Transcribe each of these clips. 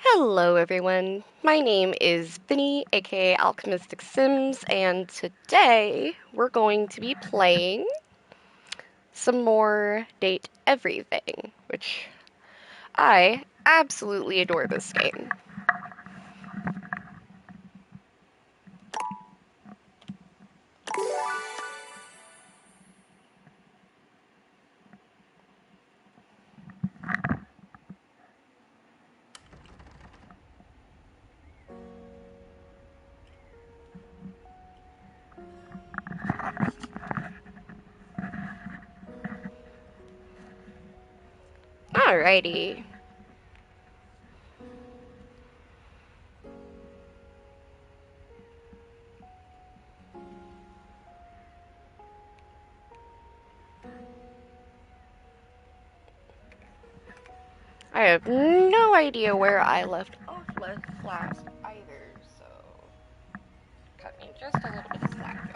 Hello, everyone. My name is Vinny, aka Alchemistic Sims, and today we're going to be playing some more Date Everything, which I absolutely adore this game. Alrighty. I have no idea where I left off last either, so cut me just a little bit of slack,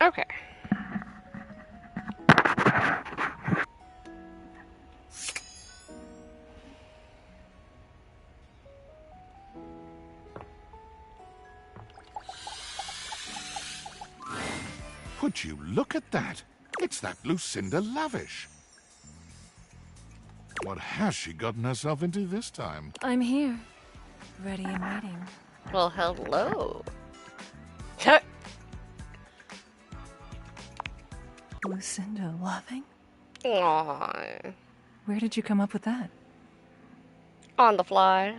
y'all. Okay. Would you look at that? It's that Lucinda Lavish. What has she gotten herself into this time? I'm here, ready and waiting. Well, hello. Lucinda Loving? Aww. Where did you come up with that? On the fly.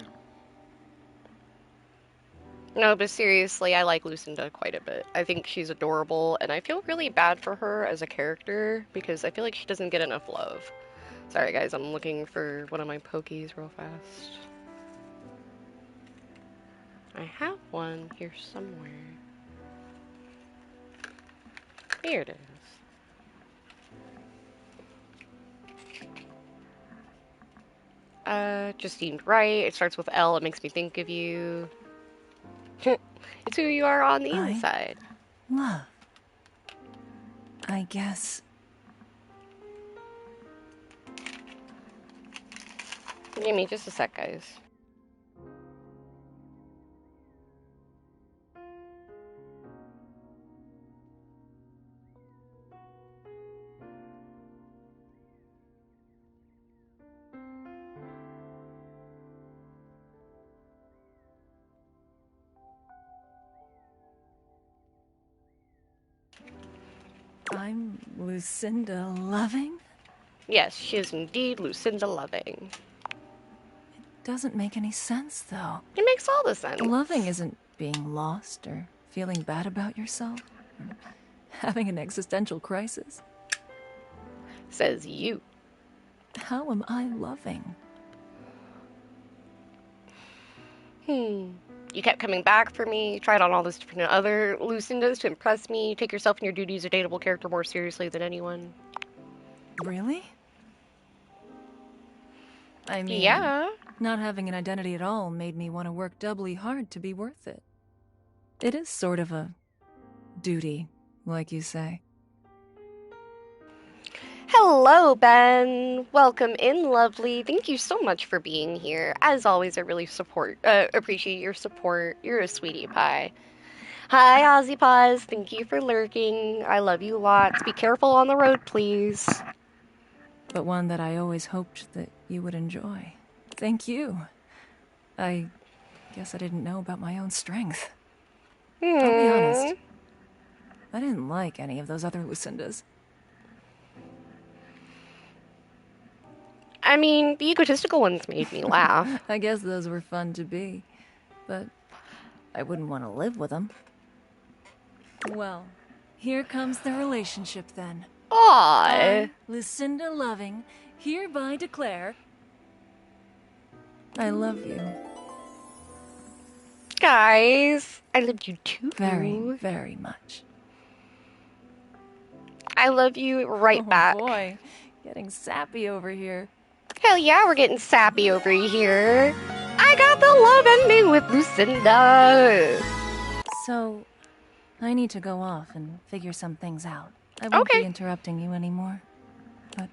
No, but seriously, I like Lucinda quite a bit. I think she's adorable, and I feel really bad for her as a character because I feel like she doesn't get enough love. Sorry, guys, I'm looking for one of my pokies real fast. I have one here somewhere. Here it is. Just seemed right. It starts with L. It makes me think of you. It's who you are on the inside. Love. I guess. Give me just a sec, guys. I'm Lucinda Loving? Yes, she is indeed Lucinda Loving. Doesn't make any sense, though. It makes all the sense. Loving isn't being lost or feeling bad about yourself or having an existential crisis. Says you. How am I loving? You kept coming back for me, tried on all those different other Lucindas to impress me, you take yourself and your duty as a dateable character more seriously than anyone. Really? I mean, yeah. Not having an identity at all made me want to work doubly hard to be worth it. It is sort of a duty, like you say. Hello, Ben. Welcome in, lovely. Thank you so much for being here. As always, I really appreciate your support. You're a sweetie pie. Hi, Ozzy Paws. Thank you for lurking. I love you lots. Be careful on the road, please. But one that I always hoped that you would enjoy. Thank you. I guess I didn't know about my own strength. I'll be honest. I didn't like any of those other Lucindas. I mean, the egotistical ones made me laugh. I guess those were fun to be, but I wouldn't want to live with them. Well, here comes the relationship then. Aww. I, Lucinda Loving, hereby declare I love you. Guys, I love you too. Very, very much. I love you right Oh back. boy, getting sappy over here. Hell yeah, we're getting sappy over here. I got the love ending with Lucinda. So, I need to go off and figure some things out. I won't Okay. be interrupting you anymore. But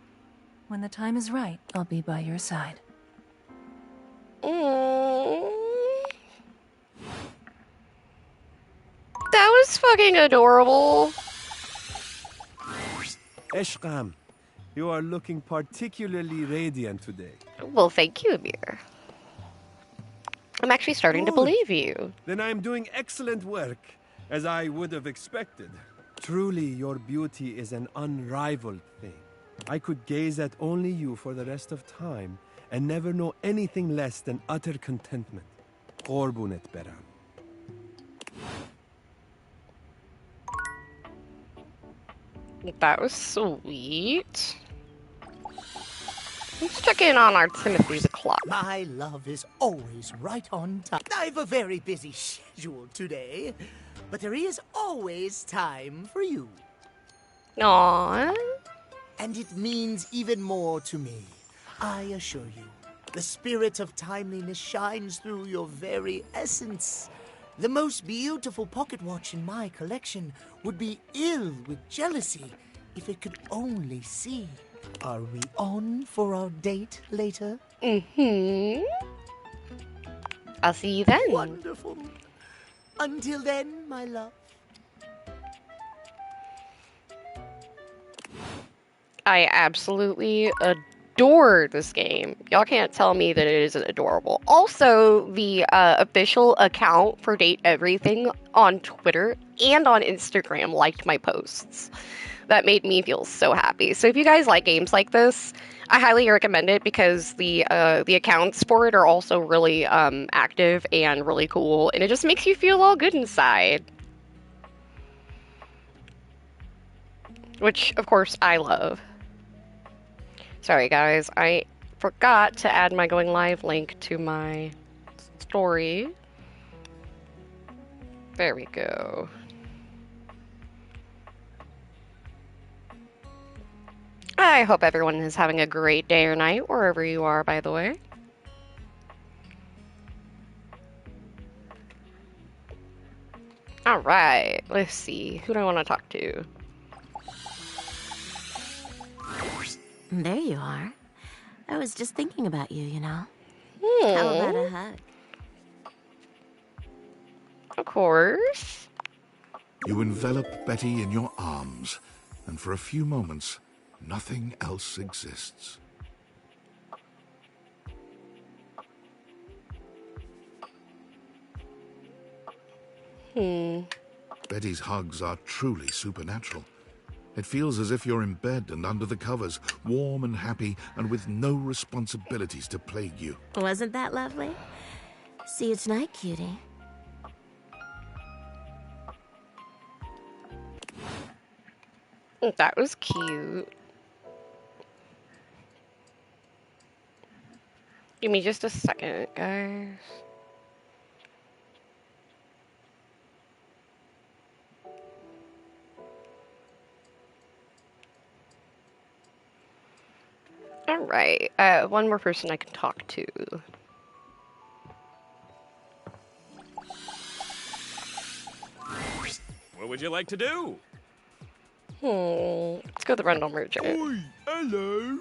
when the time is right, I'll be by your side. Mm. That was fucking adorable. Eshkam, you are looking particularly radiant today. Well, thank you, Amir. I'm actually starting to Good. believe you. Then I am doing excellent work, as I would have expected. Truly, your beauty is an unrivaled thing. I could gaze at only you for the rest of time, and never know anything less than utter contentment. Korbunet Beram. That was sweet. Let's check in on our Timothy the Clock. My love is always right on time. I've a very busy schedule today, but there is always time for you. Aww. And it means even more to me. I assure you, the spirit of timeliness shines through your very essence. The most beautiful pocket watch in my collection would be ill with jealousy if it could only see. Are we on for our date later? Mm-hmm. I'll see you then. Wonderful. Until then, my love. I absolutely adore this game. Y'all can't tell me that it isn't adorable. Also, the official account for Date Everything on Twitter and on Instagram liked my posts. That made me feel so happy. So if you guys like games like this, I highly recommend it because the accounts for it are also really active and really cool, and it just makes you feel all good inside. Which, of course, I love. Sorry, guys. I forgot to add my going live link to my story. There we go. I hope everyone is having a great day or night, wherever you are, by the way. Alright, let's see. Who do I want to talk to? There you are. I was just thinking about you, you know. Hmm, How about a hug? of course. You envelop Betty in your arms, and for a few moments, nothing else exists. Betty's hugs are truly supernatural. It feels as if you're in bed and under the covers, warm and happy, and with no responsibilities to plague you. Wasn't that lovely? See you tonight, cutie. That was cute. Give me just a second, guys. Alright, one more person I can talk to. What would you like to do? Let's go to the rental merchant. Oi, hello.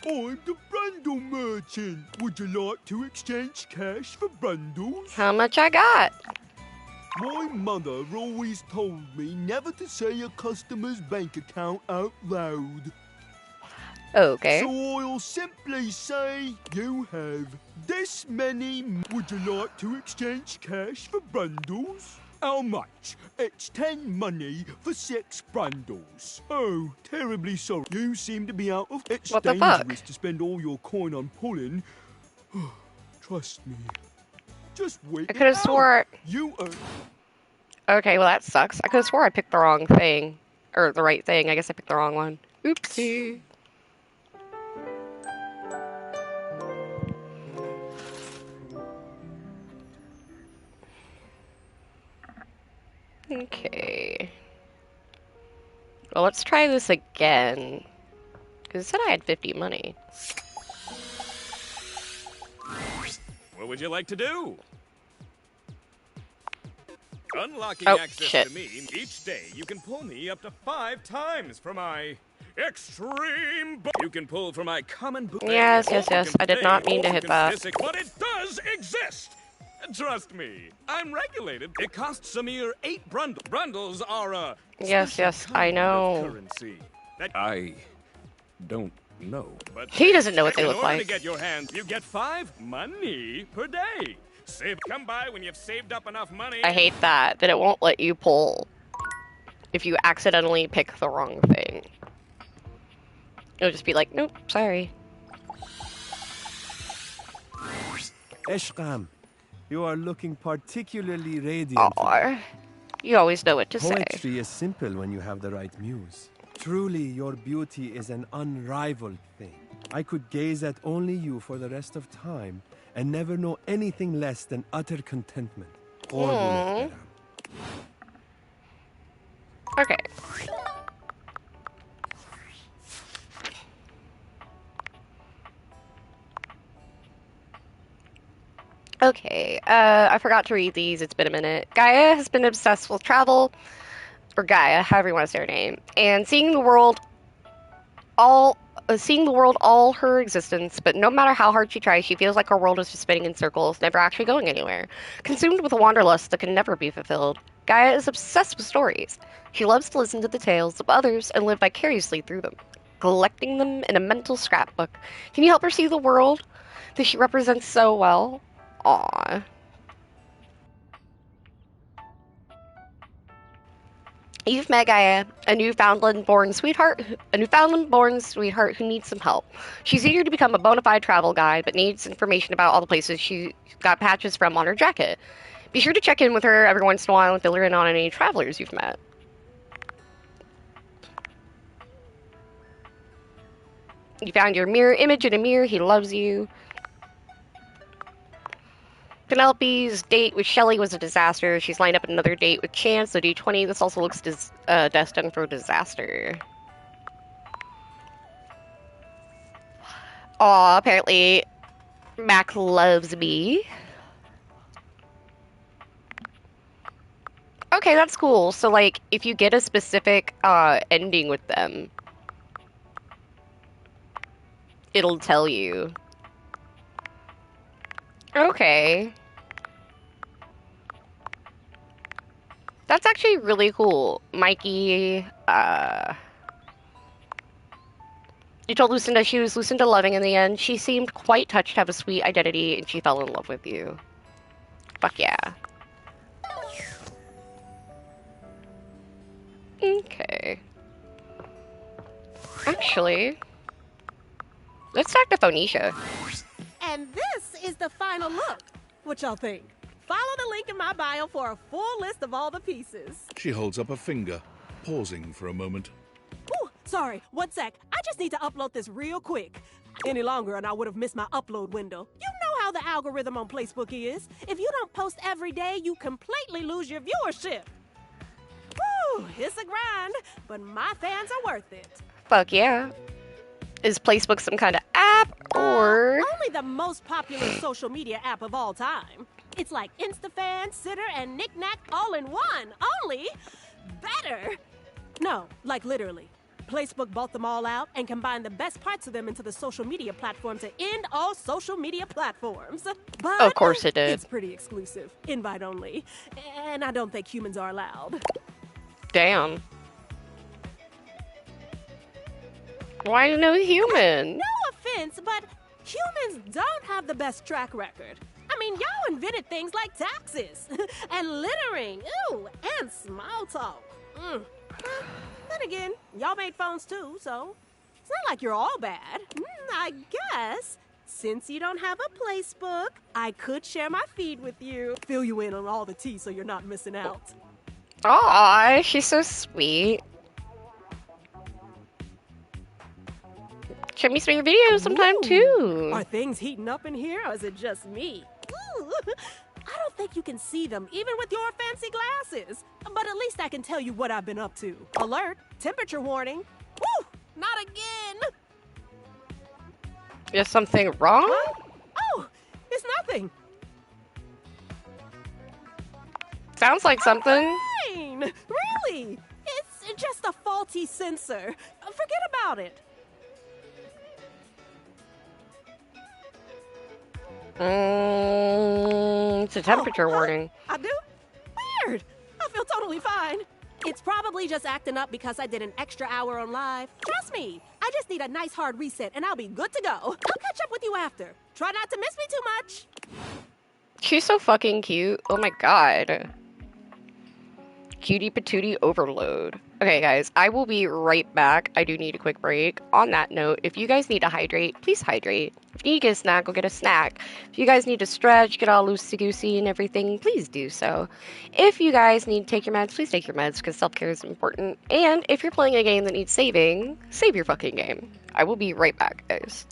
I'm the Brundle merchant. Would you like to exchange cash for bundles? How much I got? My mother always told me never to say a customer's bank account out loud. Okay. So I'll simply say you have this many. Would you like to exchange cash for bundles? How much? It's 10 money for 6 bundles. Oh, terribly sorry. You seem to be out of... It's What the fuck? dangerous to spend all your coin on pulling. Trust me. Just wait. I could have swore... You Okay, well that sucks. I could have swore I picked the wrong thing. Or the right thing. I guess I picked the wrong one. Oopsie. Okay. Well, let's try this again. Because it said I had 50 money. What would you like to do? Unlocking Oh, access shit. to me each day, you can pull me up to 5 times for my extreme. You can pull for my common buffet. Yes, or yes, you yes. can I did pay, not mean or to you hit can that. visit, but it does exist. Trust me, I'm regulated. It costs a mere 8 brundles. Brundles are a Yes, special yes, I kind of know. currency that I don't know. But He doesn't know what they in look order like. to get your hands, you get 5 money per day. Come by when you've saved up enough money. I hate that it won't let you pull if you accidentally pick the wrong thing. It'll just be like, nope, sorry. Eshkam, you are looking particularly radiant. Aw, you always know what to say. Poetry is simple when you have the right muse. Truly, your beauty is an unrivaled thing. I could gaze at only you for the rest of time and never know anything less than utter contentment. Okay. Okay, I forgot to read these. It's been a minute. Gaia has been obsessed with travel, or Gaia, however you want to say her name, and seeing the world all her existence, but no matter how hard she tries, she feels like her world is just spinning in circles, never actually going anywhere. Consumed with a wanderlust that can never be fulfilled, Gaia is obsessed with stories. She loves to listen to the tales of others and live vicariously through them, collecting them in a mental scrapbook. Can you help her see the world that she represents so well? Aww. You've met Gaia, a Newfoundland-born sweetheart who needs some help. She's eager to become a bona fide travel guide, but needs information about all the places she got patches from on her jacket. Be sure to check in with her every once in a while and fill her in on any travelers you've met. You found your mirror image in a mirror. He loves you. Penelope's date with Shelley was a disaster. She's lined up another date with Chance, so D20. This also looks destined for disaster. Aw, apparently Mac loves me. Okay, that's cool. So, like, if you get a specific ending with them, it'll tell you. Okay. That's actually really cool. Mikey, you told Lucinda she was Lucinda loving in the end. She seemed quite touched to have a sweet identity, and she fell in love with you. Fuck yeah. Okay. Actually, let's talk to Phoenicia. And this is the final look. What y'all think? Follow the link in my bio for a full list of all the pieces. She holds up a finger, pausing for a moment. Ooh, sorry, 1 sec. I just need to upload this real quick. Any longer and I would have missed my upload window. You know how the algorithm on Facebook is. If you don't post every day, you completely lose your viewership. Woo, it's a grind, but my fans are worth it. Fuck yeah. Is Facebook some kind of app, or...? Only the most popular social media app of all time. It's like InstaFan, Sitter, and Knick-Knack all in one. Only better. No, like literally. Facebook bought them all out and combined the best parts of them into the social media platform to end all social media platforms. But of course it did. It's pretty exclusive. Invite only. And I don't think humans are allowed. Damn. Why no human? No offense, but humans don't have the best track record. I mean, y'all invented things like taxes and littering, ooh, and small talk. Then again, y'all made phones too, so it's not like you're all bad. I guess since you don't have a placebook, I could share my feed with you, fill you in on all the tea so you're not missing out. Aw, she's so sweet. Show me some of your videos sometime too. Are things heating up in here, or is it just me? Ooh, I don't think you can see them, even with your fancy glasses. But at least I can tell you what I've been up to. Alert, temperature warning. Woo! Not again! Is something wrong? Huh? Oh, it's nothing. Sounds like something. Fine! Really? It's just a faulty sensor. Forget about it. It's a temperature warning. I do? Weird. I feel totally fine. It's probably just acting up because I did an extra hour on live. Trust me, I just need a nice hard reset and I'll be good to go. I'll catch up with you after. Try not to miss me too much. She's so fucking cute. Oh my god. Cutie patootie overload. Okay, guys, I will be right back. I do need a quick break. On that note, if you guys need to hydrate, please hydrate. If you need to get a snack, go get a snack. If you guys need to stretch, get all loosey-goosey and everything, please do so. If you guys need to take your meds, please take your meds, because self-care is important. And if you're playing a game that needs saving, save your fucking game. I will be right back, guys.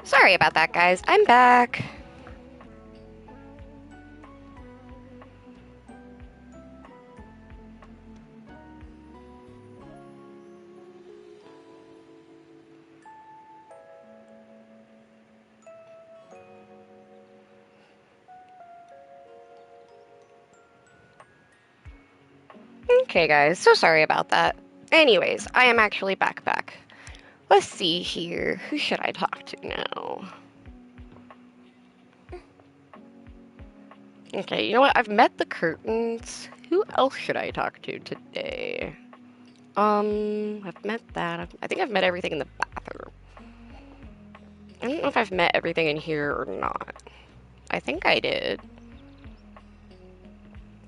Sorry about that, guys. I'm back. Okay, guys, so sorry about that. Anyways, I am actually back. Let's see here. Who should I talk to now? Okay, you know what? I've met the curtains. Who else should I talk to today? I've met that. I think I've met everything in the bathroom. I don't know if I've met everything in here or not. I think I did.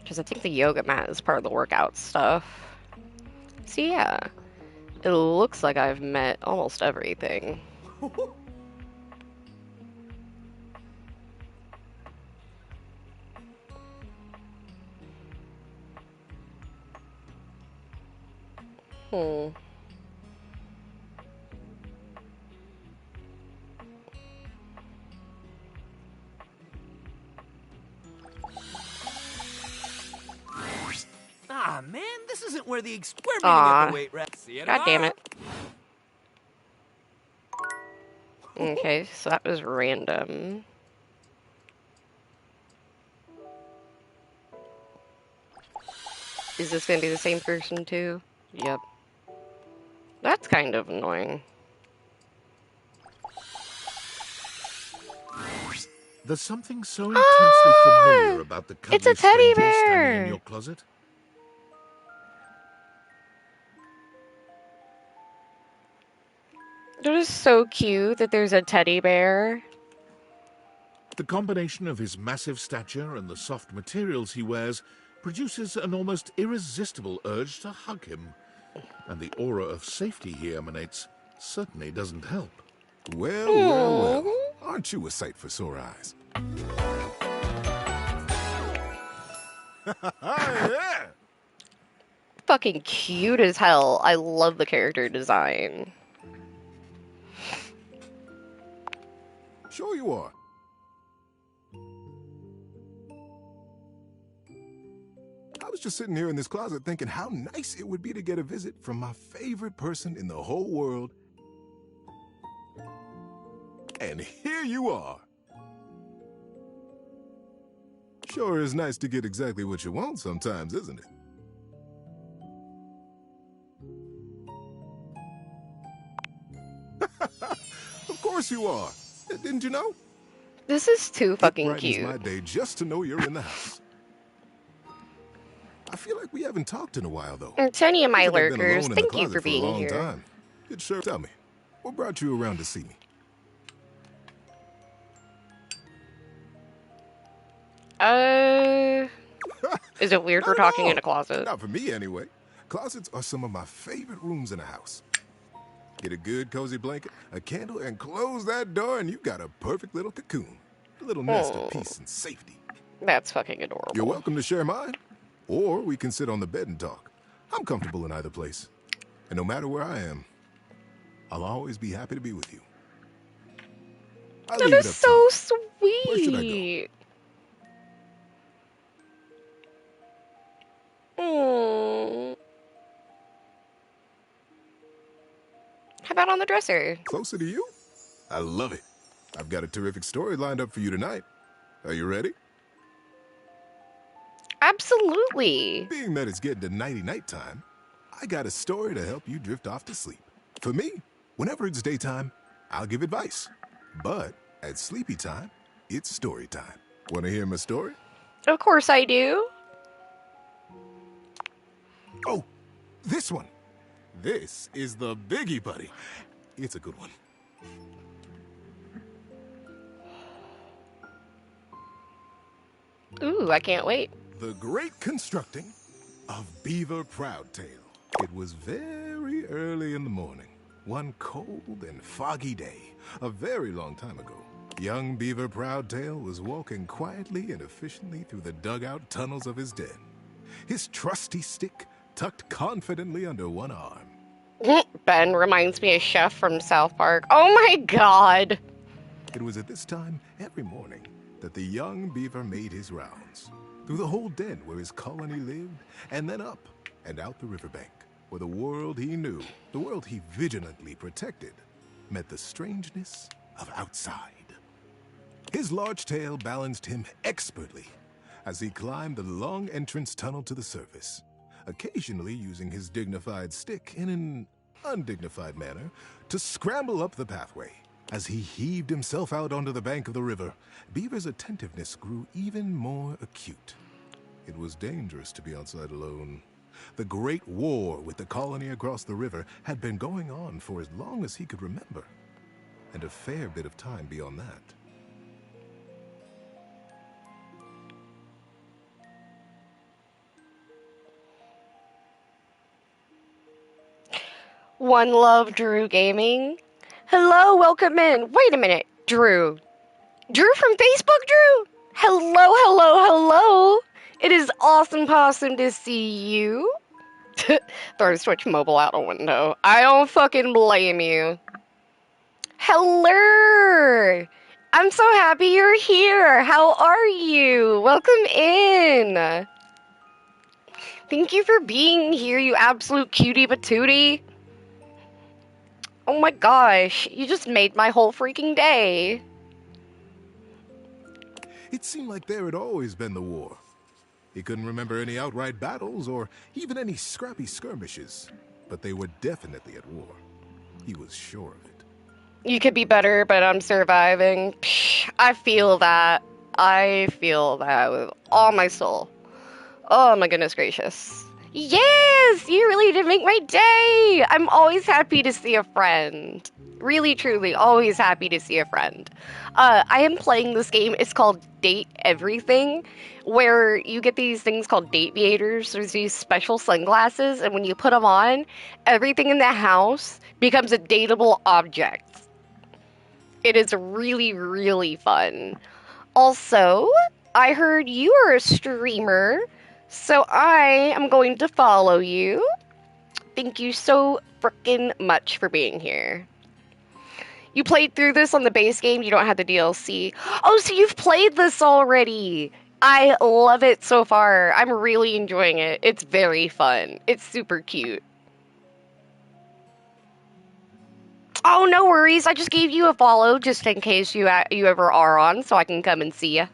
Because I think the yoga mat is part of the workout stuff. So yeah, it looks like I've met almost everything. Hmm. Ah, man, this isn't where we're meeting at Aw. the wait rest. See you God damn tomorrow. it. Okay, so that was random. Is this gonna be the same person too? Yep. That's kind of annoying. There's something so intensely familiar about the cuddly It's a teddy stranger standing in bear! your closet. That is so cute that there's a teddy bear. The combination of his massive stature and the soft materials he wears produces an almost irresistible urge to hug him. And the aura of safety he emanates certainly doesn't help. Well, well, well. Aren't you a sight for sore eyes? Yeah. Fucking cute as hell. I love the character design. Sure you are. I was just sitting here in this closet thinking how nice it would be to get a visit from my favorite person in the whole world. And here you are. Sure is nice to get exactly what you want sometimes, isn't it? Of course you are. Didn't you know? This is too fucking It brightens cute. my day just to know you're in the house. I feel like we haven't talked in a while, though. And to any of my Feels like I've been lurkers, alone in the thank you closet for a being long here. time. It sure. Tell me, what brought you around to see me? Is it weird Not we're at talking all. in a closet? Not for me, anyway. Closets are some of my favorite rooms in a house. Get a good cozy blanket, a candle, and close that door, and you've got a perfect little cocoon. A little nest of peace and safety. That's fucking adorable. You're welcome to share mine, or we can sit on the bed and talk. I'm comfortable in either place. And no matter where I am, I'll always be happy to be with you. I'll That leave it is up to so you. Where should I go? sweet. Mm. How about on the dresser? Closer to you? I love it. I've got a terrific story lined up for you tonight. Are you ready? Absolutely. Being that it's getting to nighty-night time, I got a story to help you drift off to sleep. For me, whenever it's daytime, I'll give advice. But at sleepy time, it's story time. Want to hear my story? Of course I do. Oh, this one. This is the biggie, buddy. It's a good one. Ooh, I can't wait. The Great Constructing of Beaver Proudtail. It was very early in the morning, one cold and foggy day, a very long time ago. Young Beaver Proudtail was walking quietly and efficiently through the dugout tunnels of his den, his trusty stick tucked confidently under one arm. Ben reminds me of Chef from South Park. Oh my god. It was at this time every morning that the young beaver made his rounds, through the whole den where his colony lived, and then up and out the riverbank, where the world he knew, the world he vigilantly protected, met the strangeness of outside. His large tail balanced him expertly as he climbed the long entrance tunnel to the surface, occasionally using his dignified stick in an undignified manner to scramble up the pathway. As he heaved himself out onto the bank of the river, Beaver's attentiveness grew even more acute. It was dangerous to be outside alone. The great war with the colony across the river had been going on for as long as he could remember, and a fair bit of time beyond that. One Love Drew Gaming. Hello, welcome in. Wait a minute, Drew. Drew from Facebook, Drew? Hello, hello, hello. It is awesome to see you. Throw Switch Mobile out a window. I don't fucking blame you. Hello! I'm so happy you're here. How are you? Welcome in. Thank you for being here, you absolute cutie patootie. Oh my gosh, you just made my whole freaking day. It seemed like there had always been the war. He couldn't remember any outright battles or even any scrappy skirmishes, but they were definitely at war. He was sure of it. You could be better, but I'm surviving. Psh, I feel that. I feel that with all my soul. Oh my goodness gracious. Yes! You really did make my day! I'm always happy to see a friend. Really, truly, always happy to see a friend. I am playing this game. It's called Date Everything, where you get these things called Dateviators. There's these special sunglasses, and when you put them on, everything in the house becomes a dateable object. It is really, really fun. Also, I heard you are a streamer, so I am going to follow you. Thank you so frickin' much for being here. You played through this on the base game, you don't have the DLC. Oh, so you've played this already! I love it so far. I'm really enjoying it. It's very fun. It's super cute. Oh, no worries. I just gave you a follow just in case you ever are on, so I can come and see you.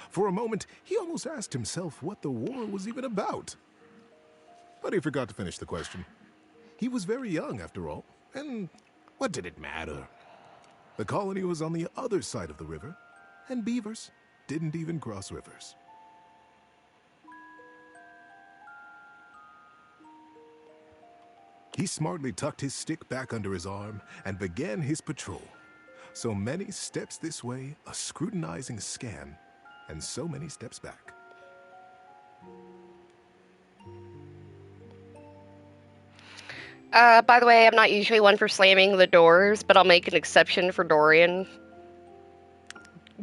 For a moment, he almost asked himself what the war was even about. But he forgot to finish the question. He was very young, after all, and what did it matter? The colony was on the other side of the river, and beavers didn't even cross rivers. He smartly tucked his stick back under his arm and began his patrol. So many steps this way, a scrutinizing scan, and so many steps back. By the way, I'm not usually one for slamming the doors, but I'll make an exception for Dorian.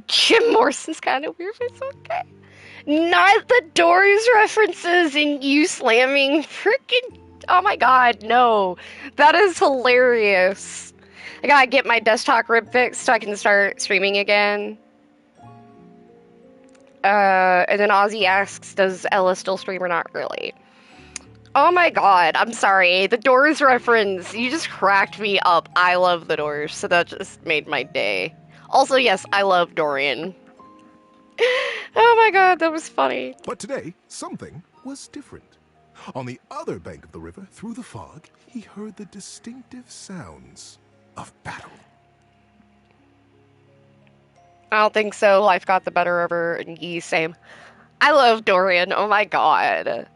Jim Morrison's kind of weird, but it's okay. Not the Doors references and you slamming freaking... Oh my god, no. That is hilarious. I gotta get my desktop rib fixed so I can start streaming again. And then Ozzy asks, does Ella still stream or not really? Oh my god, I'm sorry. The Doors reference, you just cracked me up. I love the Doors, so that just made my day. Also, yes, I love Dorian. Oh my god, that was funny. But today, something was different. On the other bank of the river, through the fog, he heard the distinctive sounds of battle. I don't think so. Life got the better of her, and ye same. I love Dorian, oh my god.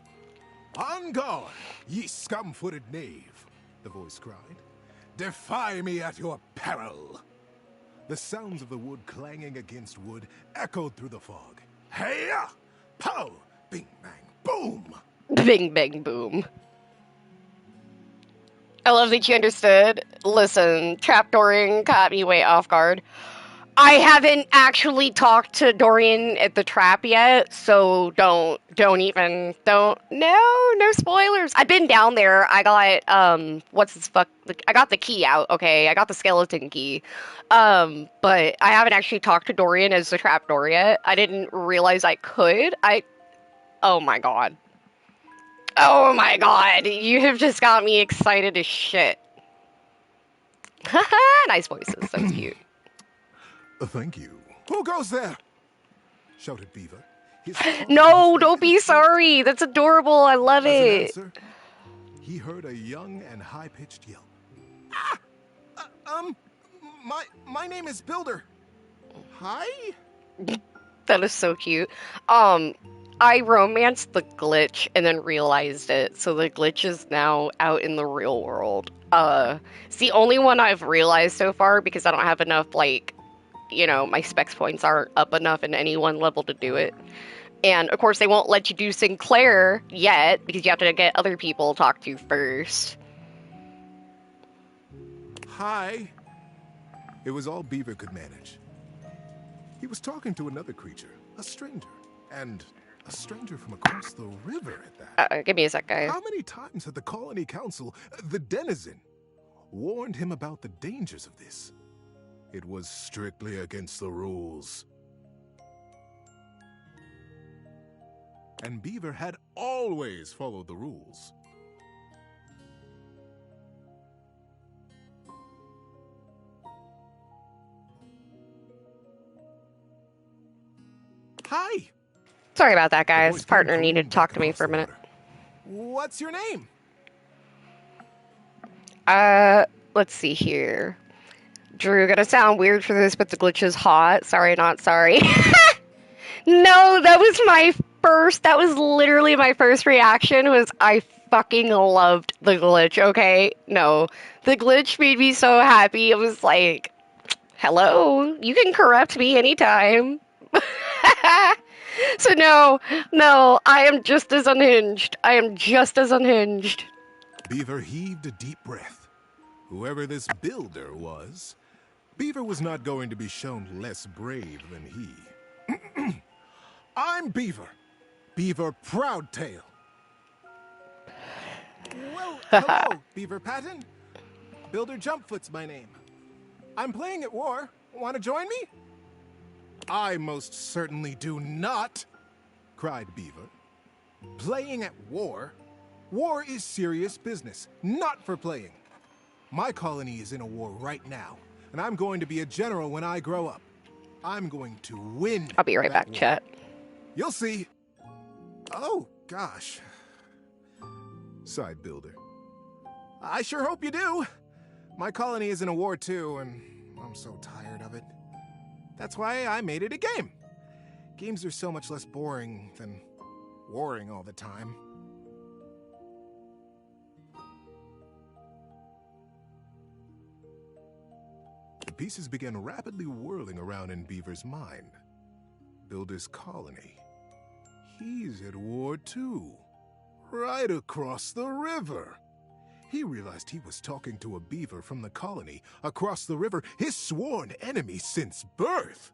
On guard, ye scum-footed knave, the voice cried. Defy me at your peril. The sounds of the wood clanging against wood echoed through the fog. Hey-ya! Pow! Bing, bang, boom! Bing, bang, boom. I love that you understood. Listen, trapdooring caught me way off guard. I haven't actually talked to Dorian at the trap yet, so no spoilers. I've been down there. I got, I got the key out, okay? I got the skeleton key. But I haven't actually talked to Dorian as the trapdoor yet. I didn't realize I could. Oh my god. Oh my god, you have just got me excited as shit. Haha, nice voices, so cute. Thank you. Who goes there? Shouted Beaver. No, don't be sorry. That's adorable. I love it. Answer, he heard a young and high-pitched yelp. My name is Builder. Hi? That is so cute. I romanced the glitch and then realized it, so the glitch is now out in the real world. It's the only one I've realized so far because I don't have enough, like, you know, my specs points aren't up enough in any one level to do it. And, of course, they won't let you do Sinclair yet, because you have to get other people to talk to first. Hi. It was all Beaver could manage. He was talking to another creature, a stranger, and A stranger from across the river at that. Give me a sec, guys. How many times had the colony council, the denizen, warned him about the dangers of this? It was strictly against the rules. And Beaver had always followed the rules. Hi! Sorry about that, guys. Partner needed to talk to me for a minute. What's your name? Let's see here. Drew, gonna sound weird for this, but the glitch is hot. Sorry, not sorry. No, that was literally my first reaction was I fucking loved the glitch, okay? No, the glitch made me so happy. It was like, hello, you can corrupt me anytime. So no, I am just as unhinged. Beaver heaved a deep breath. Whoever this builder was, Beaver was not going to be shown less brave than he. I'm Beaver. Beaver Proudtail. Well, hello, Beaver Patton. Builder Jumpfoot's my name. I'm playing at war. Want to join me? I most certainly do not, cried Beaver. Playing at war? War is serious business, not for playing. My colony is in a war right now, and I'm going to be a general when I grow up. I'm going to win. I'll be right back, war. chat. You'll see. Oh, gosh, sighed Builder. I sure hope you do. My colony is in a war too, and I'm so tired of it. That's why I made it a game. Games are so much less boring than warring all the time. The pieces began rapidly whirling around in Beaver's mind. Builder's colony. He's at war too. Right across the river. He realized he was talking to a beaver from the colony across the river, his sworn enemy since birth.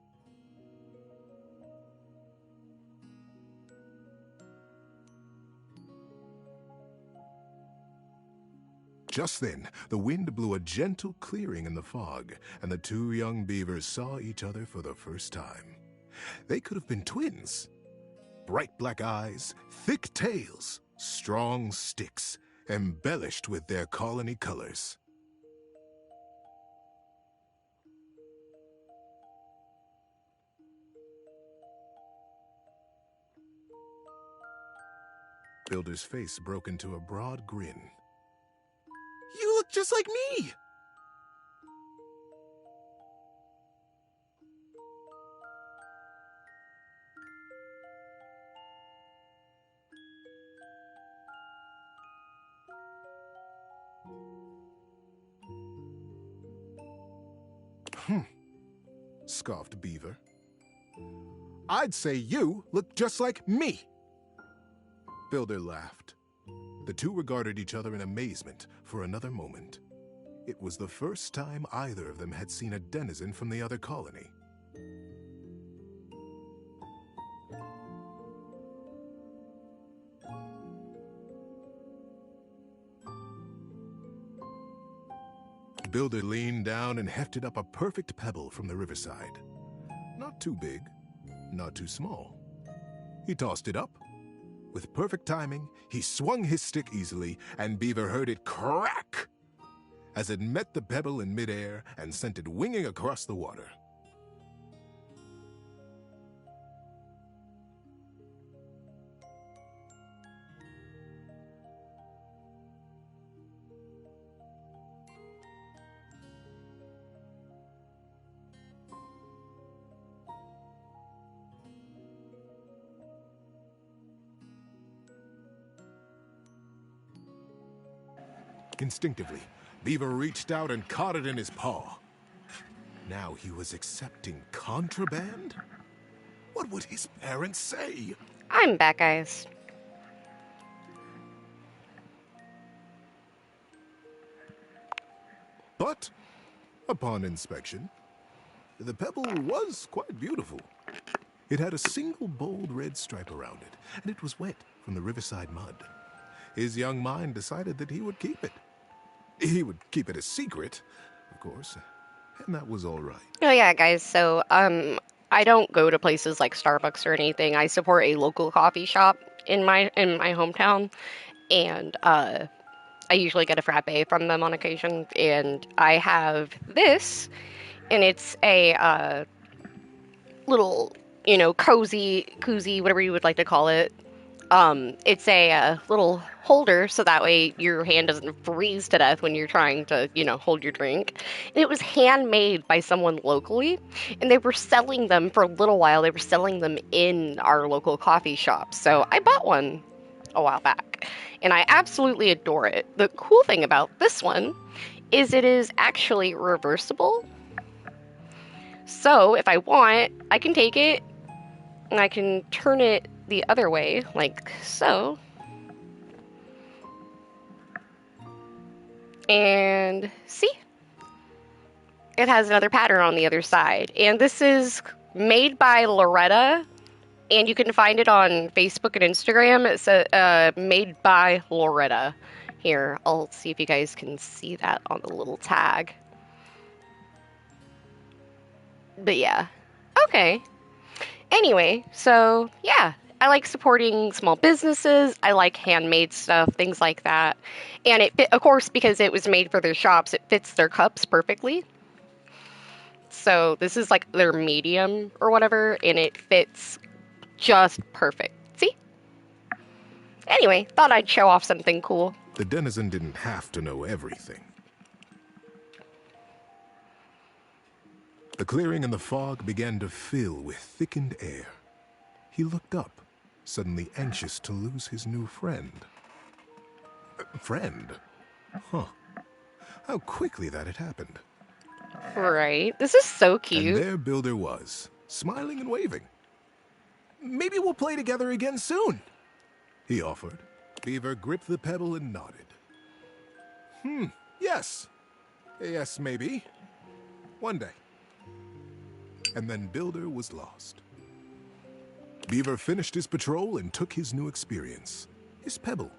Just then, the wind blew a gentle clearing in the fog, and the two young beavers saw each other for the first time. They could have been twins. Bright black eyes, thick tails, strong sticks, embellished with their colony colors. Builder's face broke into a broad grin. You look just like me! Scoffed Beaver. I'd say you look just like me. Builder laughed. The two regarded each other in amazement for another moment. It was the first time either of them had seen a denizen from the other colony. Builder leaned down and hefted up a perfect pebble from the riverside. Not too big, not too small. He tossed it up. With perfect timing, he swung his stick easily, and Beaver heard it crack as it met the pebble in midair and sent it winging across the water. Instinctively, Beaver reached out and caught it in his paw. Now he was accepting contraband? What would his parents say? I'm back, guys. But, upon inspection, the pebble was quite beautiful. It had a single bold red stripe around it, and it was wet from the riverside mud. His young mind decided that he would keep it. He would keep it a secret, of course, and that was all right. Oh yeah, guys. So I don't go to places like Starbucks or anything. I support a local coffee shop in my hometown, and I usually get a frappe from them on occasion. And I have this, and it's a little, cozy, whatever you would like to call it. It's a little holder, so that way your hand doesn't freeze to death when you're trying to, hold your drink. And it was handmade by someone locally, and they were selling them for a little while. They were selling them in our local coffee shop. So I bought one a while back, and I absolutely adore it. The cool thing about this one is it is actually reversible. So if I want, I can take it and I can turn it the other way, like so. And see? It has another pattern on the other side. And this is made by Loretta, and you can find it on Facebook and Instagram. It's made by Loretta. Here, I'll see if you guys can see that on the little tag. But yeah. Okay. Anyway, so yeah. I like supporting small businesses. I like handmade stuff, things like that. And it, of course, because it was made for their shops, it fits their cups perfectly. So this is like their medium or whatever, and it fits just perfect. See? Anyway, thought I'd show off something cool. The denizen didn't have to know everything. The clearing and the fog began to fill with thickened air. He looked up, suddenly anxious to lose his new friend. Friend? Huh. How quickly that had happened. Right. This is so cute. And there Builder was, smiling and waving. Maybe we'll play together again soon, he offered. Beaver gripped the pebble and nodded. Yes. Yes, maybe. One day. And then Builder was lost. Beaver finished his patrol and took his new experience, his pebble,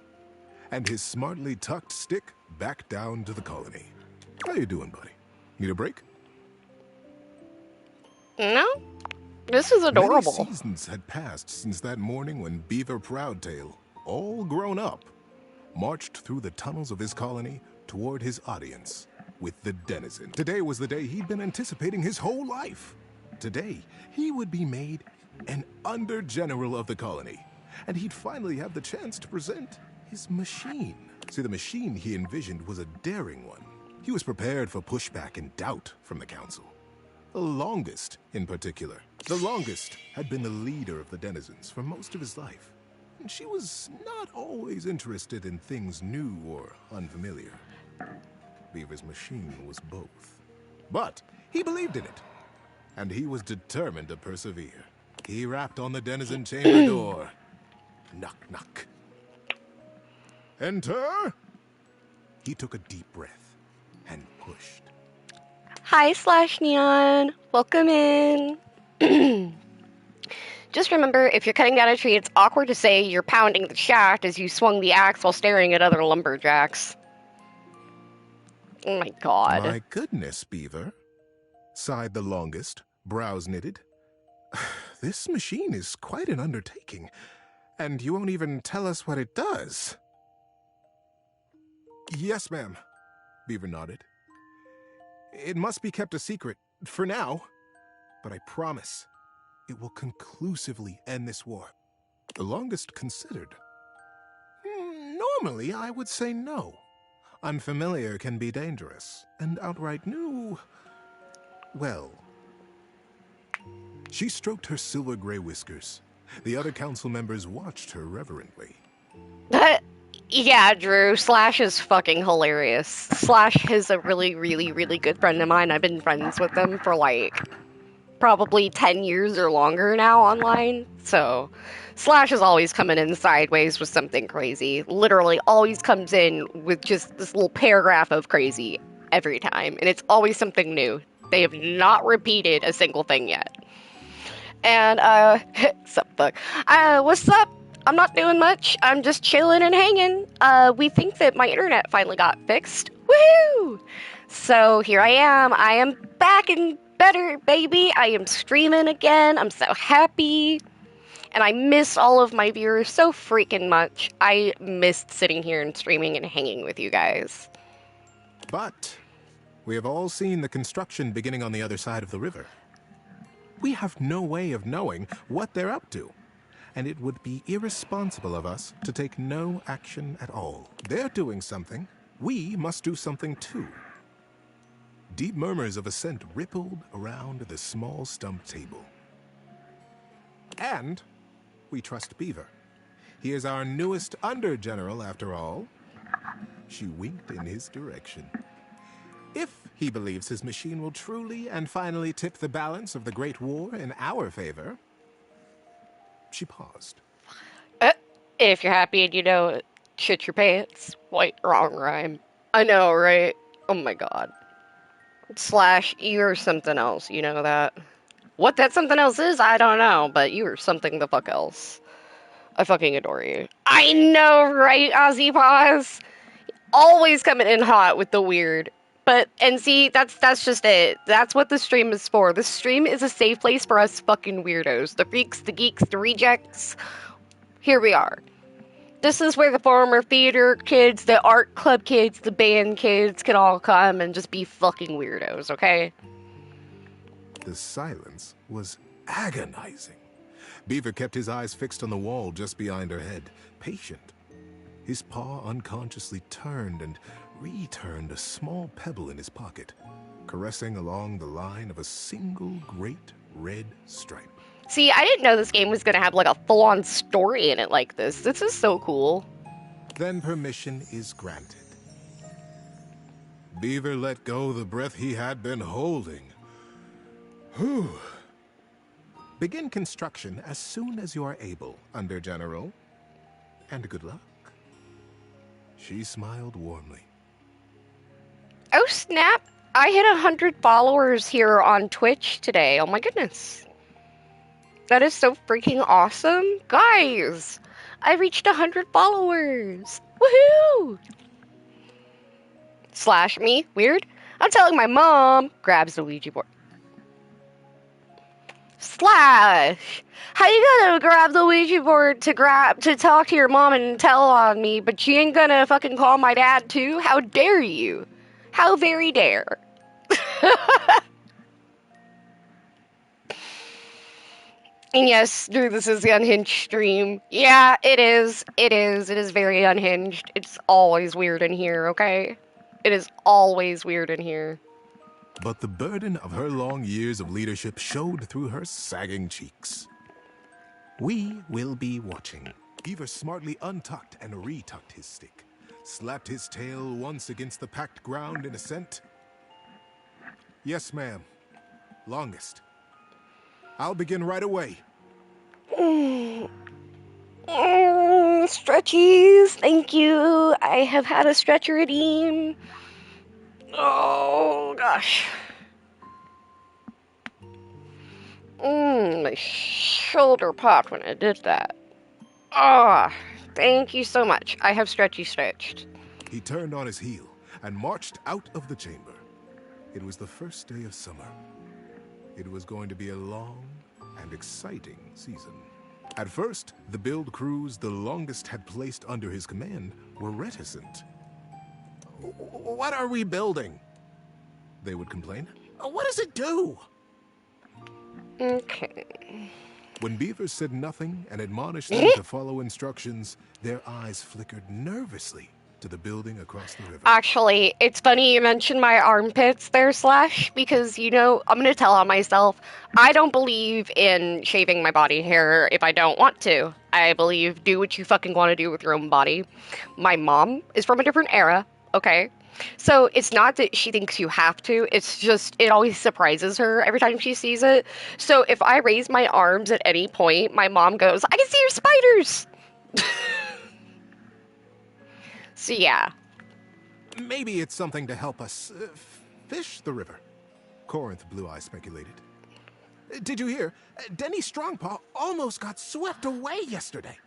and his smartly tucked stick back down to the colony. How you doing, buddy? Need a break? No. This is adorable. Many seasons had passed since that morning when Beaver Proudtail, all grown up, marched through the tunnels of his colony toward his audience with the denizen. Today was the day he'd been anticipating his whole life. Today, he would be made an under-general of the colony, and he'd finally have the chance to present his machine. See, the machine he envisioned was a daring one. He was prepared for pushback and doubt from the council. The longest, in particular. The longest had been the leader of the denizens for most of his life, and she was not always interested in things new or unfamiliar. Beaver's machine was both. But he believed in it, and he was determined to persevere. He rapped on the denizen chamber door. Knock, knock. Enter! He took a deep breath and pushed. Hi, Slash Neon. Welcome in. Just remember, if you're cutting down a tree, it's awkward to say you're pounding the shaft as you swung the axe while staring at other lumberjacks. Oh my god. My goodness, Beaver, sighed the longest, brows knitted. This machine is quite an undertaking, and you won't even tell us what it does. Yes, ma'am, Beaver nodded. It must be kept a secret, for now, but I promise it will conclusively end this war. The longest considered. Normally, I would say no. Unfamiliar can be dangerous, and outright new, well. She stroked her silver-gray whiskers. The other council members watched her reverently. Yeah, Drew, Slash is fucking hilarious. Slash is a really, really, really good friend of mine. I've been friends with him for like probably 10 years or longer now online. So Slash is always coming in sideways with something crazy. Literally always comes in with just this little paragraph of crazy every time. And it's always something new. They have not repeated a single thing yet. And, sup, fuck. What's up? I'm not doing much. I'm just chilling and hanging. We think that my internet finally got fixed. Woohoo! So here I am. I am back and better, baby. I am streaming again. I'm so happy. And I miss all of my viewers so freaking much. I missed sitting here and streaming and hanging with you guys. But we have all seen the construction beginning on the other side of the river. We have no way of knowing what they're up to, and it would be irresponsible of us to take no action at all. They're doing something. We must do something too. Deep murmurs of assent rippled around the small stump table. And we trust Beaver. He is our newest under-general, after all. She winked in his direction. If he believes his machine will truly and finally tip the balance of the Great War in our favor. She paused. If you're happy and you know it, shit your pants. Wait, wrong rhyme. I know, right? Oh my god. Slash, you're something else, you know that? What that something else is, I don't know, but you are something the fuck else. I fucking adore you. I know, right, Ozzy Paws? Always coming in hot with the weird. But, and see, that's just it. That's what the stream is for. The stream is a safe place for us fucking weirdos. The freaks, the geeks, the rejects. Here we are. This is where the former theater kids, the art club kids, the band kids can all come and just be fucking weirdos, okay? The silence was agonizing. Beaver kept his eyes fixed on the wall just behind her head, patient. His paw unconsciously turned and returned a small pebble in his pocket, caressing along the line of a single great red stripe. See, I didn't know this game was gonna have like a full-on story in it like this. This is so cool. Then permission is granted. Beaver let go the breath he had been holding. Whew. Begin construction as soon as you are able, Under-General. And good luck. She smiled warmly. Oh snap! I hit 100 followers here on Twitch today. Oh my goodness. That is so freaking awesome. Guys, I reached 100 followers. Woohoo! Slash me, weird. I'm telling my mom, grabs the Ouija board. Slash! How you gonna grab the Ouija board to talk to your mom and tell on me, but you ain't gonna fucking call my dad too? How dare you? How very dare. And yes, dude, this is the unhinged stream. Yeah, it is. It is. It is very unhinged. It's always weird in here, okay? It is always weird in here. But the burden of her long years of leadership showed through her sagging cheeks. We will be watching. Beaver smartly untucked and retucked his stick, slapped his tail once against the packed ground in assent. Yes, ma'am. Longest. I'll begin right away. Stretchies, thank you. I have had a stretch redeem. Oh, gosh. My shoulder popped when I did that. Ah, thank you so much. I have stretched. He turned on his heel and marched out of the chamber. It was the first day of summer. It was going to be a long and exciting season. At first, the build crews the Longest had placed under his command were reticent. What are we building? They would complain. What does it do? Okay. When Beaver said nothing and admonished them to follow instructions, their eyes flickered nervously to the building across the river. Actually, it's funny you mentioned my armpits there, Slash, because, you know, I'm gonna tell on myself, I don't believe in shaving my body hair if I don't want to. I believe do what you fucking want to do with your own body. My mom is from a different era, okay? So it's not that she thinks you have to, it's just, it always surprises her every time she sees it. So if I raise my arms at any point, my mom goes, I can see your spiders! So yeah. Maybe it's something to help us fish the river, Corinth Blue Eye speculated. Did you hear? Denny Strongpaw almost got swept away yesterday.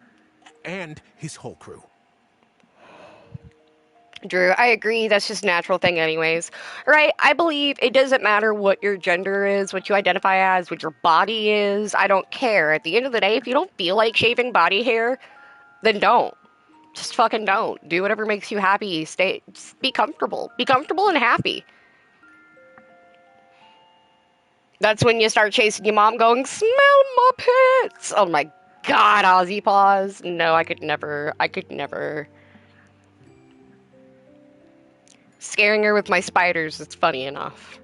And his whole crew. Drew, I agree. That's just a natural thing, anyways. Right? I believe it doesn't matter what your gender is, what you identify as, what your body is. I don't care. At the end of the day, if you don't feel like shaving body hair, then don't. Just fucking don't. Do whatever makes you happy. Just be comfortable. Be comfortable and happy. That's when you start chasing your mom going, smell my pits! Oh my god, Ozzy Paws. No, I could never. Scaring her with my spiders is funny enough.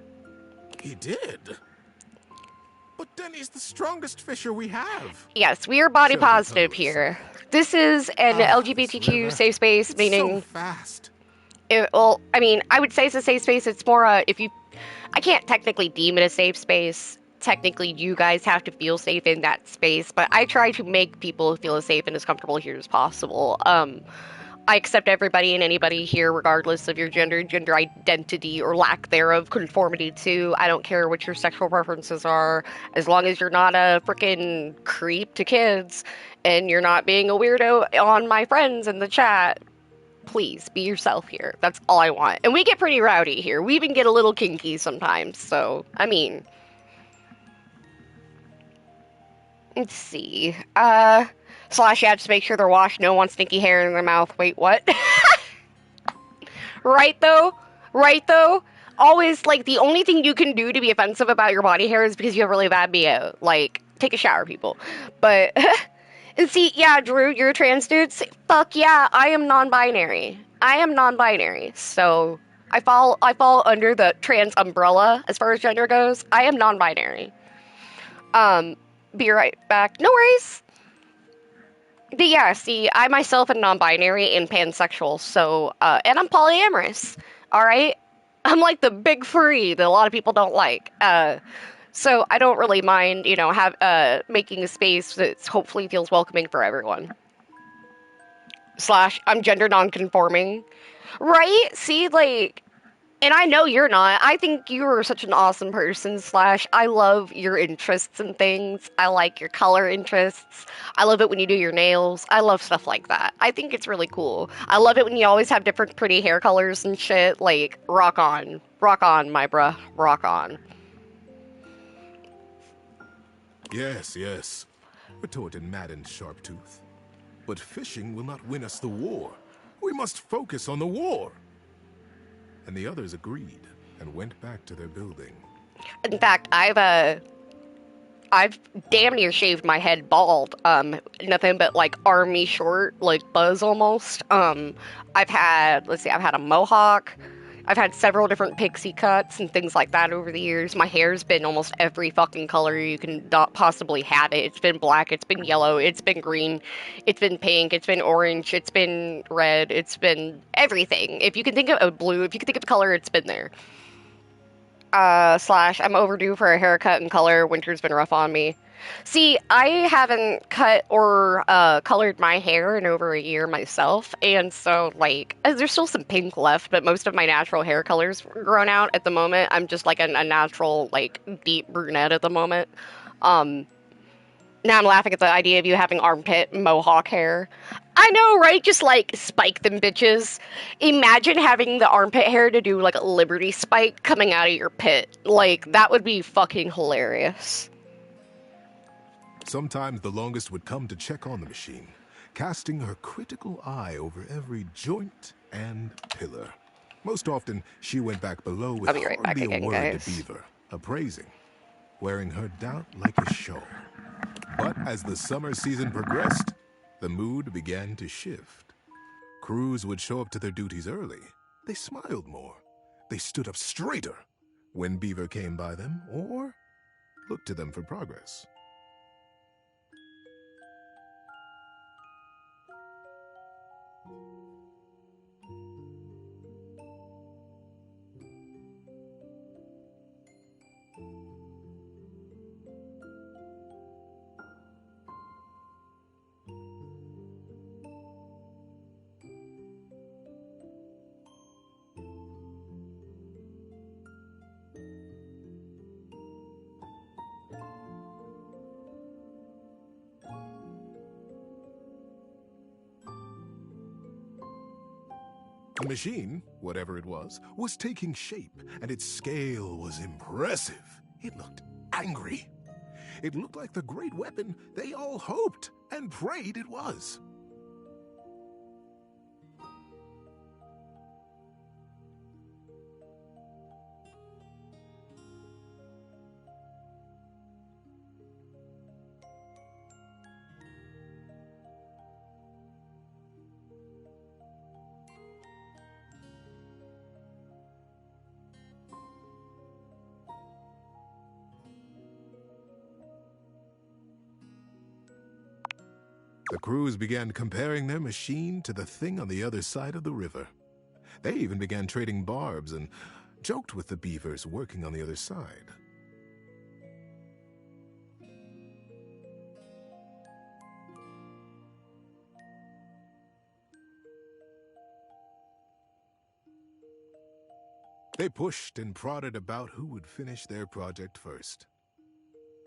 He did. But Denny's the strongest fisher we have. Yes, we are body Show positive me here. This is an LGBTQ safe space, meaning... so fast. Well, I mean, I would say it's a safe space. It's more, if you... I can't technically deem it a safe space. Technically, you guys have to feel safe in that space, but I try to make people feel as safe and as comfortable here as possible. I accept everybody and anybody here, regardless of your gender identity, or lack thereof, conformity to. I don't care what your sexual preferences are, as long as you're not a freaking creep to kids, and you're not being a weirdo on my friends in the chat. Please, be yourself here. That's all I want. And we get pretty rowdy here. We even get a little kinky sometimes, so, I mean... Let's see. Slash, yeah, just make sure they're washed. No one wants stinky hair in their mouth. Wait, what? Right, though? Right, though? Always, like, the only thing you can do to be offensive about your body hair is because you have really bad BO. Like, take a shower, people. But... And see, yeah, Drew, you're a trans dude. Fuck yeah, I am non-binary. So I fall under the trans umbrella as far as gender goes. I am non-binary. Be right back. No worries. But yeah, see, I myself am non-binary and pansexual, so and I'm polyamorous. All right, I'm like the big furry that a lot of people don't like. So I don't really mind, making a space that hopefully feels welcoming for everyone. Slash, I'm gender non-conforming. Right? See, like, and I know you're not. I think you are such an awesome person. Slash, I love your interests and things. I like your color interests. I love it when you do your nails. I love stuff like that. I think it's really cool. I love it when you always have different pretty hair colors and shit. Like, rock on. Rock on, my bruh. Rock on. Yes, retorted Madden Sharptooth. But fishing will not win us the war. We must focus on the war. And the others agreed and went back to their building. In fact, I've damn near shaved my head bald. Nothing but like army short, like Buzz almost. I've had a mohawk. I've had several different pixie cuts and things like that over the years. My hair's been almost every fucking color you can possibly have it. It's been black, it's been yellow, it's been green, it's been pink, it's been orange, it's been red, it's been everything. If you can think of a blue, if you can think of a color, it's been there. Slash, I'm overdue for a haircut and color. Winter's been rough on me. See, I haven't cut or colored my hair in over a year myself, and so, like, there's still some pink left, but most of my natural hair colors are grown out at the moment. I'm just, like, a natural, like, deep brunette at the moment. Now I'm laughing at the idea of you having armpit mohawk hair. I know, right? Just, like, spike them bitches. Imagine having the armpit hair to do, like, a Liberty spike coming out of your pit. Like, that would be fucking hilarious. Sometimes the longest would come to check on the machine, casting her critical eye over every joint and pillar. Most often, she went back below with hardly a word to Beaver, appraising, wearing her doubt like a shawl. But as the summer season progressed, the mood began to shift. Crews would show up to their duties early. They smiled more. They stood up straighter when Beaver came by them or looked to them for progress. The machine, whatever it was taking shape, and its scale was impressive. It looked angry. It looked like the great weapon they all hoped and prayed it was. The crews began comparing their machine to the thing on the other side of the river. They even began trading barbs and joked with the beavers working on the other side. They pushed and prodded about who would finish their project first.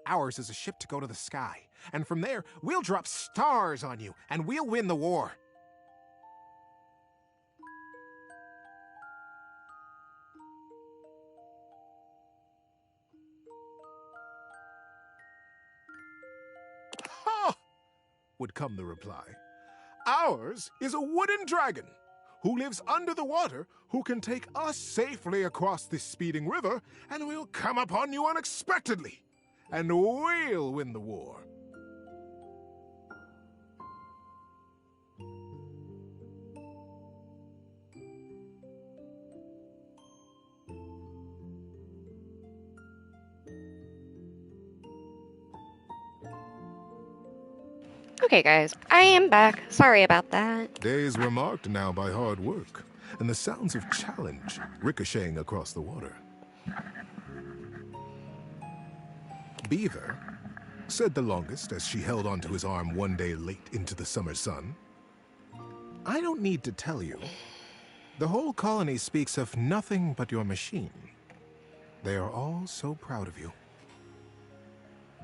Ours is a ship to go to the sky, and from there, we'll drop stars on you, and we'll win the war. Ha! Would come the reply. Ours is a wooden dragon who lives under the water, who can take us safely across this speeding river, and will come upon you unexpectedly. And we'll win the war. Okay, guys, I am back. Sorry about that. Days were marked now by hard work, and the sounds of challenge ricocheting across the water. Beaver, said the longest as she held onto his arm one day late into the summer sun, I don't need to tell you. The whole colony speaks of nothing but your machine. They are all so proud of you.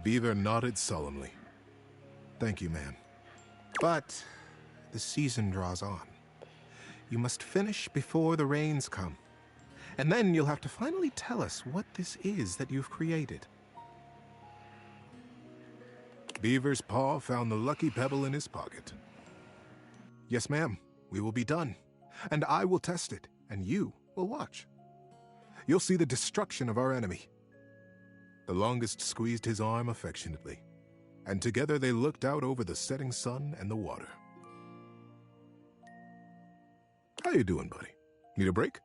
Beaver nodded solemnly. Thank you, man. But the season draws on. You must finish before the rains come. And then you'll have to finally tell us what this is that you've created. Beaver's paw found the lucky pebble in his pocket. Yes, ma'am, we will be done. And I will test it, and you will watch. You'll see the destruction of our enemy. The longest squeezed his arm affectionately, and together they looked out over the setting sun and the water. How you doing, buddy? Need a break?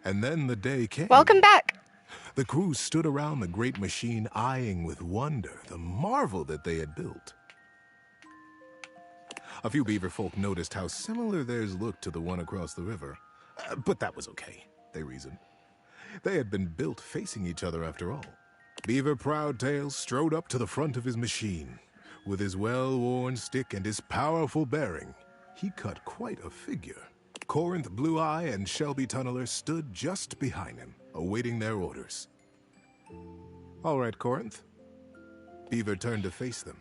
And then the day came. Welcome back. The crew stood around the great machine, eyeing with wonder the marvel that they had built. A few beaver folk noticed how similar theirs looked to the one across the river. But that was okay, they reasoned. They had been built facing each other after all. Beaver Proudtail strode up to the front of his machine. With his well-worn stick and his powerful bearing, he cut quite a figure. Corinth Blue Eye and Shelby Tunneler stood just behind him, awaiting their orders. All right, Corinth. Beaver turned to face them.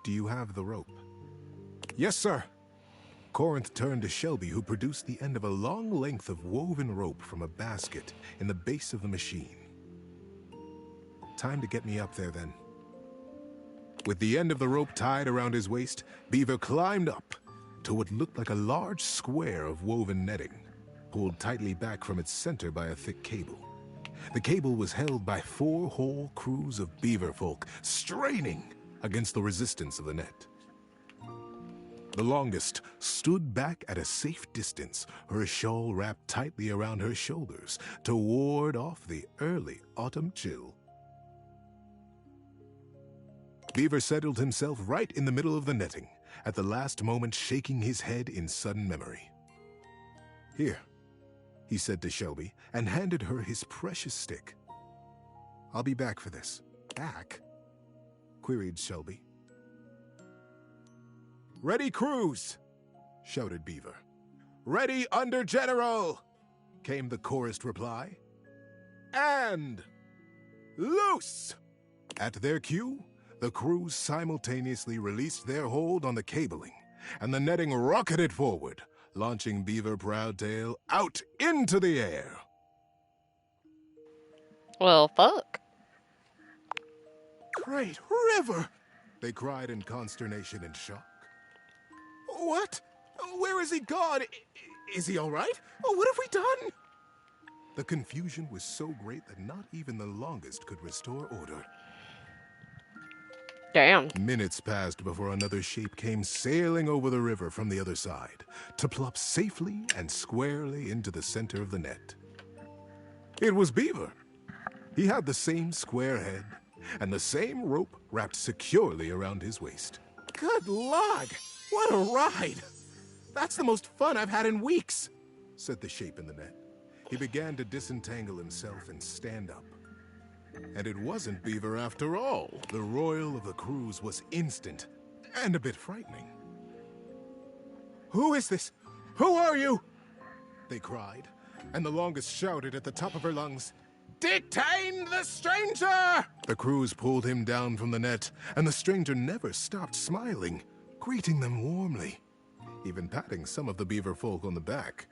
Do you have the rope? Yes, sir. Corinth turned to Shelby, who produced the end of a long length of woven rope from a basket in the base of the machine. Time to get me up there, then. With the end of the rope tied around his waist, Beaver climbed up to what looked like a large square of woven netting, pulled tightly back from its center by a thick cable. The cable was held by 4 whole crews of beaver folk, straining against the resistance of the net. The longest stood back at a safe distance, her shawl wrapped tightly around her shoulders to ward off the early autumn chill. Beaver settled himself right in the middle of the netting, at the last moment shaking his head in sudden memory. Here, he said to Shelby, and handed her his precious stick. I'll be back for this. Back? Queried Shelby. Ready, crews! Shouted Beaver. Ready under General! Came the chorused reply. And loose! At their cue, the crews simultaneously released their hold on the cabling and the netting rocketed forward, launching Beaver Proudtail out into the air. Well, fuck. Great river! They cried in consternation and shock. What? Where is he gone? Is he all right? What have we done? The confusion was so great that not even the longest could restore order. Damn. Minutes passed before another shape came sailing over the river from the other side to plop safely and squarely into the center of the net. It was Beaver. He had the same square head and the same rope wrapped securely around his waist. Good lord! What a ride! That's the most fun I've had in weeks, said the shape in the net. He began to disentangle himself and stand up. And it wasn't Beaver after all. The royal of the cruise was instant and a bit frightening. Who is this? Who are you? They cried, and the longest shouted at the top of her lungs, Detain the stranger! The crews pulled him down from the net, and the stranger never stopped smiling, greeting them warmly, even patting some of the beaver folk on the back.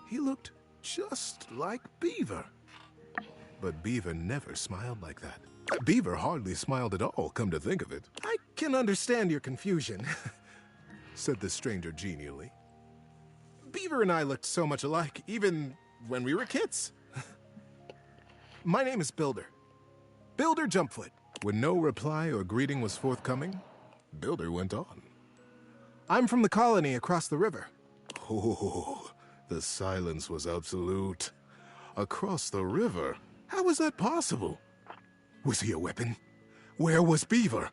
He looked just like Beaver. But Beaver never smiled like that. Beaver hardly smiled at all, come to think of it. I can understand your confusion, said the stranger genially. Beaver and I looked so much alike, even when we were kids. My name is Builder. Builder Jumpfoot. When no reply or greeting was forthcoming, Builder went on. I'm from the colony across the river. Oh, the silence was absolute. Across the river? How was that possible? Was he a weapon? Where was Beaver?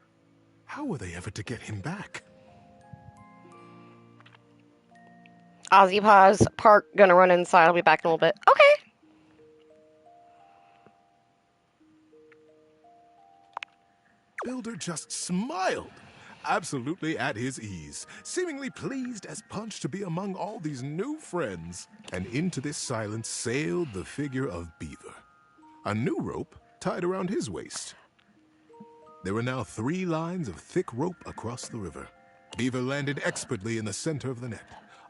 How were they ever to get him back? Ozzy pause. Park gonna run inside. I'll be back in a little bit. Okay. Builder just smiled, absolutely at his ease, seemingly pleased as punch to be among all these new friends. And into this silence sailed the figure of Beaver, a new rope tied around his waist. There were now 3 lines of thick rope across the river. Beaver landed expertly in the center of the net,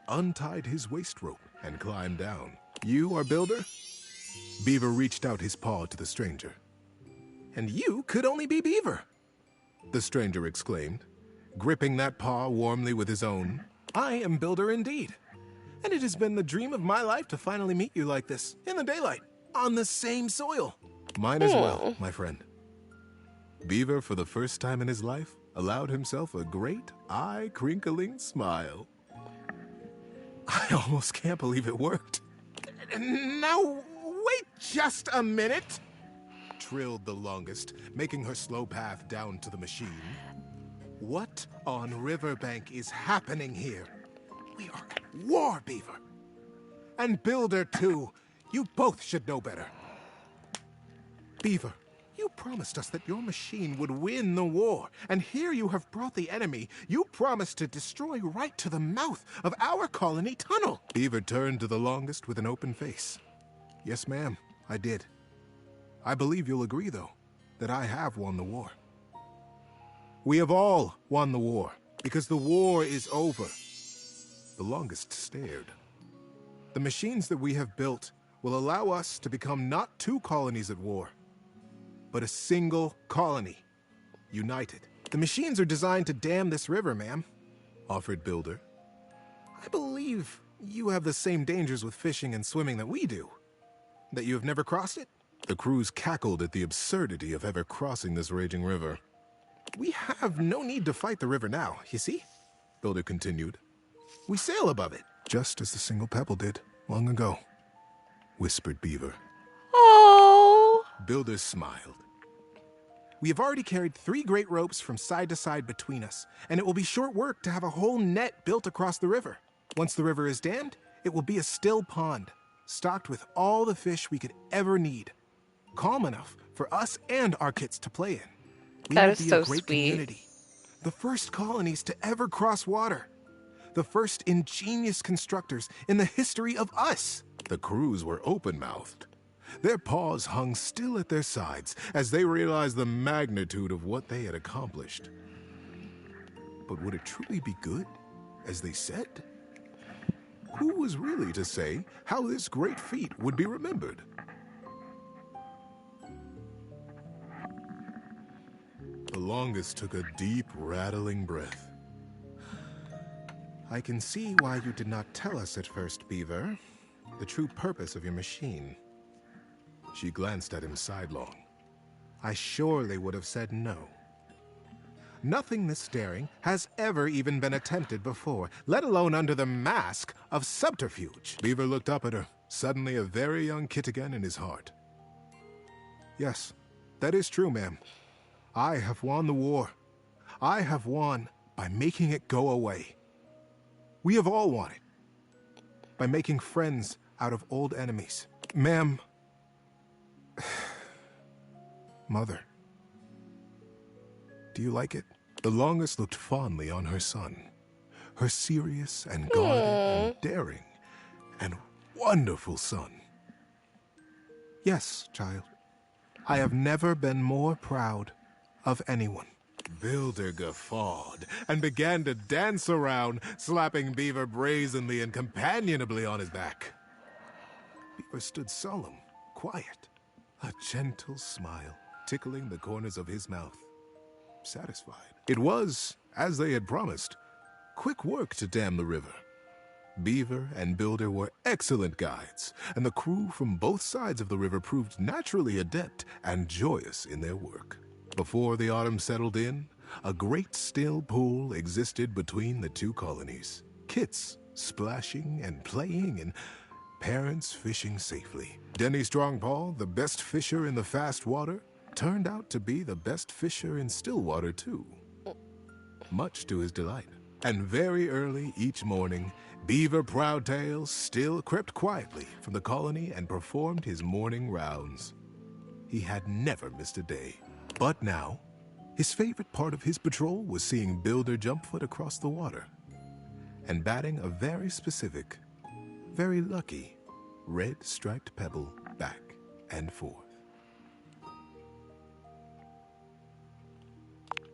untied his waist rope, and climbed down. You are Builder? Beaver reached out his paw to the stranger. And you could only be Beaver, the stranger exclaimed, gripping that paw warmly with his own. I am Builder indeed, and it has been the dream of my life to finally meet you like this, in the daylight, on the same soil. Mine as well, my friend. Beaver, for the first time in his life, allowed himself a great, eye-crinkling smile. I almost can't believe it worked. Now, wait just a minute, trilled the longest, making her slow path down to the machine. What on Riverbank is happening here? We are at war, Beaver. And Builder, too. You both should know better. Beaver, you promised us that your machine would win the war, and here you have brought the enemy. You promised to destroy right to the mouth of our colony tunnel. Beaver turned to the longest with an open face. Yes, ma'am, I did. I believe you'll agree, though, that I have won the war. We have all won the war, because the war is over. The longest stared. The machines that we have built will allow us to become not 2 colonies at war, but a single colony, united. The machines are designed to dam this river, ma'am, offered Builder. I believe you have the same dangers with fishing and swimming that we do. That you have never crossed it? The crews cackled at the absurdity of ever crossing this raging river. We have no need to fight the river now, you see? Builder continued. We sail above it. Just as the single pebble did, long ago, whispered Beaver. Oh. Builder smiled. We have already carried 3 great ropes from side to side between us, and it will be short work to have a whole net built across the river. Once the river is dammed, it will be a still pond, stocked with all the fish we could ever need. Calm enough for us and our kids to play in. We that will is be so a great sweet. Community. The first colonies to ever cross water. The first ingenious constructors in the history of us. The crews were open-mouthed. Their paws hung still at their sides as they realized the magnitude of what they had accomplished. But would it truly be good? as they said? Who was really to say how this great feat would be remembered? The longest took a deep, rattling breath. I can see why you did not tell us at first, Beaver, the true purpose of your machine. She glanced at him sidelong. I surely would have said no. Nothing this daring has ever even been attempted before, let alone under the mask of subterfuge. Beaver looked up at her, suddenly a very young kid again in his heart. Yes, that is true, ma'am. I have won the war. I have won by making it go away. We have all won it. By making friends out of old enemies. Ma'am. Mother. Do you like it? The longest looked fondly on her son. Her serious and guarded and daring and wonderful son. Yes, child. I have never been more proud of anyone. Builder guffawed and began to dance around, slapping Beaver brazenly and companionably on his back. Beaver stood solemn, quiet, a gentle smile tickling the corners of his mouth. Satisfied. It was, as they had promised, quick work to dam the river. Beaver and Builder were excellent guides, and the crew from both sides of the river proved naturally adept and joyous in their work. Before the autumn settled in, a great still pool existed between the two colonies. Kits splashing and playing, and parents fishing safely. Denny Strongpaw, the best fisher in the fast water, turned out to be the best fisher in still water, too. Much to his delight. And very early each morning, Beaver Proudtail still crept quietly from the colony and performed his morning rounds. He had never missed a day. But now, his favorite part of his patrol was seeing Builder Jumpfoot across the water and batting a very specific, very lucky, red striped pebble back and forth.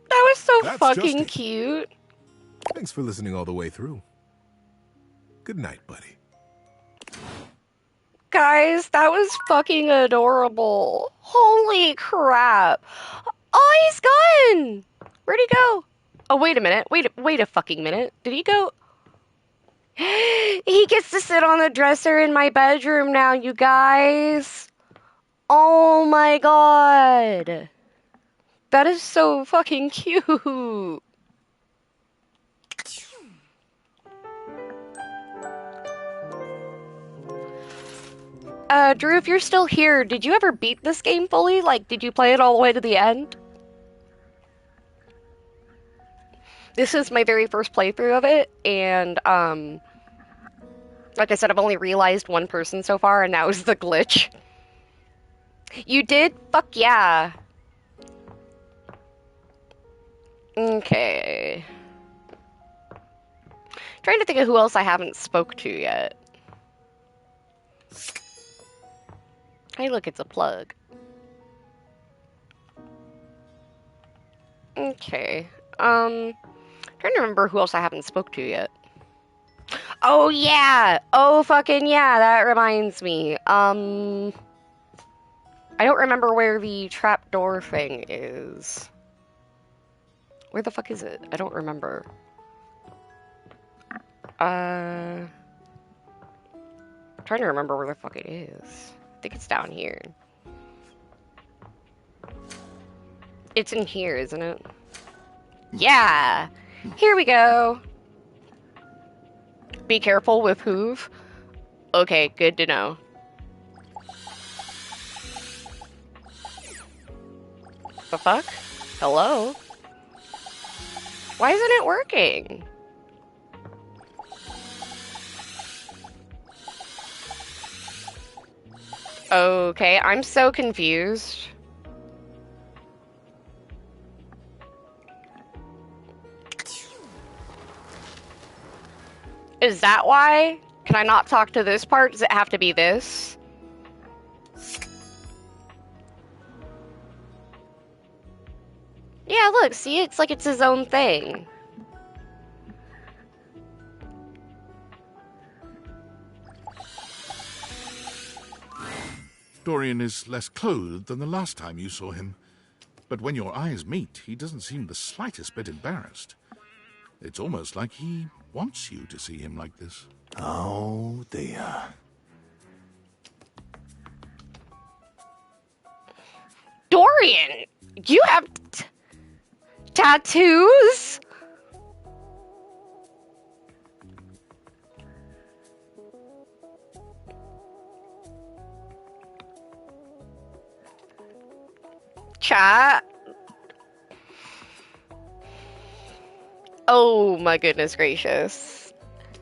That was so That's fucking Justin. cute. Thanks for listening all the way through. Good night, buddy. Guys, that was fucking adorable. Holy crap. Oh, he's gone. Where'd he go? Oh, wait a minute. Wait a fucking minute. Did he go? He gets to sit on the dresser in my bedroom now, you guys. Oh my god. That is so fucking cute. Drew, if you're still here, did you ever beat this game fully? Like, did you play it all the way to the end? This is my very first playthrough of it, and, like I said, I've only realized one person so far, and that was the glitch. You did? Fuck yeah. Okay. Trying to think of who else I haven't spoke to yet. Hey, look, it's a plug. Okay. Trying to remember who else I haven't spoke to yet. Oh, yeah! Oh, fucking yeah, that reminds me. I don't remember where the trapdoor thing is. Where the fuck is it? I don't remember. I'm trying to remember where the fuck it is. I think it's down here. It's in here, isn't it? Yeah! Here we go! Be careful with Hoove. Okay, good to know. The fuck? Hello? Why isn't it working? Okay, I'm so confused. Is that why? Can I not talk to this part? Does it have to be this? Yeah, look, see? It's like it's his own thing. Dorian is less clothed than the last time you saw him. But when your eyes meet, he doesn't seem the slightest bit embarrassed. It's almost like he wants you to see him like this. Oh, dear. Dorian, you have tattoos? Chat. Oh my goodness gracious.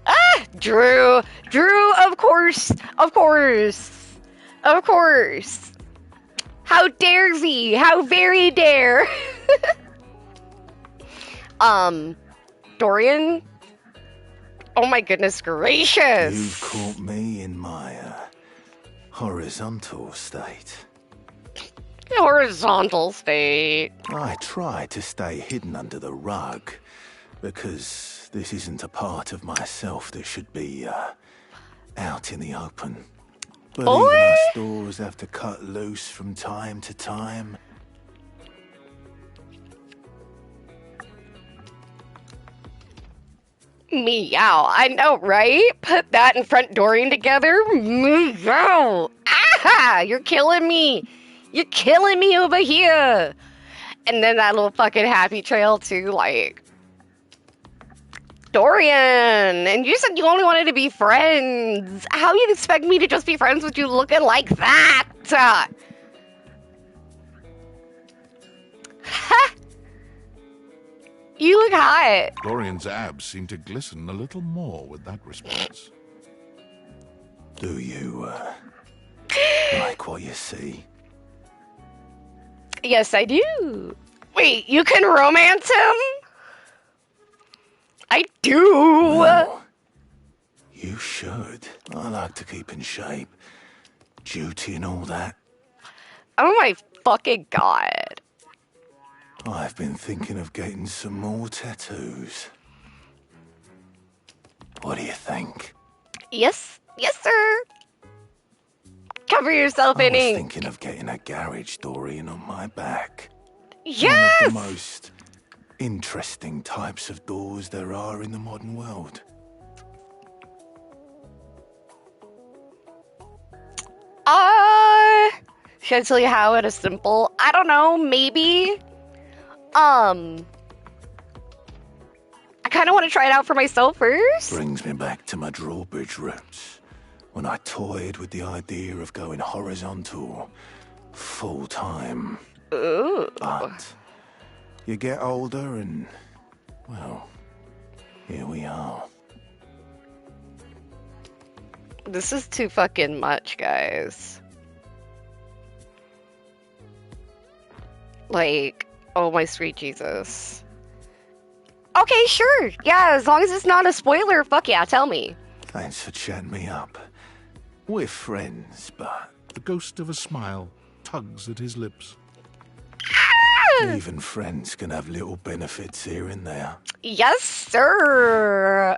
Ah, Drew, of course. How dare thee? How very dare? Dorian? Oh my goodness gracious. You've caught me in my horizontal state. Horizontal state. I try to stay hidden under the rug, because this isn't a part of myself that should be out in the open. But even us doors have to cut loose from time to time. Meow, I know, right? Put that and front Dorian together. Meow. Ah, you're killing me. You're killing me over here. And then that little fucking happy trail too, like. Dorian, and you said you only wanted to be friends. How do you expect me to just be friends with you looking like that? Ha! You look hot. Dorian's abs seem to glisten a little more with that response. Do you like what you see? Yes, I do. Wait, you can romance him? I do. Well, you should. I like to keep in shape. Duty and all that. Oh my fucking god. I've been thinking of getting some more tattoos. What do you think? Yes, sir. Cover yourself in I was ink. thinking of getting a garage Dorian on my back. Yes! One of the most interesting types of doors there are in the modern world. Should I tell you how it is simple? I don't know, maybe. I kind of want to try it out for myself first. Brings me back to my drawbridge roots, when I toyed with the idea of going horizontal, full-time. Ooh. But you get older and, well, here we are. This is too fucking much, guys. Like, oh my sweet Jesus. Okay, sure. Yeah, as long as it's not a spoiler, fuck yeah, tell me. Thanks for chatting me up. We're friends, but... The ghost of a smile tugs at his lips. Even friends can have little benefits here and there. Yes, sir.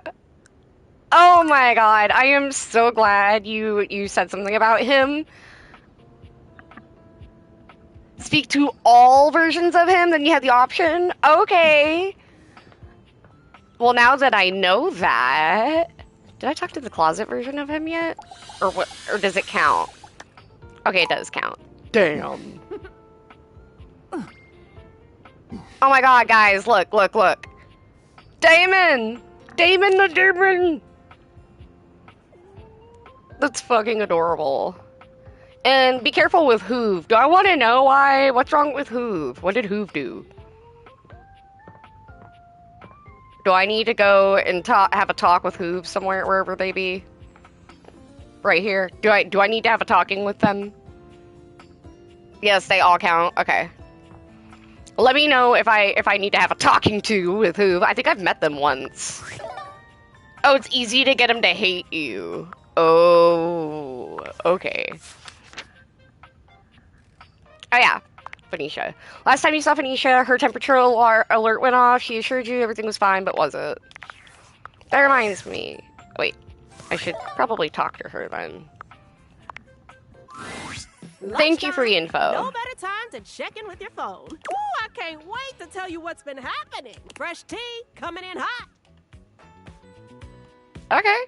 Oh my god, I am so glad you said something about him. Speak to all versions of him, then you had the option? Okay. Well, now that I know that... Did I talk to the closet version of him yet? Or what? Or does it count? Okay, it does count. Damn. Oh my god, guys, look. Damon! Damon the Demon! That's fucking adorable. And be careful with Hoove. Do I want to know why? What's wrong with Hoove? What did Hoove do? Do I need to go and have a talk with Hoove somewhere, wherever they be? Right here. Do I need to have a talking with them? Yes, they all count. Okay. Let me know if I need to have a talking to with Hoove. I think I've met them once. Oh, it's easy to get them to hate you. Oh, okay. Oh yeah, Phoenicia. Last time you saw Phoenicia, her temperature alert went off. She assured you everything was fine, but was it? That reminds me. Wait, I should probably talk to her then. Thank you for the info. No better time to check in with your phone. Ooh, I can't wait to tell you what's been happening. Fresh tea coming in hot. Okay.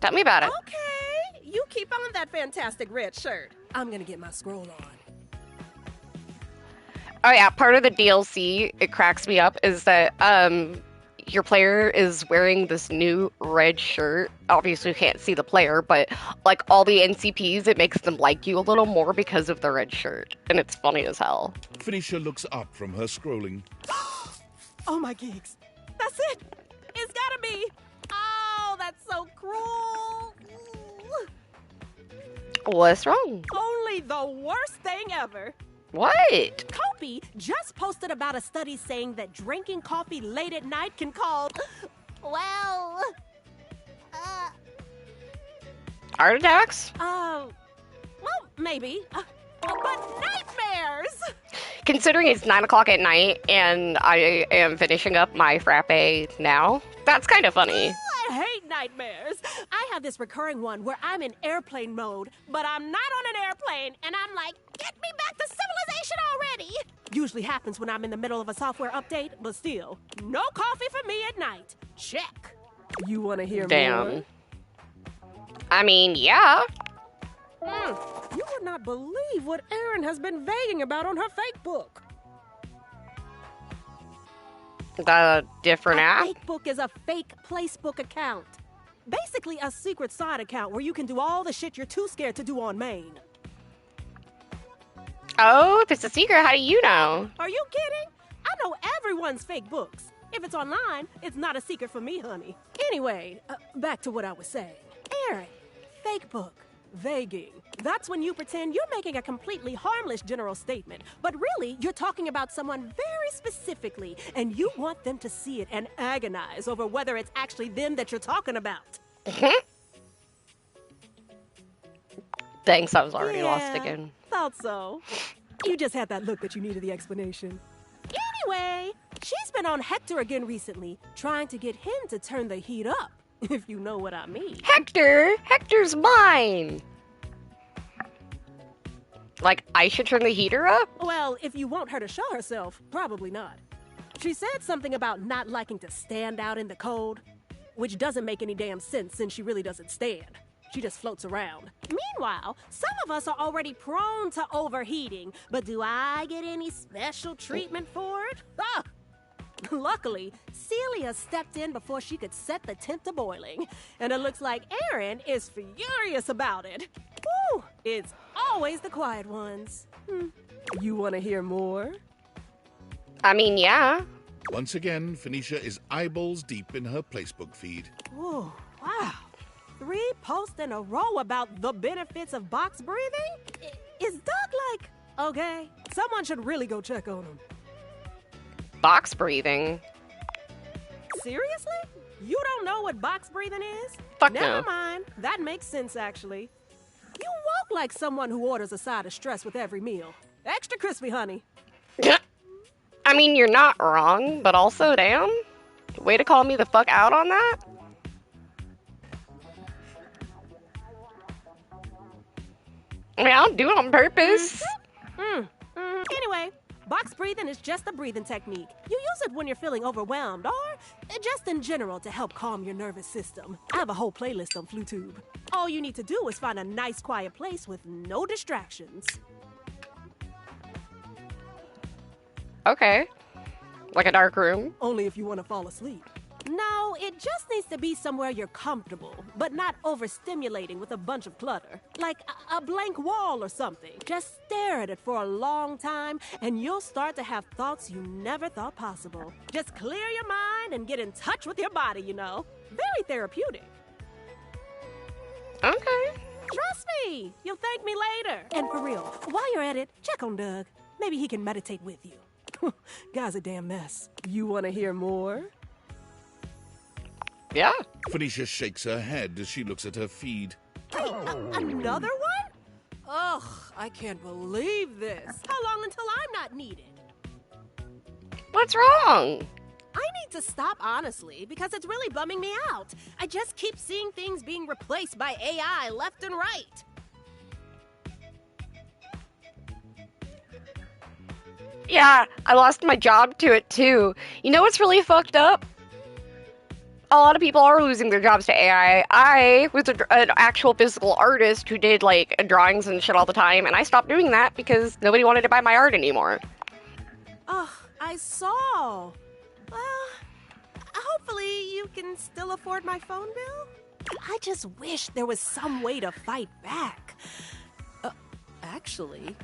Tell me about it. Okay, you keep on that fantastic red shirt. I'm gonna get my scroll on. Oh yeah, part of the DLC, it cracks me up, is that your player is wearing this new red shirt. Obviously you can't see the player, but like all the NCPs, it makes them like you a little more because of the red shirt. And it's funny as hell. Phoenicia looks up from her scrolling. Oh my geeks. That's it. It's gotta be. Oh, that's so cruel. What's wrong? Only the worst thing ever. What? Kopi just posted about a study saying that drinking coffee late at night can cause, well, Heart attacks? well, maybe, but nightmares! Considering it's 9 o'clock at night and I am finishing up my frappe now, that's kind of funny. I hate nightmares. I have this recurring one where I'm in airplane mode, but I'm not on an airplane, and I'm like, get me back to civilization already! Usually happens when I'm in the middle of a software update, but still, no coffee for me at night. Check. You want to hear more? Damn. I mean, yeah. You would not believe what Erin has been vaguing about on her fake book. The different A app? fake book is a fake placebook account. Basically a secret side account where you can do all the shit you're too scared to do on main. Oh, if it's a secret, how do you know? Are you kidding? I know everyone's fake books. If it's online, it's not a secret for me, honey. Anyway, back to what I was saying. Erin, fake book, vaguing. That's when you pretend you're making a completely harmless general statement, but really you're talking about someone very specifically, and you want them to see it and agonize over whether it's actually them that you're talking about. Thanks, I was already lost again. Thought so. You just had that look that you needed the explanation. Anyway, she's been on Hector again recently, trying to get him to turn the heat up, if you know what I mean. Hector? Hector's mine! Like, I should turn the heater up? Well, if you want her to show herself, probably not. She said something about not liking to stand out in the cold, which doesn't make any damn sense since she really doesn't stand. She just floats around. Meanwhile, some of us are already prone to overheating, but do I get any special treatment for it? Ah! Luckily, Celia stepped in before she could set the temp to boiling, and it looks like Erin is furious about it. Woo! It's always the quiet ones. You want to hear more? I mean, yeah. Once again, Phoenicia is eyeballs deep in her placebook feed. Oh, wow. 3 posts in a row about the benefits of box breathing? Is Doug like, okay, someone should really go check on him. Box breathing? Seriously? You don't know what box breathing is? Fuck Never no. mind. That makes sense, actually. You walk like someone who orders a side of stress with every meal. Extra crispy, honey. I mean, you're not wrong, but also, damn. Way to call me the fuck out on that? I mean, I don't do it on purpose. Anyway, box breathing is just a breathing technique. You use it when you're feeling overwhelmed or just in general to help calm your nervous system. I have a whole playlist on FluTube. All you need to do is find a nice quiet place with no distractions. Okay. Like a dark room? Only if you want to fall asleep. No, it just needs to be somewhere you're comfortable, but not overstimulating with a bunch of clutter. Like a blank wall or something. Just stare at it for a long time, and you'll start to have thoughts you never thought possible. Just clear your mind and get in touch with your body, you know. Very therapeutic. Okay. Trust me, you'll thank me later. And for real, while you're at it, check on Doug. Maybe he can meditate with you. Guy's a damn mess. You want to hear more? Yeah. Phoenicia shakes her head as she looks at her feed. Hey, another one? Ugh, I can't believe this. How long until I'm not needed? What's wrong? I need to stop, honestly, because it's really bumming me out. I just keep seeing things being replaced by AI left and right. Yeah, I lost my job to it too. You know what's really fucked up? A lot of people are losing their jobs to AI. I was an actual physical artist who did like drawings and shit all the time, and I stopped doing that because nobody wanted to buy my art anymore. Oh, I saw. Well, hopefully you can still afford my phone bill. I just wish there was some way to fight back. Actually,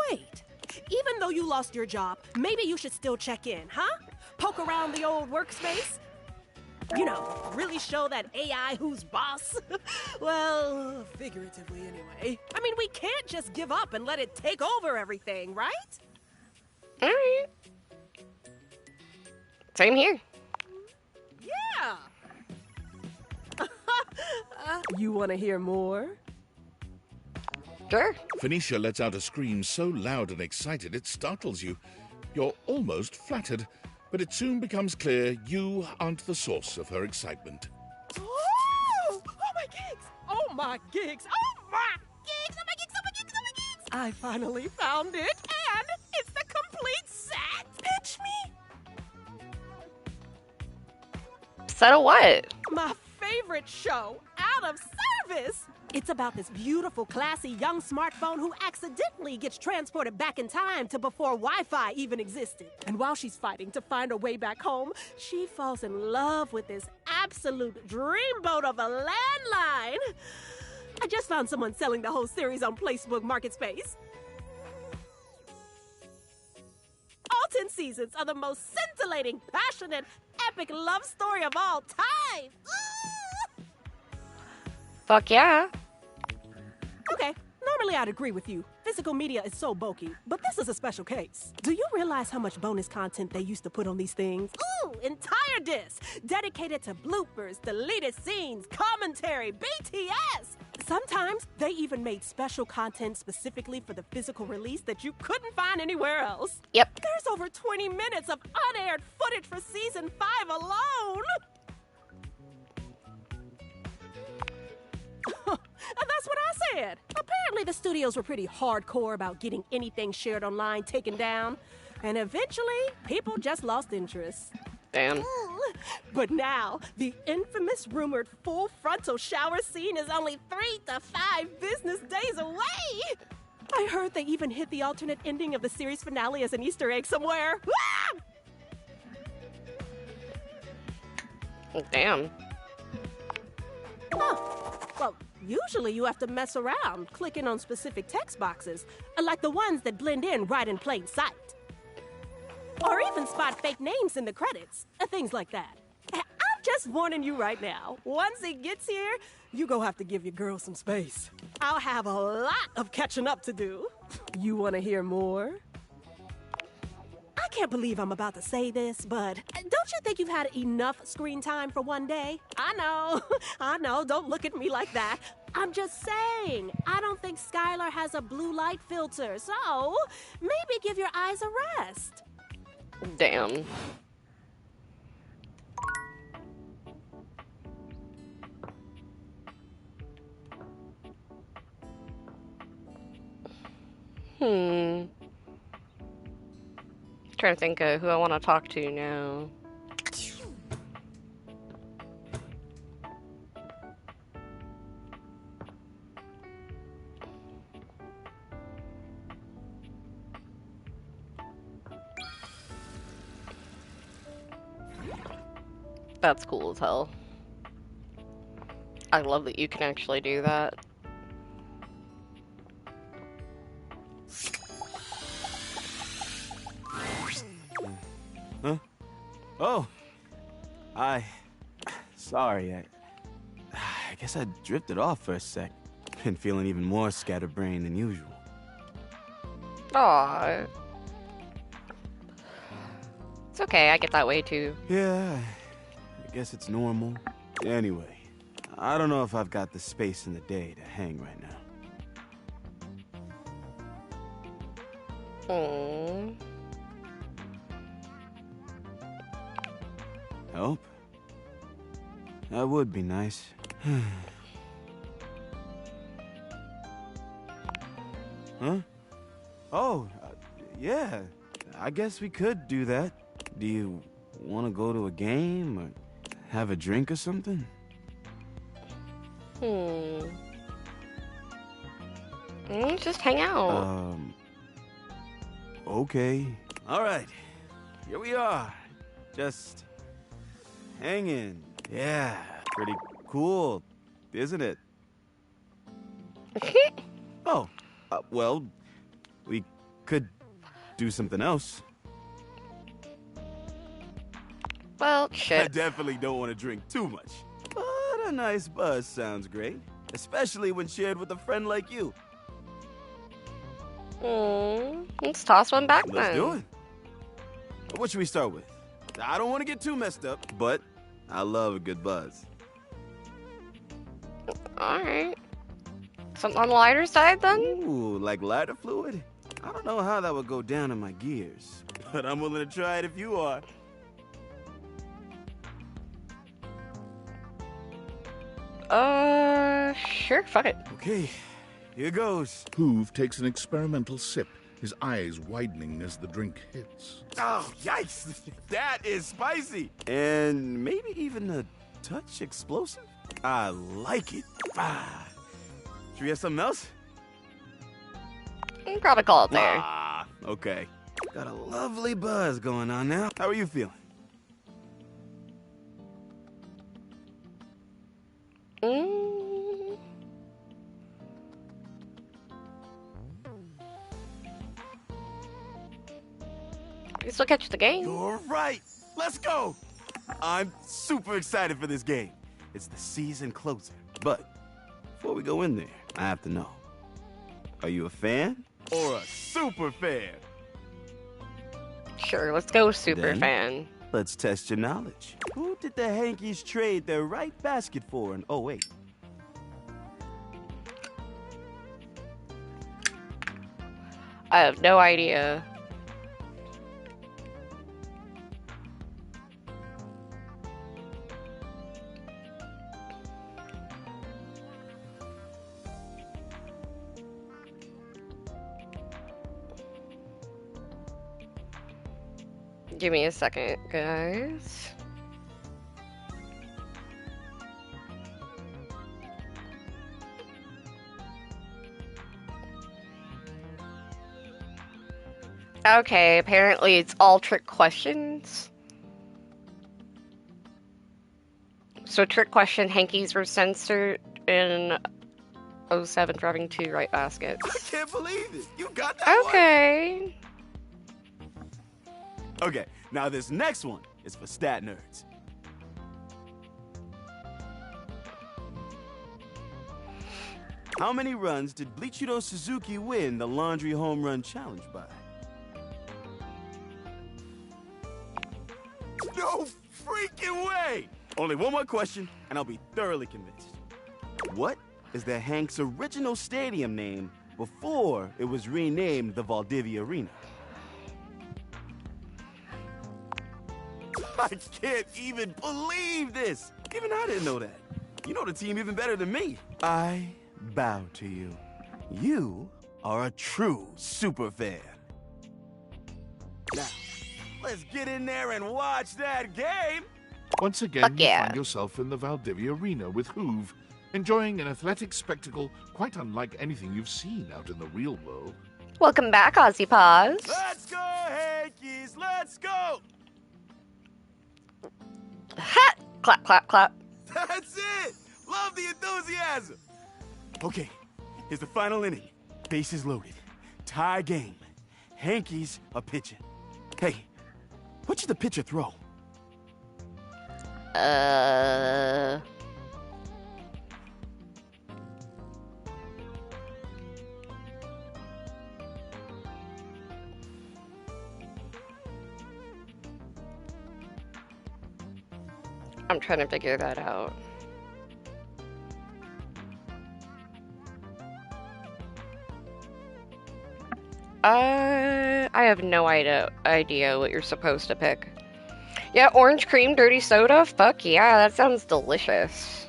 wait. Even though you lost your job, maybe you should still check in, huh? Poke around the old workspace. You know, really show that AI who's boss. Well, figuratively anyway. I mean, we can't just give up and let it take over everything, right? All right. Same here. Yeah. You want to hear more? Sure. Phoenicia lets out a scream so loud and excited it startles you. You're almost flattered, but it soon becomes clear you aren't the source of her excitement. Oh my gigs! Oh my gigs! Oh my gigs! Oh my gigs! Oh my gigs! Oh my gigs! I finally found it, and it's the complete set. Pitch me. Set of what? My favorite show, Out of Service. It's about this beautiful, classy young smartphone who accidentally gets transported back in time to before Wi-Fi even existed. And while she's fighting to find her way back home, she falls in love with this absolute dreamboat of a landline. I just found someone selling the whole series on Facebook Marketspace. All 10 seasons are the most scintillating, passionate, epic love story of all time. Fuck yeah. Okay, normally I'd agree with you. Physical media is so bulky, but this is a special case. Do you realize how much bonus content they used to put on these things? Ooh, entire discs dedicated to bloopers, deleted scenes, commentary, BTS. Sometimes they even made special content specifically for the physical release that you couldn't find anywhere else. Yep. There's over 20 minutes of unaired footage for season 5 alone. And that's what I said. Apparently the studios were pretty hardcore about getting anything shared online taken down. And eventually, people just lost interest. Damn. But now, the infamous rumored full frontal shower scene is only 3 to 5 business days away. I heard they even hit the alternate ending of the series finale as an Easter egg somewhere. Damn. Huh. Well, usually you have to mess around, clicking on specific text boxes, like the ones that blend in right in plain sight. Or even spot fake names in the credits, things like that. I'm just warning you right now, once it gets here, you gon' have to give your girl some space. I'll have a lot of catching up to do. You wanna hear more? I can't believe I'm about to say this, but don't you think you've had enough screen time for one day? I know, don't look at me like that. I'm just saying, I don't think Skylar has a blue light filter, so maybe give your eyes a rest. Damn. Trying to think of who I want to talk to now. That's cool as hell. I love that you can actually do that. Huh? Oh. Sorry, I guess I drifted off for a sec. Been feeling even more scatterbrained than usual. Aw. It's okay, I get that way too. Yeah, I guess it's normal. Anyway, I don't know if I've got the space in the day to hang right now. Aww. Help? That would be nice. Huh? Oh, yeah. I guess we could do that. Do you want to go to a game or have a drink or something? Just hang out. Okay. All right. Here we are. Just hanging. Yeah, pretty cool, isn't it? Oh, well, we could do something else. Well, I shit. definitely don't want to drink too much. But a nice buzz sounds great, especially when shared with a friend like you. Let's toss one back Let's then. do it. What should we start with? I don't want to get too messed up, but I love a good buzz. Alright. Something on the lighter side then? Ooh, like lighter fluid? I don't know how that would go down in my gears, but I'm willing to try it if you are. Sure, fuck it. Okay, here goes. Hoove takes an experimental sip, his eyes widening as the drink hits. Oh, yikes! That is spicy! And maybe even a touch explosive? I like it. Should we have something else? Probably call it there. Okay. Got a lovely buzz going on now. How are you feeling? You still catch the game? You're right. Let's go. I'm super excited for this game. It's the season closer. But before we go in there, I have to know. Are you a fan or a super fan? Sure, let's go super Then, fan. Let's test your knowledge. Who did the Hankies trade their right basket for in 08? I have no idea. Give me a second, guys. Okay, apparently it's all trick questions. So trick question, Hankies were censored in 07 for having 2 right baskets. I can't believe it. You got that Okay. one. Okay, now this next one is for stat nerds. How many runs did Bleachido Suzuki win the Laundry Home Run Challenge by? No freaking way! Only one more question, and I'll be thoroughly convinced. What is the Hanks' original stadium name before it was renamed the Valdivia Arena? I can't even believe this! Even I didn't know that. You know the team even better than me. I bow to you. You are a true super fan. Now, let's get in there and watch that game! Once again, you find yourself in the Valdivia Arena with Hoove, enjoying an athletic spectacle quite unlike anything you've seen out in the real world. Welcome back, Ozzy Paws. Let's go, Hankies! Let's go! Ha! Clap, clap, clap. That's it! Love the enthusiasm! Okay, here's the final inning. Bases loaded. Tie game. Hankies are pitching. Hey, what should the pitcher throw? I'm trying to figure that out. I have no idea what you're supposed to pick. Yeah, orange cream dirty soda? Fuck yeah, that sounds delicious.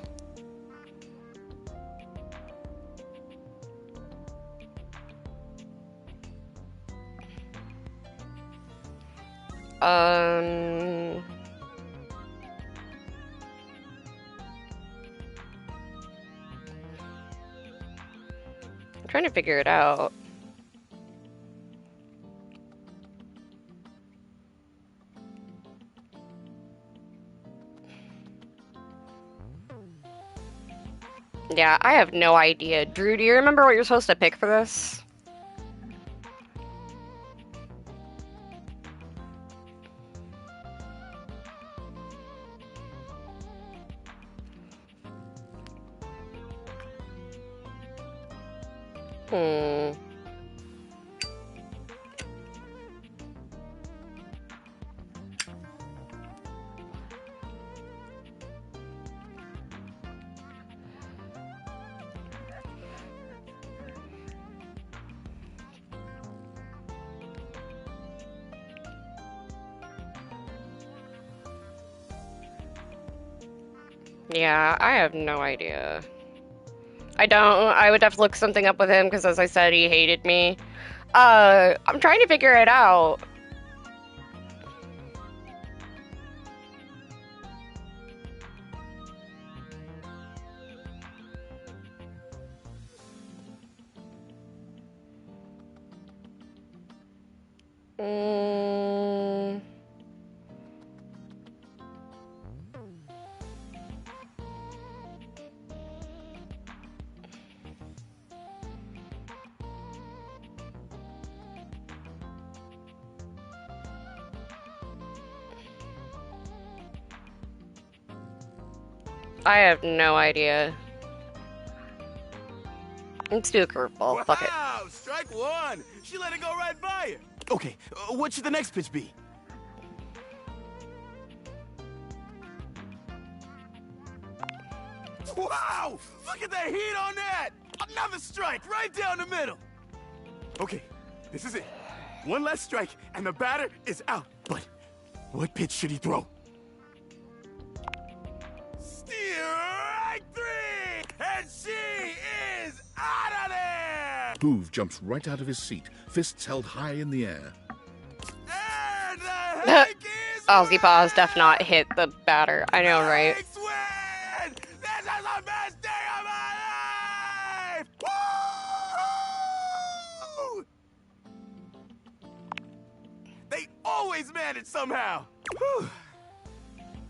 I'm trying to figure it out. Yeah, I have no idea. Drew, do you remember what you're supposed to pick for this? Hmm. Yeah, I have no idea. I would have to look something up with him because, as I said, he hated me. I'm trying to figure it out. Mm. I have no idea. Let's do a curveball. Fuck it. Wow, strike one. She let it go right by her. Okay, what should the next pitch be? Wow, look at the heat on that. Another strike right down the middle. Okay, this is it. One less strike and the batter is out. But what pitch should he throw? Strike three! And she is out of there! Boov jumps right out of his seat, fists held high in the air. And the Yankees Ozzy Paws def not hit the batter. I know, right? win! This is the best day of my life! Woo! They always manage somehow. Whew.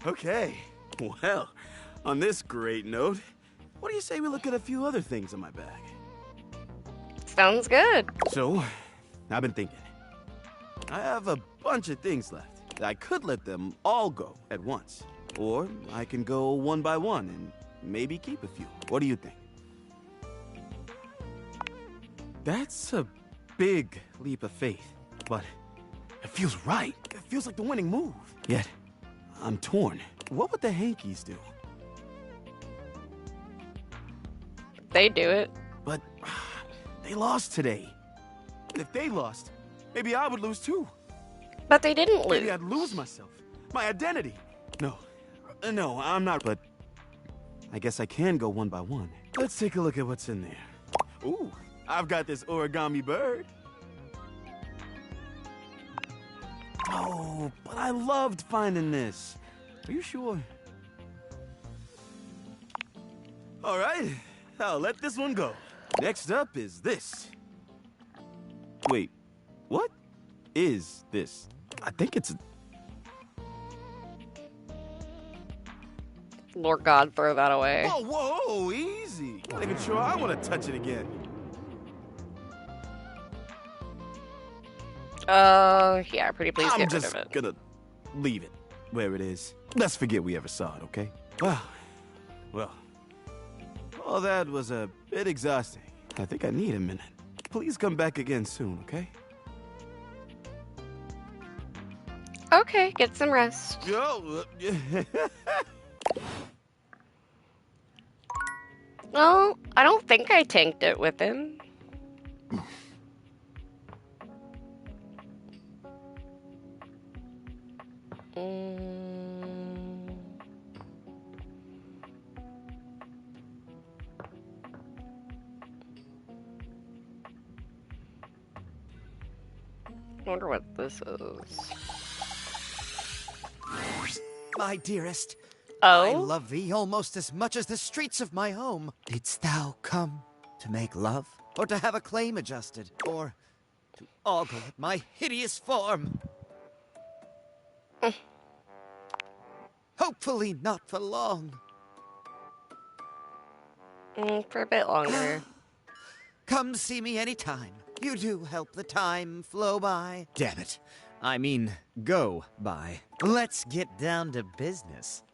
Okay, well, on this great note, what do you say we look at a few other things in my bag? Sounds good. So, I've been thinking. I have a bunch of things left. I could let them all go at once. Or I can go one by one and maybe keep a few. What do you think? That's a big leap of faith, but it feels right. It feels like the winning move. Yet, I'm torn. What would the Yankees do? They do it. But they lost today. And if they lost, maybe I would lose too. But they didn't lose. Maybe I'd lose myself, my identity. No, I'm not. But I guess I can go one by one. Let's take a look at what's in there. Ooh, I've got this origami bird. Oh, but I loved finding this. Are you sure? All right, I'll let this one go. Next up is this. Wait, what is this? I think it's a... Lord God, throw that away. Whoa, whoa, easy. Not even sure I want to touch it again. Yeah, pretty please I'm get rid just of it. gonna leave it where it is. Let's forget we ever saw it, okay? Well, all that was a bit exhausting. I think I need a minute. Please come back again soon, okay? Okay, get some rest. Yo. Well, I don't think I tanked it with him. I wonder what this is. my dearest. Oh? I love thee almost as much as the streets of my home. Didst thou come to make love? Or to have a claim adjusted? Or to ogle at my hideous form? Hopefully not for long. For a bit longer. Come see me anytime. You do help the time flow by. Damn it. I mean, go by. Let's get down to business.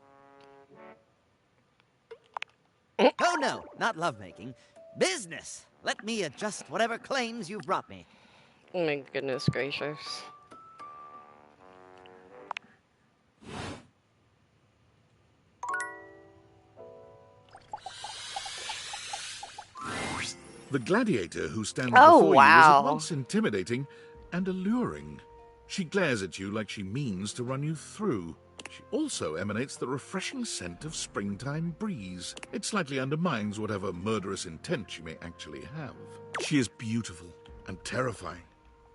Oh no, not lovemaking. Business! Let me adjust whatever claims you've brought me. Oh my goodness gracious. The gladiator who stands Oh, before you is wow. at once intimidating and alluring. She glares at you like she means to run you through. She also emanates the refreshing scent of springtime breeze. It slightly undermines whatever murderous intent she may actually have. She is beautiful and terrifying,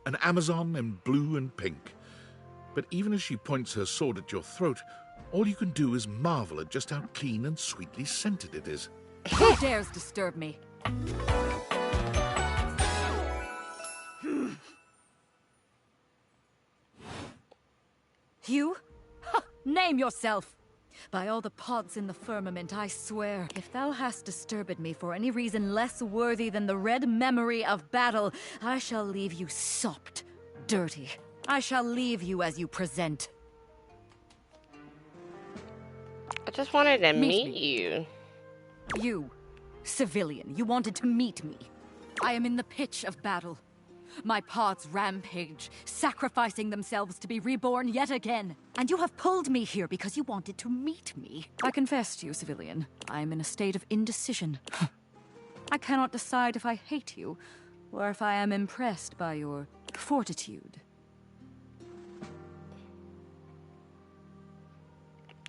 an Amazon in blue and pink. But even as she points her sword at your throat, all you can do is marvel at just how clean and sweetly scented it is. Who dares disturb me? You? Ha! Name yourself! By all the pods in the firmament, I swear, if thou hast disturbed me for any reason less worthy than the red memory of battle, I shall leave you sopped, dirty. I shall leave you as you present. I just wanted to Meet meet me. you. You, civilian, you wanted to meet me. I am in the pitch of battle. My pods rampage, sacrificing themselves to be reborn yet again. And you have pulled me here because you wanted to meet me. I confess to you, civilian, I am in a state of indecision. I cannot decide if I hate you, or if I am impressed by your fortitude.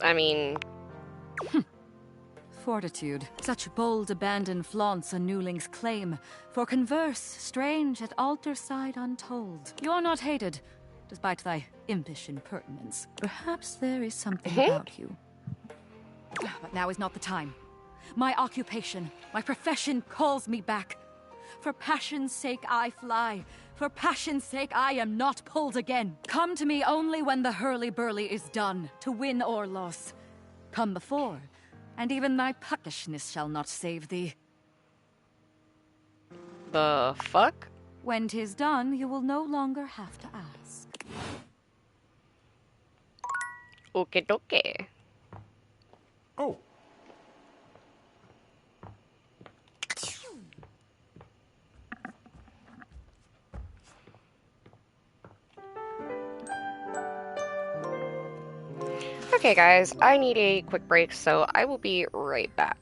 I mean... Fortitude. Such bold abandon flaunts a newling's claim. For converse, strange at altar side untold. You are not hated, despite thy impish impertinence. Perhaps there is something about you. But now is not the time. My occupation, my profession calls me back. For passion's sake I fly. For passion's sake I am not pulled again. Come to me only when the hurly-burly is done, to win or loss. Come before, and even thy puckishness shall not save thee. The fuck? When 'tis done, you will no longer have to ask. Okay, okay. Oh. Okay, guys, I need a quick break, so I will be right back.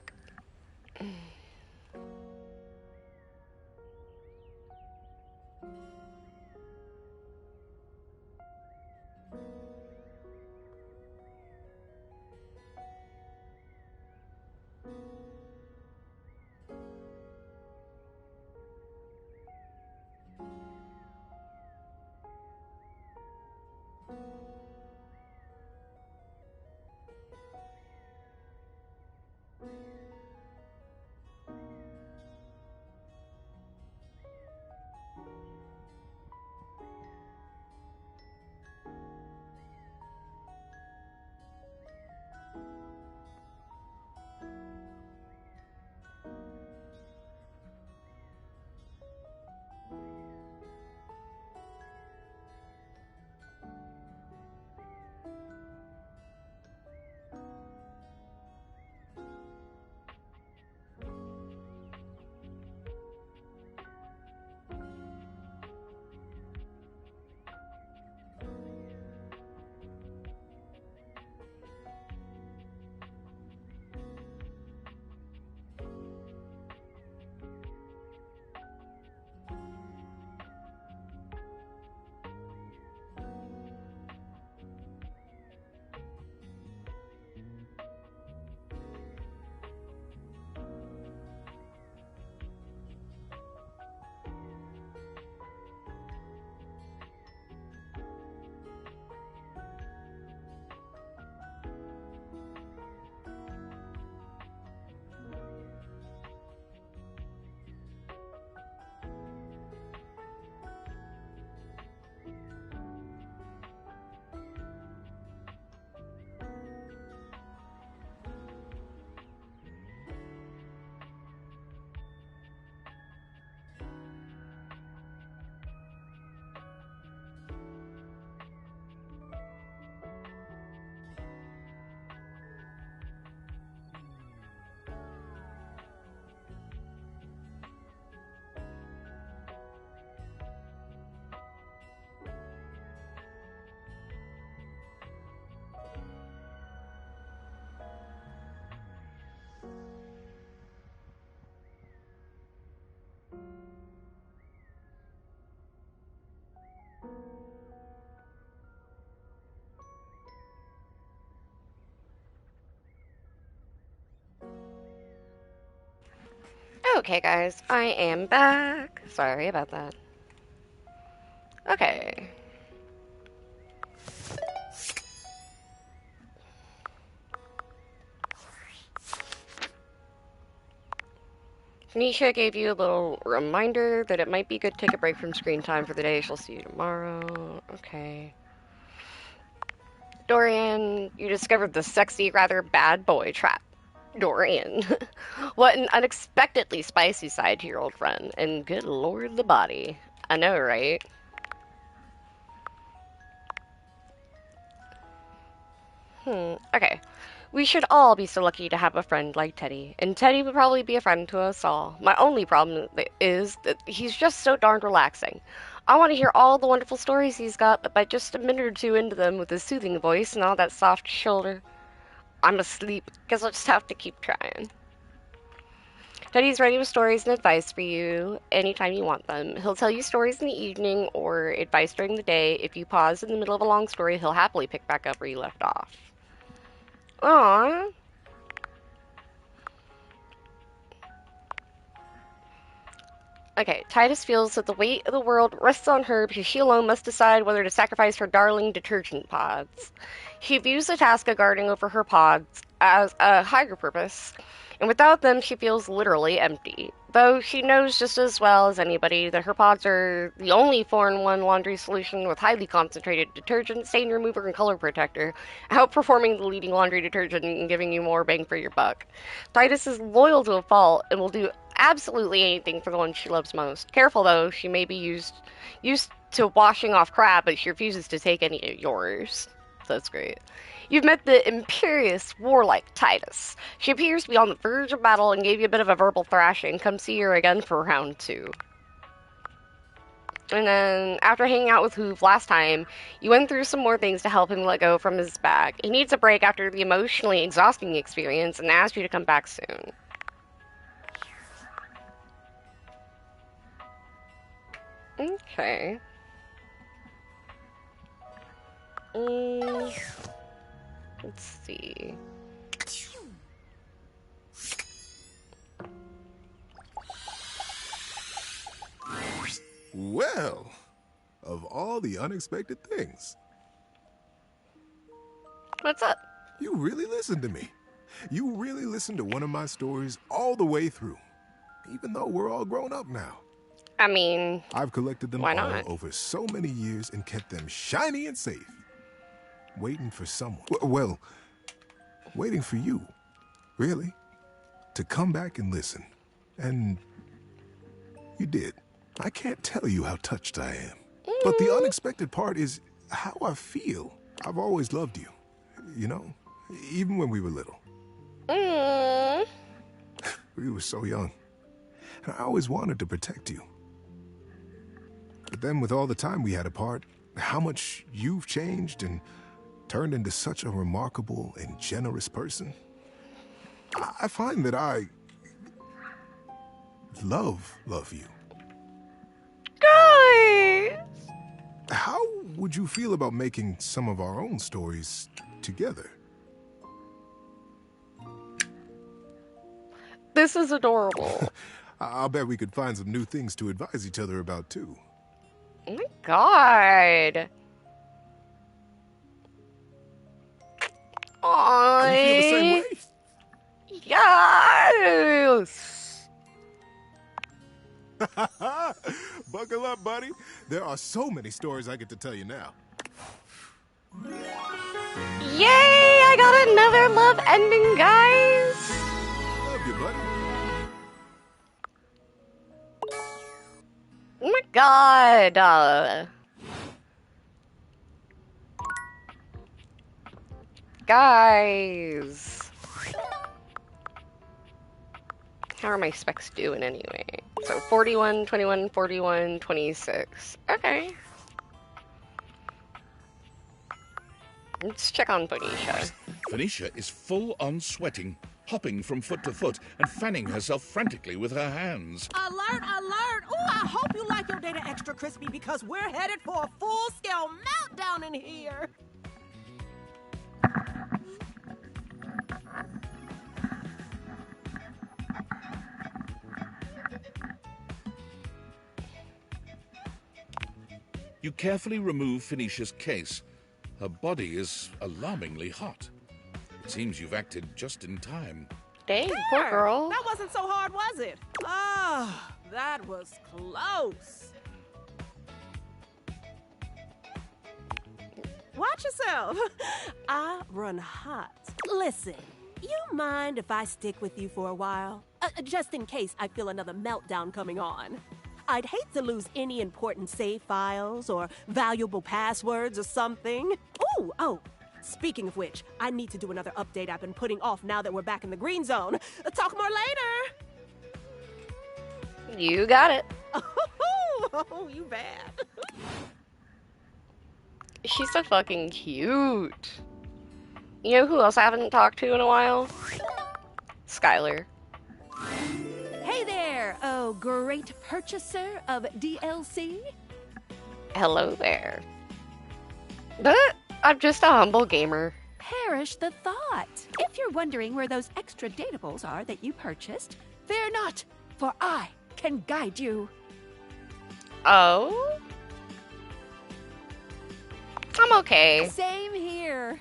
Okay, guys, I am back. Sorry about that. Okay. Phoenicia gave you a little reminder that it might be good to take a break from screen time for the day. She'll see you tomorrow. Okay. Dorian, you discovered the sexy, rather bad boy trap. Dorian. What an unexpectedly spicy side to your old friend. And good lord, the body. I know, right? Okay. We should all be so lucky to have a friend like Teddy. And Teddy would probably be a friend to us all. My only problem is that he's just so darn relaxing. I want to hear all the wonderful stories he's got, but by just a minute or two into them with his soothing voice and all that soft shoulder, I'm asleep. Guess I'll just have to keep trying. Teddy's ready with stories and advice for you anytime you want them. He'll tell you stories in the evening or advice during the day. If you pause in the middle of a long story, he'll happily pick back up where you left off. Aww. Okay, Titus feels that the weight of the world rests on her because she alone must decide whether to sacrifice her darling detergent pods. He views the task of guarding over her pods as a higher purpose, and without them she feels literally empty. Though she knows just as well as anybody that her pods are the only 4-in-1 laundry solution with highly concentrated detergent, stain remover, and color protector, outperforming the leading laundry detergent and giving you more bang for your buck. Titus is loyal to a fault and will do absolutely anything for the one she loves most. Careful though, she may be used to washing off crap, but she refuses to take any of yours. That's great. You've met the imperious, warlike Titus. She appears to be on the verge of battle and gave you a bit of a verbal thrashing. Come see her again for round 2. And then, after hanging out with Hoove last time, you went through some more things to help him let go from his bag. He needs a break after the emotionally exhausting experience and asked you to come back soon. Okay. Let's see. Well, of all the unexpected things. What's up? You really listened to me. You really listened to one of my stories all the way through, even though we're all grown up now. I mean, I've collected them why all not? over so many years and kept them shiny and safe. Waiting for someone. Well, waiting for you, really, to come back and listen. And you did. I can't tell you how touched I am. But the unexpected part is how I feel. I've always loved you, you know, even when we were little. We were so young, and I always wanted to protect you. But then with all the time we had apart, how much you've changed and turned into such a remarkable and generous person, I find that I love you. Guys! How would you feel about making some of our own stories together? This is adorable. I'll bet we could find some new things to advise each other about, too. Oh my god. Do you feel the same way? Yes! Buckle up, buddy. There are so many stories I get to tell you now. Yay! I got another love ending, guys! Love you, buddy. Oh my god. Guys. How are my specs doing anyway? So 41, 21, 41, 26. Okay. Let's check on Phoenicia. Phoenicia is full on sweating, hopping from foot to foot and fanning herself frantically with her hands. Alert, alert! Ooh, I hope you like your data extra crispy because we're headed for a full-scale meltdown in here. You carefully remove Phoenicia's case. Her body is alarmingly hot. It seems you've acted just in time. Dang, poor girl. That wasn't so hard, was it? Ah, that was close. Watch yourself. I run hot. Listen, you mind if I stick with you for a while? Just in case I feel another meltdown coming on. I'd hate to lose any important save files or valuable passwords or something. Oh, speaking of which, I need to do another update I've been putting off now that we're back in the green zone. Talk more later. You got it. Oh, you bad. She's so fucking cute. You know who else I haven't talked to in a while? Skylar. Hey there, oh great purchaser of DLC. Hello there. I'm just a humble gamer. Perish the thought. If you're wondering where those extra datables are that you purchased, fear not, for I can guide you. Oh? I'm okay. Same here.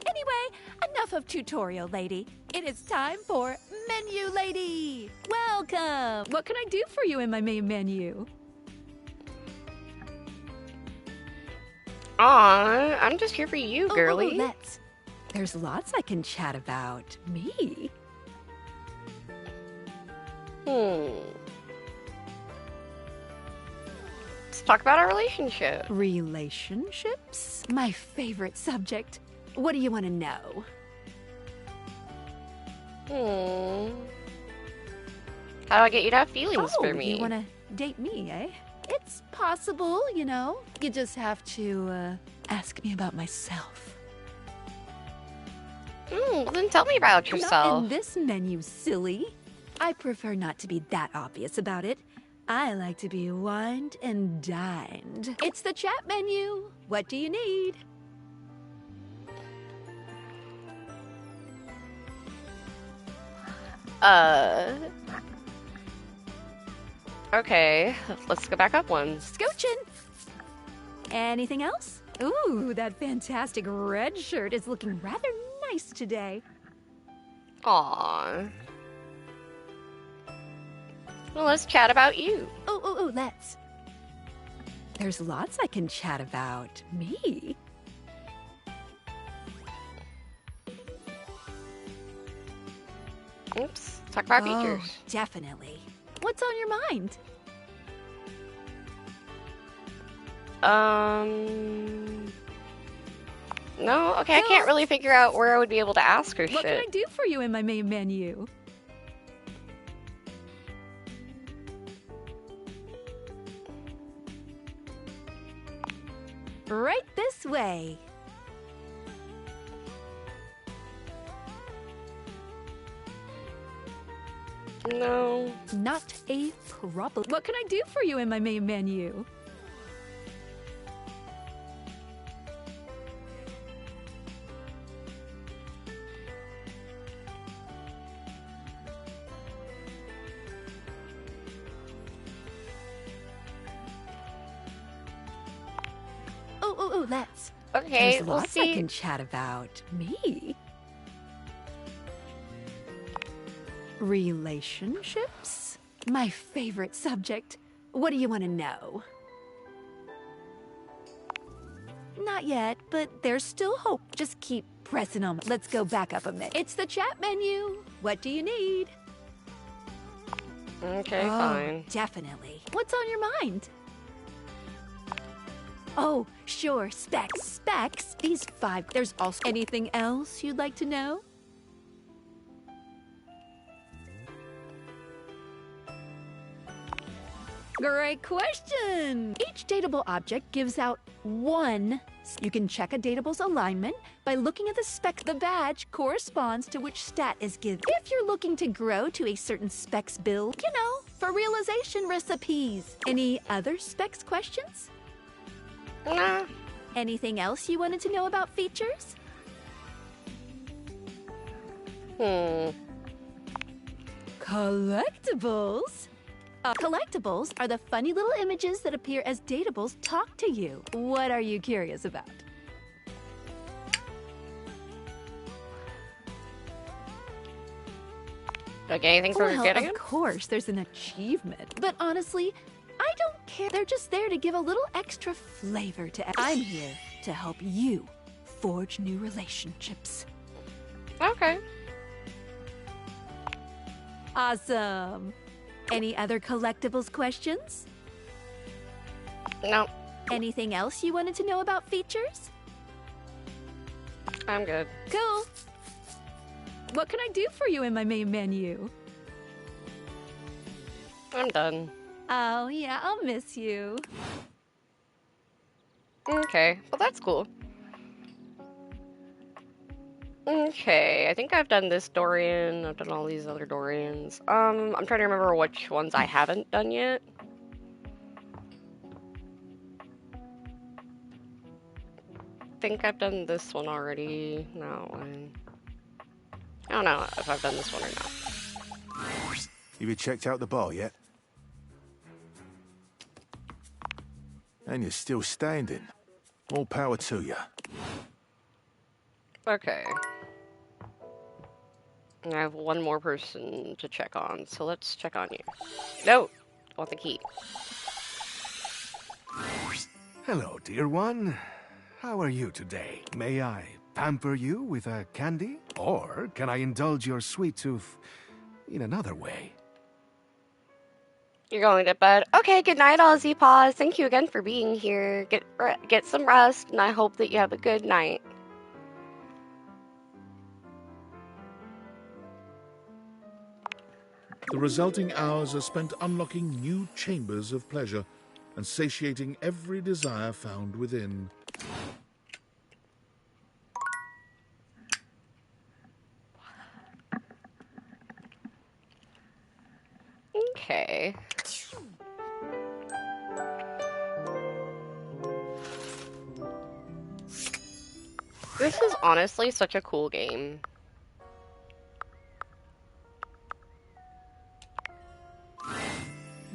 Anyway, enough of tutorial lady. It is time for Menu Lady. Welcome. What can I do for you in my main menu? Aw, I'm just here for you, girly. Let's. There's lots I can chat about. Me? Let's talk about our relationship. Relationships? My favorite subject. What do you want to know? How do I get you to have feelings for me? You want to date me, eh? It's possible, you know. You just have to ask me about myself. Then tell me about yourself. Not in this menu, silly. I prefer not to be that obvious about it. I like to be wined and dined. It's the chat menu. What do you need? Okay, let's go back up one. Scoochin'. Anything else? Ooh, that fantastic red shirt is looking rather nice today. Aww. Well, let's chat about you. Oh, let's. There's lots I can chat about. Me? Oops, talk about features. Definitely. What's on your mind? No, okay, I can't really figure out where I would be able to ask her What shit. can I do for you in my main menu? Right this way. No. Not a problem. What can I do for you in my main menu? Oh, let's. Okay, There's we'll lots see. I can chat about. Me? Relationships? My favorite subject. What do you want to know? Not yet, but there's still hope. Just keep pressing on. Let's go back up a minute. It's the chat menu. What do you need? Okay, fine. Definitely. What's on your mind? Oh, sure, specs. These 5. There's also anything else you'd like to know? Great question! Each dateable object gives out 1. You can check a datable's alignment by looking at the spec. The badge corresponds to which stat is given. If you're looking to grow to a certain specs build, you know, for realization recipes. Any other specs questions? Nah. Anything else you wanted to know about features? Collectibles? Collectibles are the funny little images that appear as datables talk to you. What are you curious about? Okay, anything for Well, getting of it? course, there's an achievement. But honestly, I don't care. They're just there to give a little extra flavor to. I'm here to help you forge new relationships. Okay. Awesome. Any other collectibles questions? No. Anything else you wanted to know about features? I'm good. Cool. What can I do for you in my main menu? I'm done. Oh, yeah, I'll miss you. Okay, well that's cool. Okay, I think I've done this Dorian. I've done all these other Dorians. I'm trying to remember which ones I haven't done yet. I think I've done this one already. That one. I don't know if I've done this one or not. Have you checked out the bar yet? And you're still standing. More power to you. Okay. I have one more person to check on, so let's check on you. No! I want the key. Hello, dear one. How are you today? May I pamper you with a candy? Or can I indulge your sweet tooth in another way? You're going to bed. Okay, good night, Aussie Paws. Thank you again for being here. Get some rest, and I hope that you have a good night. The resulting hours are spent unlocking new chambers of pleasure and satiating every desire found within. Okay. This is honestly such a cool game.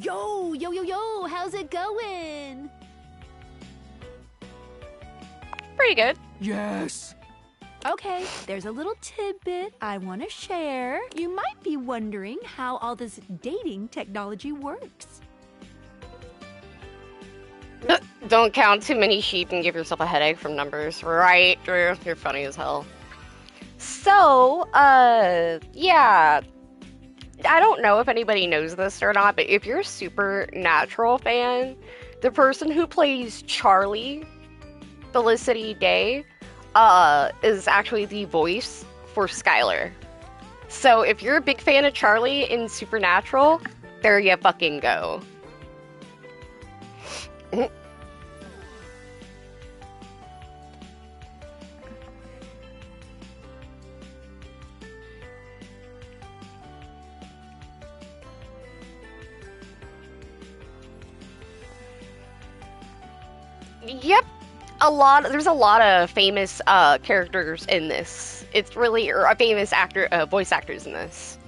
Yo, yo, yo, yo, how's it going? Pretty good. Yes. Okay, there's a little tidbit I want to share. You might be wondering how all this dating technology works. Don't count too many sheep and give yourself a headache from numbers. Right, Drew? You're funny as hell. So, yeah. I don't know if anybody knows this or not, but if you're a Supernatural fan, the person who plays Charlie, Felicity Day, is actually the voice for Skylar. So if you're a big fan of Charlie in Supernatural, there you fucking go. Yep. There's a lot of famous characters in this. It's really a famous voice actors in this.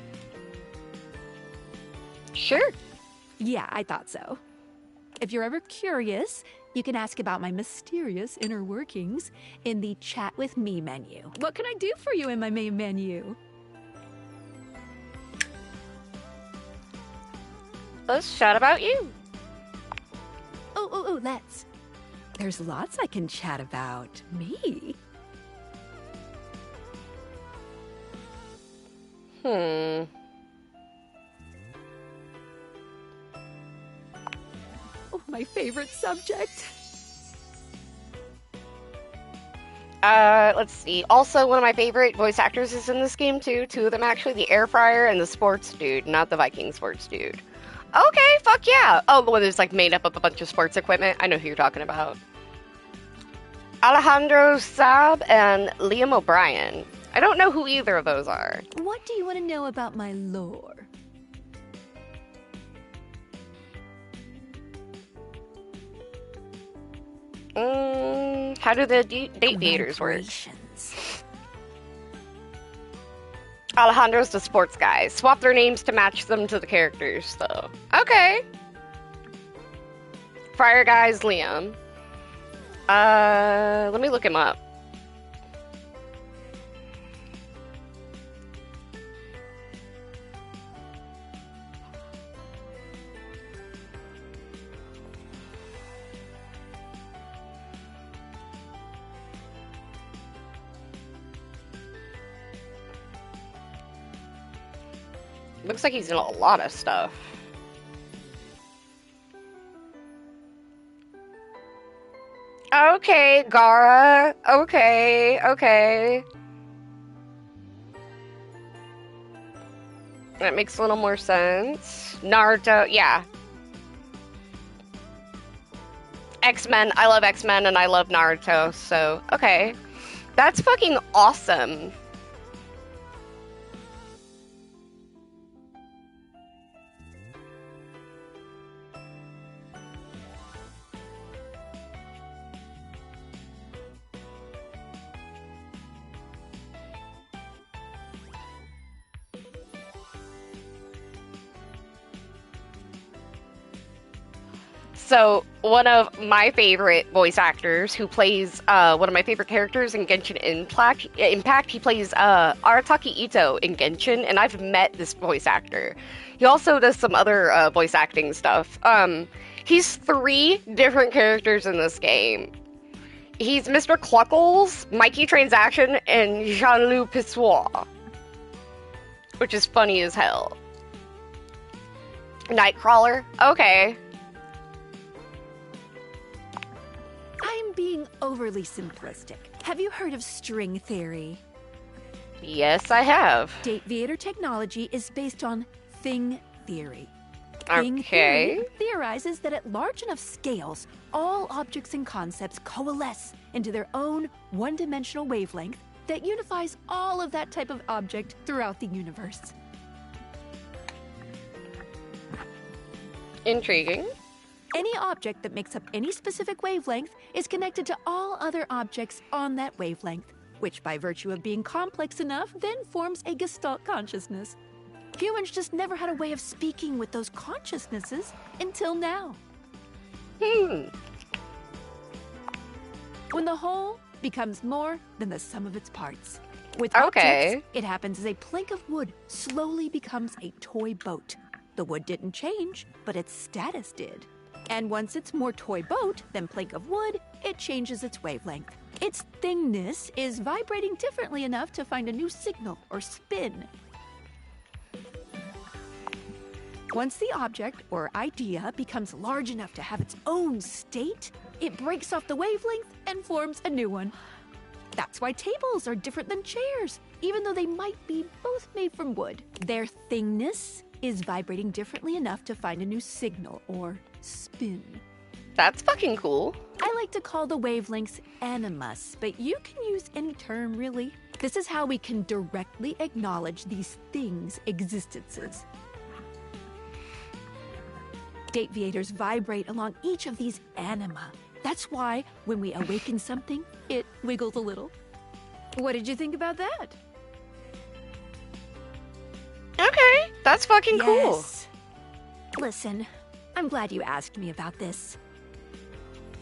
Sure. Yeah, I thought so. If you're ever curious, you can ask about my mysterious inner workings in the Chat with Me menu. What can I do for you in my main menu? Let's chat about you. Oh, let's. There's lots I can chat about. Me? Oh, my favorite subject. Let's see. Also, one of my favorite voice actors is in this game too. Two of them actually, the air fryer and the sports dude, not the Viking sports dude. Okay, fuck yeah. Oh, the one that's like made up of a bunch of sports equipment. I know who you're talking about. Alejandro Saab and Liam O'Brien. I don't know who either of those are. What do you want to know about my lore? How do the date daters work? Alejandro's the sports guy. Swap their names to match them to the characters, though. Okay. Friar Guy's Liam. Let me look him up. Looks like he's in a lot of stuff. Okay, Gara. Okay. That makes a little more sense. Naruto, yeah. X-Men, I love X-Men and I love Naruto, so, okay. That's fucking awesome. So, one of my favorite voice actors who plays one of my favorite characters in Genshin Impact, he plays Arataki Ito in Genshin, and I've met this voice actor. He also does some other voice acting stuff. He's 3 different characters in this game. He's Mr. Cluckles, Mikey Transaction, and Jean-Loup Pissoir, which is funny as hell. Nightcrawler, okay. I'm being overly simplistic. Have you heard of string theory? Yes, I have. Dateviator technology is based on thing theory. Okay. Thing theory theorizes that at large enough scales, all objects and concepts coalesce into their own one-dimensional wavelength that unifies all of that type of object throughout the universe. Intriguing. Any object that makes up any specific wavelength is connected to all other objects on that wavelength, which by virtue of being complex enough then forms a Gestalt consciousness. Humans just never had a way of speaking with those consciousnesses until now. When the whole becomes more than the sum of its parts. With objects, it happens as a plank of wood slowly becomes a toy boat. The wood didn't change, but its status did. And once it's more toy boat than plank of wood, it changes its wavelength. Its thingness is vibrating differently enough to find a new signal or spin. Once the object or idea becomes large enough to have its own state, it breaks off the wavelength and forms a new one. That's why tables are different than chairs, even though they might be both made from wood. Their thingness is vibrating differently enough to find a new signal or spin. That's fucking cool. I like to call the wavelengths animus, but you can use any term, really. This is how we can directly acknowledge these things' existences. Dateviators vibrate along each of these anima. That's why, when we awaken something, it wiggles a little. What did you think about that? Okay, that's fucking cool. Listen, I'm glad you asked me about this.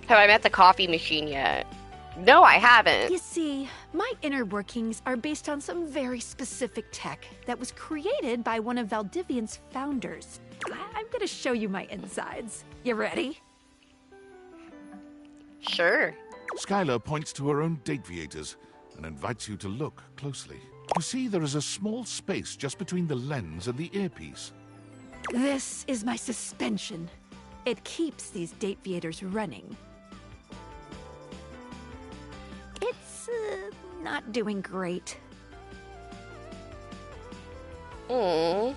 Have I met the coffee machine yet? No, I haven't. You see, my inner workings are based on some very specific tech that was created by one of Valdivian's founders. I'm gonna show you my insides. You ready? Sure. Skylar points to her own Dateviators and invites you to look closely. You see there is a small space just between the lens and the earpiece. This is my suspension. It keeps these Dateviators running. It's, not doing great. I'm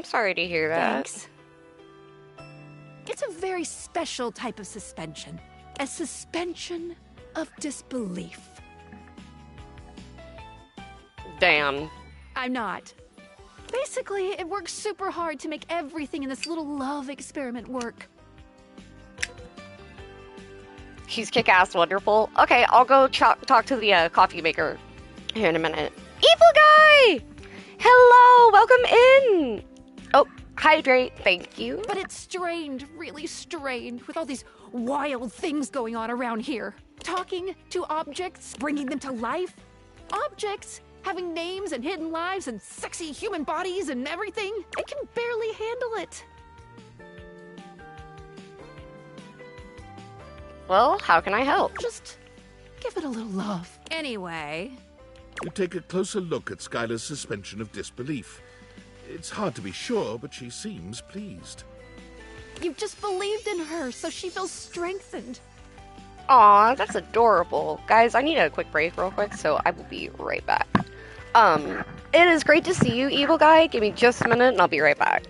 sorry to hear that. Thanks. It's a very special type of suspension. A suspension of disbelief. Damn. I'm not. Basically, it works super hard to make everything in this little love experiment work. She's kick-ass wonderful. Okay, I'll go talk to the coffee maker. Here in a minute. Evil guy! Hello, welcome in! Oh, hydrate, thank you. But it's strange, really strange, with all these wild things going on around here. Talking to objects, bringing them to life. Objects having names and hidden lives and sexy human bodies and everything. I can barely handle it. Well, how can I help? Just give it a little love. Anyway. You take a closer look at Skylar's suspension of disbelief. It's hard to be sure, but she seems pleased. You've just believed in her, so she feels strengthened. Aw, that's adorable. Guys, I need a quick break real quick, so I will be right back. It is great to see you, Evil Guy. Give me just a minute and I'll be right back.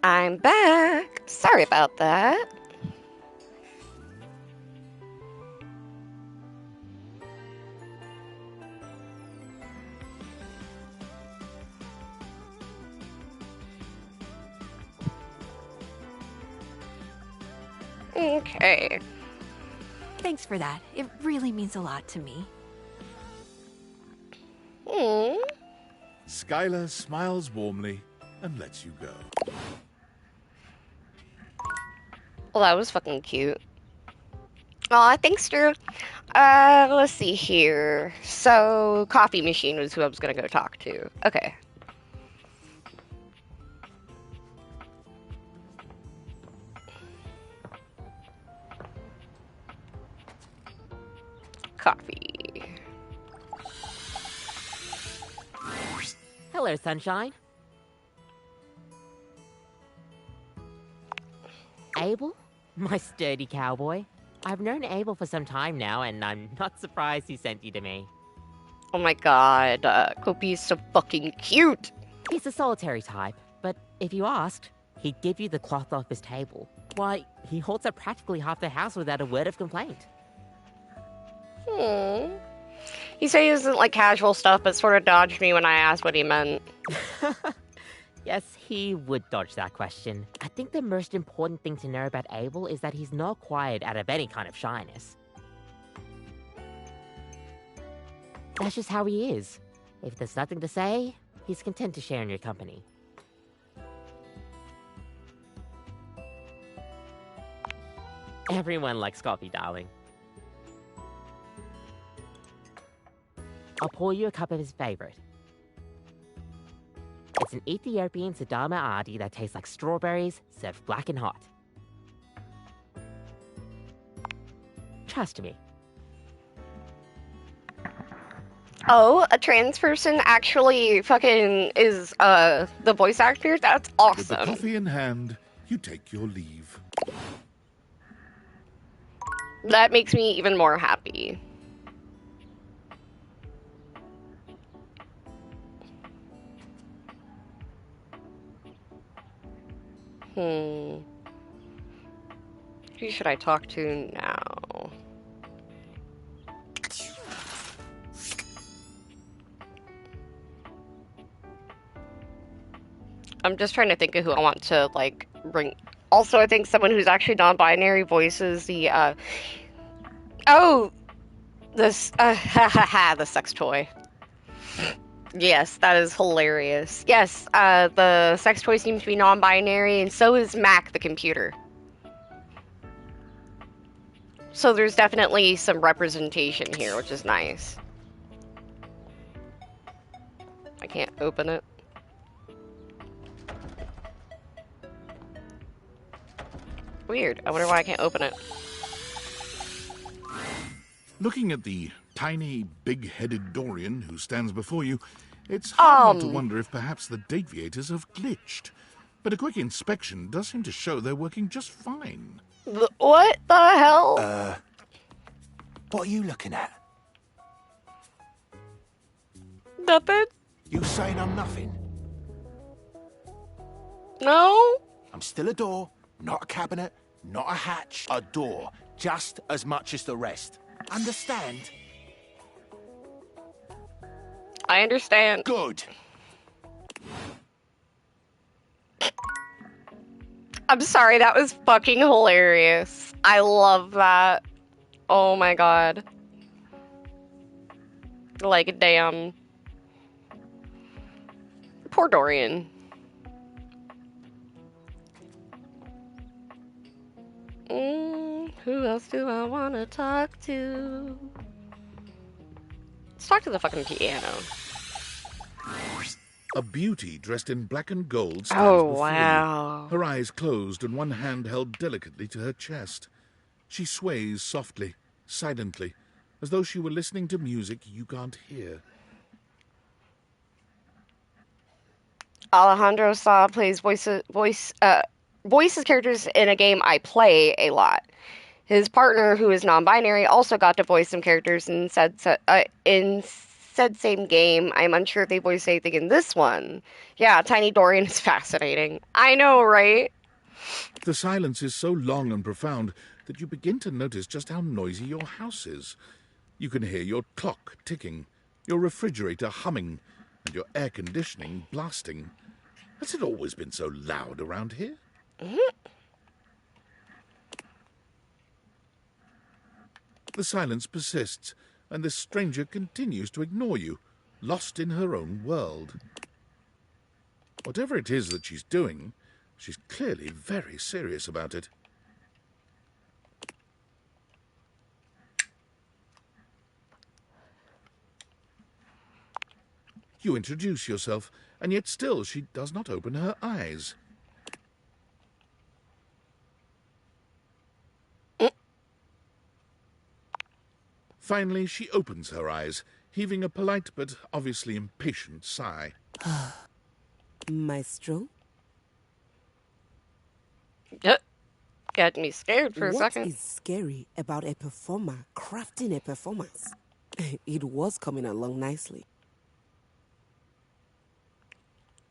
I'm back. Sorry about that. Okay. Thanks for that. It really means a lot to me. Skylar smiles warmly and lets you go. Well, that was fucking cute. Aw, thanks, Drew. Let's see here. So, coffee machine was who I was gonna go talk to. Okay. Coffee. Hello, sunshine. Abel? My sturdy cowboy. I've known Abel for some time now, and I'm not surprised he sent you to me. Oh my god, Kopi is so fucking cute! He's a solitary type, but if you asked, he'd give you the cloth off his table. Why, he holds up practically half the house without a word of complaint. He said he doesn't like casual stuff, but sort of dodged me when I asked what he meant. Yes, he would dodge that question. I think the most important thing to know about Abel is that he's not quiet out of any kind of shyness. That's just how he is. If there's nothing to say, he's content to share in your company. Everyone likes coffee, darling. I'll pour you a cup of his favorite. It's an Ethiopian Sidama Adi that tastes like strawberries, served black and hot. Trust me. Oh, a trans person actually fucking is, the voice actor? That's awesome. With the coffee in hand, you take your leave. That makes me even more happy. Who should I talk to now? I'm just trying to think of who I want to, like, bring. Also, I think someone who's actually non-binary voices the, the sex toy. Yes, that is hilarious. Yes, the sex toy seems to be non-binary, and so is Mac, the computer. So there's definitely some representation here, which is nice. I can't open it. Weird. I wonder why I can't open it. Looking at the tiny, big-headed Dorian who stands before you, it's hard not to wonder if perhaps the Dateviators have glitched. But a quick inspection does seem to show they're working just fine. What the hell? What are you looking at? Nothing. You saying I'm nothing? No. I'm still a door, not a cabinet, not a hatch. A door, just as much as the rest. Understand? I understand. Good. I'm sorry, that was fucking hilarious. I love that. Oh my god. Like, damn. Poor Dorian. Who else do I want to talk to? Let's talk to the fucking piano. A beauty dressed in black and gold stands Oh, before wow. you, her eyes closed and one hand held delicately to her chest. She sways softly, silently, as though she were listening to music you can't hear. Alejandro Sa plays voices characters in a game I play a lot. His partner, who is non-binary, also got to voice some characters in said same game. I'm unsure if they voiced anything in this one. Yeah, Tiny Dorian is fascinating. I know, right? The silence is so long and profound that you begin to notice just how noisy your house is. You can hear your clock ticking, your refrigerator humming, and your air conditioning blasting. Has it always been so loud around here? The silence persists, and the stranger continues to ignore you, lost in her own world. Whatever it is that she's doing, she's clearly very serious about it. You introduce yourself, and yet still she does not open her eyes. Finally, she opens her eyes, heaving a polite but obviously impatient sigh. Maestro? Got me scared for a second. What is scary about a performer crafting a performance? It was coming along nicely.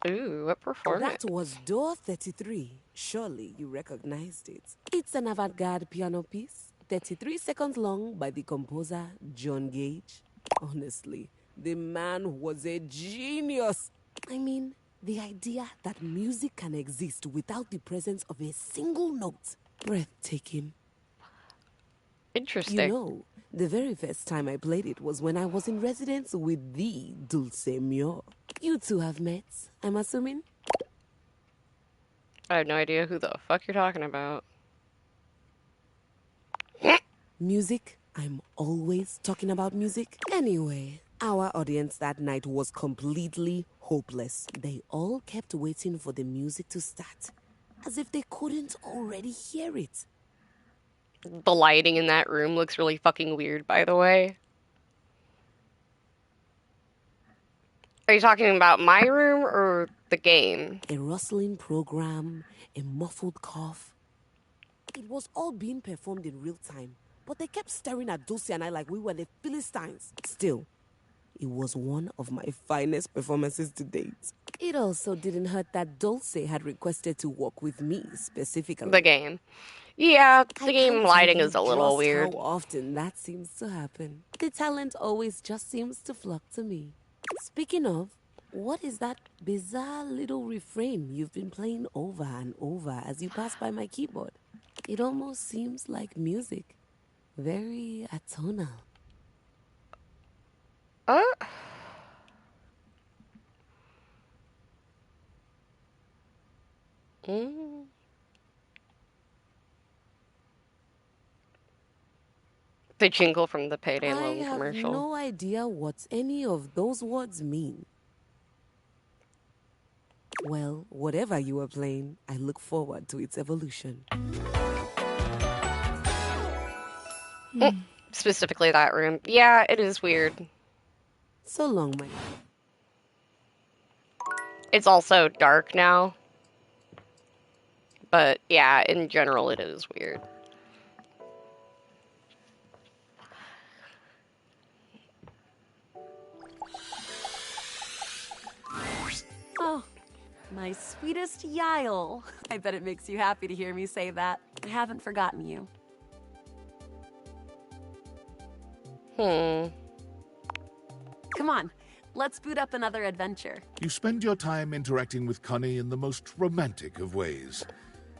Ooh, what performance? That was Door 33. Surely you recognized it. It's an avant-garde piano piece, 33 seconds long, by the composer John Gage. Honestly, the man was a genius. I mean, the idea that music can exist without the presence of a single note. Breathtaking. Interesting. You know, the very first time I played it was when I was in residence with the Dulce Mior. You two have met, I'm assuming? I have no idea who the fuck you're talking about. Music? I'm always talking about music. Anyway, our audience that night was completely hopeless. They all kept waiting for the music to start, as if they couldn't already hear it. The lighting in that room looks really fucking weird, by the way. Are you talking about my room or the game? A rustling program, a muffled cough. It was all being performed in real time, but they kept staring at Dulce and I like we were the Philistines. Still, it was one of my finest performances to date. It also didn't hurt that Dulce had requested to work with me specifically. The game. Yeah, the game lighting is a little weird. How often that seems to happen. The talent always just seems to flock to me. Speaking of, what is that bizarre little refrain you've been playing over and over as you pass by my keyboard? It almost seems like music. Very atonal. The jingle from the Payday Loan commercial. I have no idea what any of those words mean. Well, whatever you are playing, I look forward to its evolution. Specifically that room. Yeah, it is weird. So long, my... It's also dark now. But yeah, in general it is weird. Oh, my sweetest Yael. I bet it makes you happy to hear me say that. I haven't forgotten you. Come on, let's boot up another adventure. You spend your time interacting with Connie in the most romantic of ways,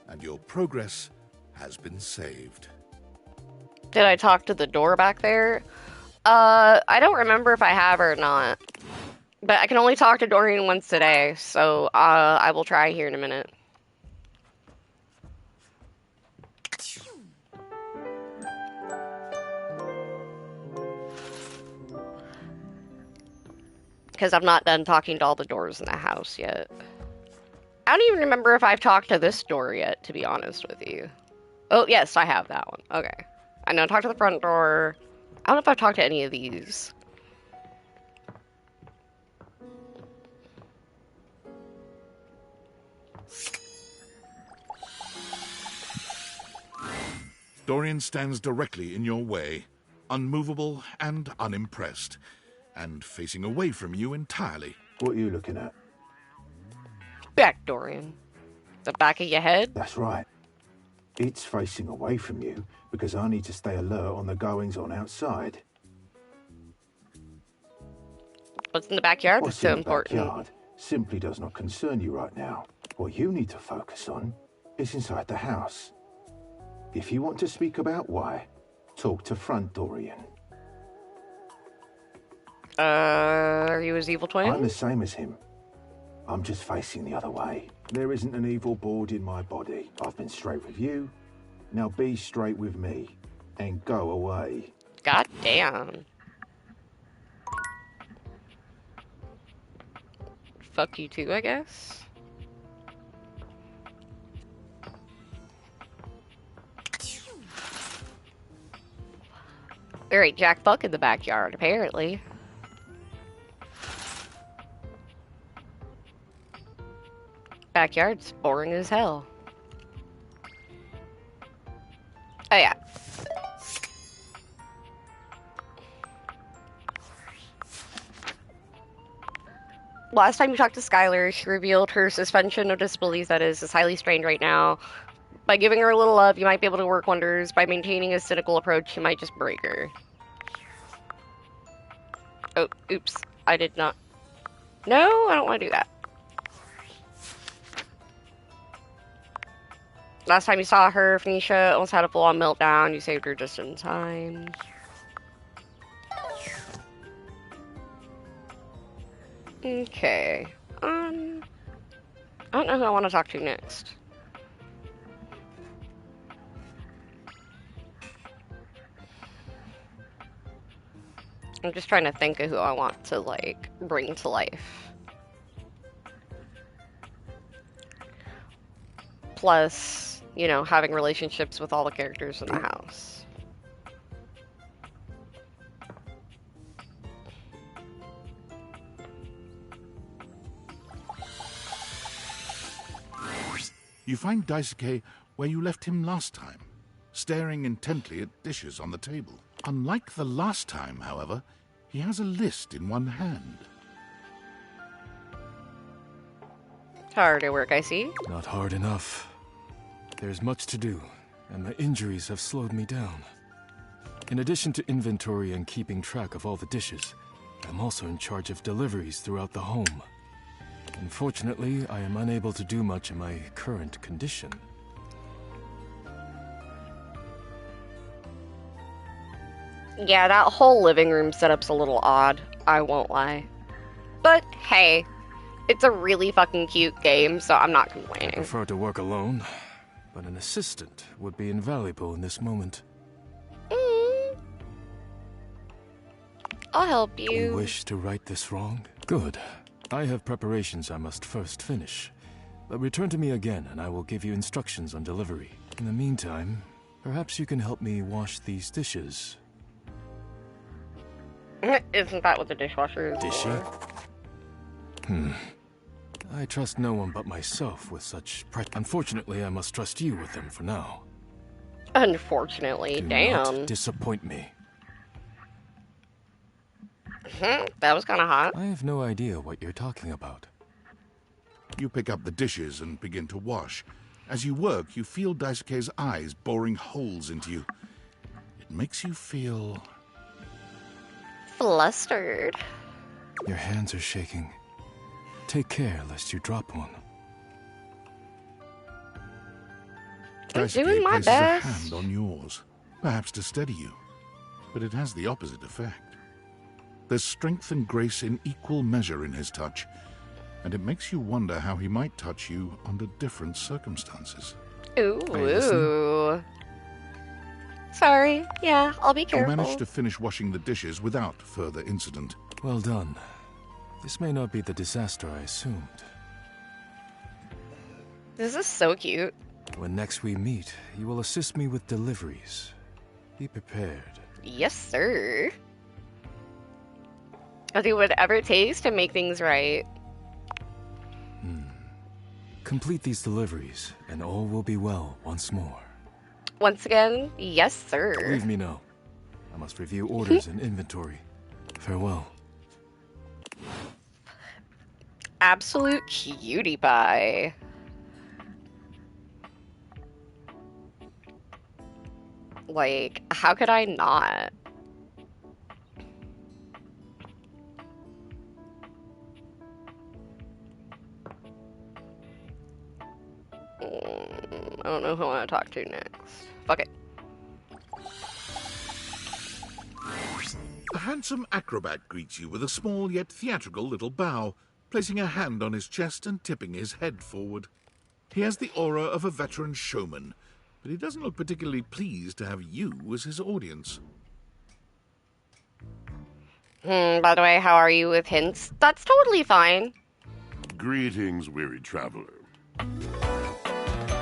and your progress has been saved. Did I talk to the door back there? I don't remember if I have or not. But I can only talk to Dorian once today, so I will try here in a minute. Because I'm not done talking to all the doors in the house yet. I don't even remember if I've talked to this door yet, to be honest with you. Oh, yes, I have that one. Okay. I know I talked to the front door. I don't know if I've talked to any of these. Dorian stands directly in your way, unmovable and unimpressed, and facing away from you entirely. What are you looking at? Back, Dorian. The back of your head? That's right. It's facing away from you because I need to stay alert on the goings-on outside. What's in the backyard? What's so in the important. backyard simply does not concern you right now. What you need to focus on is inside the house. If you want to speak about why, talk to Front Dorian. Are you his evil twin? I'm the same as him. I'm just facing the other way. There isn't an evil board in my body. I've been straight with you. Now be straight with me. And go away. God damn. fuck you too, I guess. There ain't Jack Buck in the backyard, apparently. Backyard's boring as hell. Oh yeah. Last time you talked to Skylar, she revealed her suspension of disbelief, that is highly strained right now. By giving her a little love, you might be able to work wonders. By maintaining a cynical approach, you might just break her. Oh, oops. I did not. No, I don't want to do that. Last time you saw her, Phoenicia almost had a full-on meltdown. You saved her just in time. Okay. I don't know who I want to talk to next. I'm just trying to think of who I want to, like, bring to life. Plus, you know, having relationships with all the characters in the house. You find Daisuke where you left him last time, staring intently at dishes on the table. Unlike the last time, however, he has a list in one hand. Hard at work, I see. Not hard enough. There's much to do, and my injuries have slowed me down. In addition to inventory and keeping track of all the dishes, I'm also in charge of deliveries throughout the home. Unfortunately, I am unable to do much in my current condition. Yeah, that whole living room setup's a little odd, I won't lie. But hey, it's a really fucking cute game, so I'm not complaining. I prefer to work alone, but an assistant would be invaluable in this moment. I'll help you. You wish to right this wrong? Good. I have preparations I must first finish. But return to me again, and I will give you instructions on delivery. In the meantime, perhaps you can help me wash these dishes. Isn't that what the dishwasher is Dishy? for? I trust no one but myself with such Unfortunately, I must trust you with them for now. Unfortunately, Do damn. not disappoint me. That was kind of hot. I have no idea what you're talking about. You pick up the dishes and begin to wash. As you work, you feel Daisuke's eyes boring holes into you. It makes you feel... flustered. Your hands are shaking. Take care lest you drop one. I'm Daisuke doing my places best. a hand on yours, perhaps to steady you. But it has the opposite effect. There's strength and grace in equal measure in his touch, and it makes you wonder how he might touch you under different circumstances. Ooh. Sorry. Yeah, I'll be careful. You managed to finish washing the dishes without further incident. Well done. This may not be the disaster I assumed. This is so cute. When next we meet, you will assist me with deliveries. Be prepared. Yes, sir. I'll do whatever it takes to make things right. Complete these deliveries, and all will be well once more. Once again, yes, sir. Leave me now. I must review orders and inventory. Farewell. Absolute cutie pie. Like, how could I not? I don't know who I want to talk to next. Fuck it. A handsome acrobat greets you with a small yet theatrical little bow, placing a hand on his chest and tipping his head forward. He has the aura of a veteran showman, but he doesn't look particularly pleased to have you as his audience. By the way, how are you with hints? That's totally fine. Greetings, weary traveler.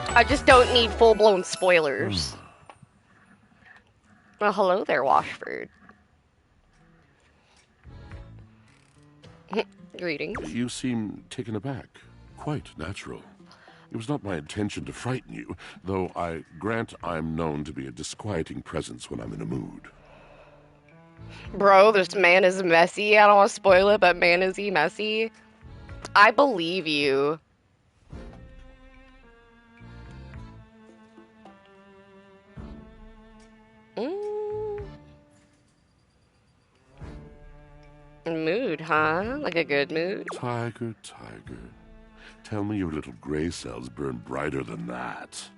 I just don't need full-blown spoilers. Well, hello there, Washford. Greetings. You seem taken aback. Quite natural. It was not my intention to frighten you, though I grant I'm known to be a disquieting presence when I'm in a mood. Bro, this man is messy. I don't want to spoil it, but man, is he messy? I believe you. Mood, huh? Like a good mood? Tiger, tiger. Tell me your little gray cells burn brighter than that.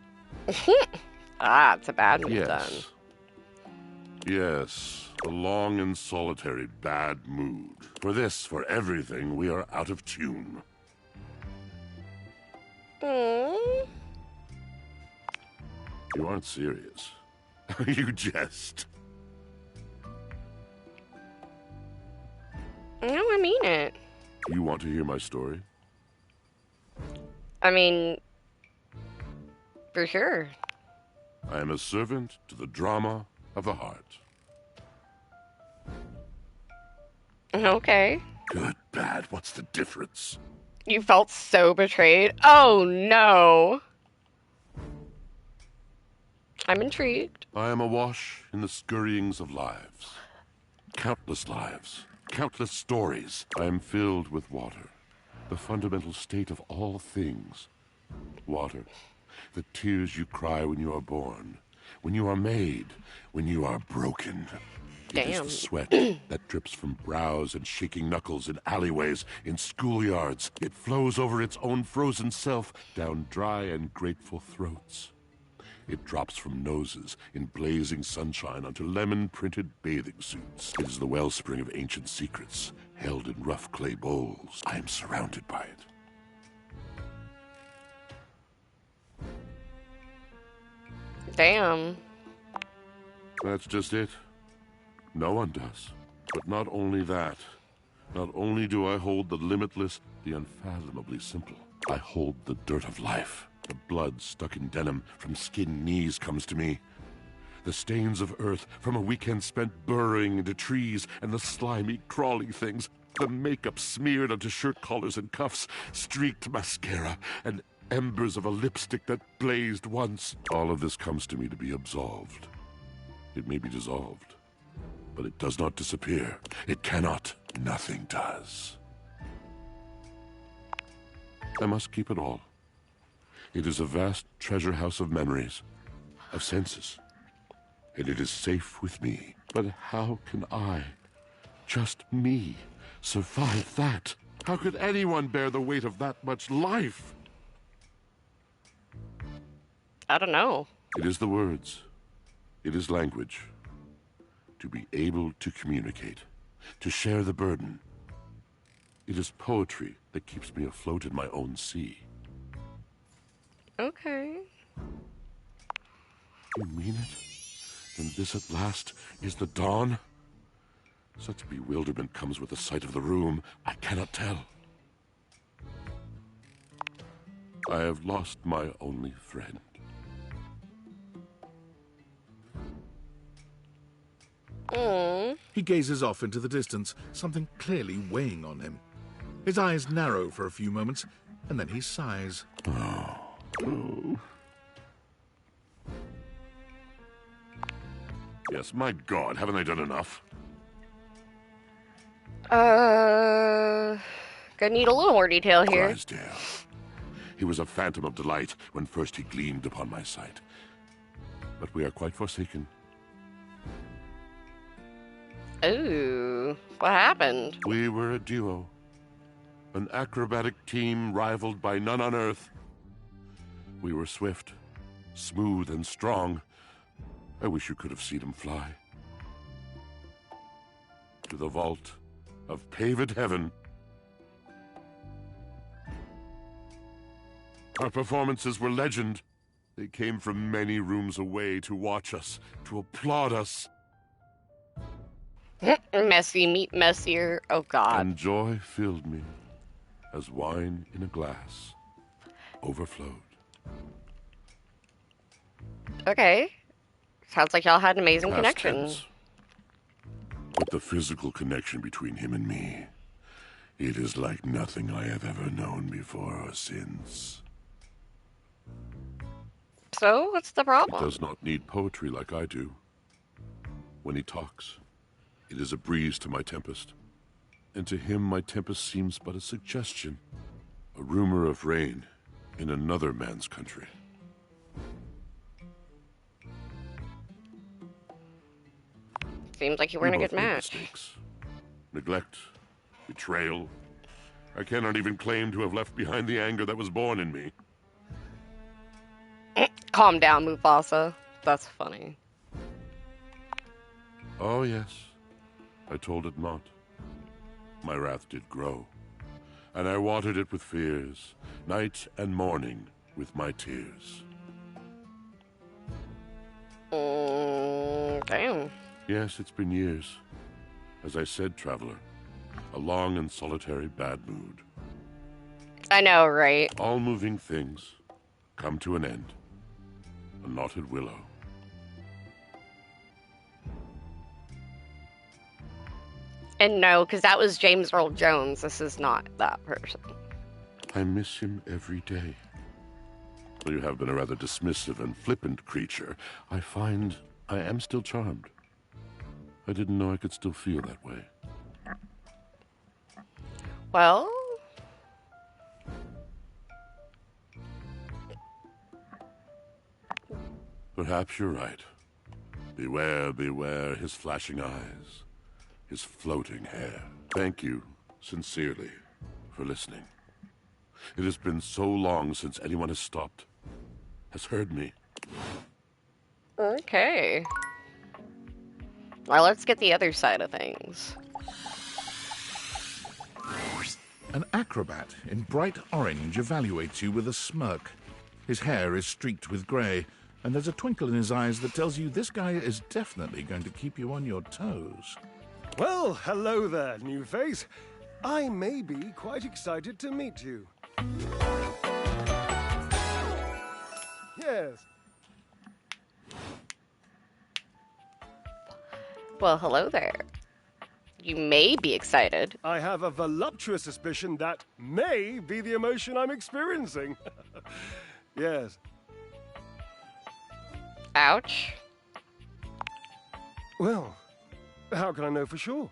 Ah, it's a bad mood then. Yes, a long and solitary bad mood. For this, for everything, we are out of tune. You aren't serious. You jest. No, I mean it. You want to hear my story? I mean, for sure. I am a servant to the drama of the heart. Okay. Good, bad, what's the difference? You felt so betrayed. Oh, no. I'm intrigued. I am awash in the scurryings of lives. Countless stories. I am filled with water, the fundamental state of all things. Water, the tears you cry when you are born, when you are made, when you are broken. It is the sweat that drips from brows and shaking knuckles in alleyways, in schoolyards. It flows over its own frozen self down dry and grateful throats. It drops from noses in blazing sunshine onto lemon-printed bathing suits. It is the wellspring of ancient secrets, held in rough clay bowls. I am surrounded by it. Damn. That's just it. No one does. But not only that. Not only do I hold the limitless, the unfathomably simple. I hold the dirt of life. The blood stuck in denim from skin knees comes to me. The stains of earth from a weekend spent burrowing into trees, and the slimy, crawling things. The makeup smeared onto shirt collars and cuffs, streaked mascara, and embers of a lipstick that blazed once. All of this comes to me to be absolved. It may be dissolved, but it does not disappear. It cannot. Nothing does. I must keep it all. It is a vast treasure house of memories, of senses, and it is safe with me. But how can I, just me, survive that? How could anyone bear the weight of that much life? I don't know. It is the words. It is language. To be able to communicate, to share the burden. It is poetry that keeps me afloat in my own sea. Okay. You mean it? Then this at last is the dawn? Such bewilderment comes with the sight of the room. I cannot tell. I have lost my only friend. He gazes off into the distance, something clearly weighing on him. His eyes narrow for a few moments, and then he sighs. Oh. Yes, my God, haven't I done enough? Gonna need a little more detail here. Drysdale. He was a phantom of delight when first he gleamed upon my sight. But we are quite forsaken. Ooh, what happened? We were a duo. An acrobatic team rivaled by none on Earth. We were swift, smooth, and strong. I wish you could have seen him fly. To the vault of paved heaven. Our performances were legend. They came from many rooms away to watch us, to applaud us. Messy meet messier. Oh, God. And joy filled me as wine in a glass overflowed. Okay. Sounds like y'all had an amazing Past connection. tense. But the physical connection between him and me, it is like nothing I have ever known before or since. So, what's the He problem? does not need poetry like I do. When he talks, it is a breeze to my tempest. And to him my tempest seems but a suggestion, a rumor of rain in another man's country. Seems like you weren't a We good both made match. mistakes. Neglect, betrayal. I cannot even claim to have left behind the anger that was born in me. Calm down, Mufasa. That's funny. Oh, yes. I told it not. My wrath did grow, and I watered it with fears, night and morning with my tears. Damn. Yes, it's been years. As I said, traveler, a long and solitary bad mood. I know, right? All moving things come to an end. A knotted willow. And no, because that was James Earl Jones. This is not that person. I miss him every day. Though you have been a rather dismissive and flippant creature, I find I am still charmed. I didn't know I could still feel that way. Well... Perhaps you're right. Beware, beware his flashing eyes, his floating hair. Thank you, sincerely, for listening. It has been so long since anyone has stopped, has heard me. Okay. Well, let's get the other side of things. An acrobat in bright orange evaluates you with a smirk. His hair is streaked with grey, and there's a twinkle in his eyes that tells you this guy is definitely going to keep you on your toes. Well, hello there, new face. I may be quite excited to meet you. Yes. Well, hello there. You may be excited. I have a voluptuous suspicion that may be the emotion I'm experiencing. Yes. Ouch. Well, how can I know for sure?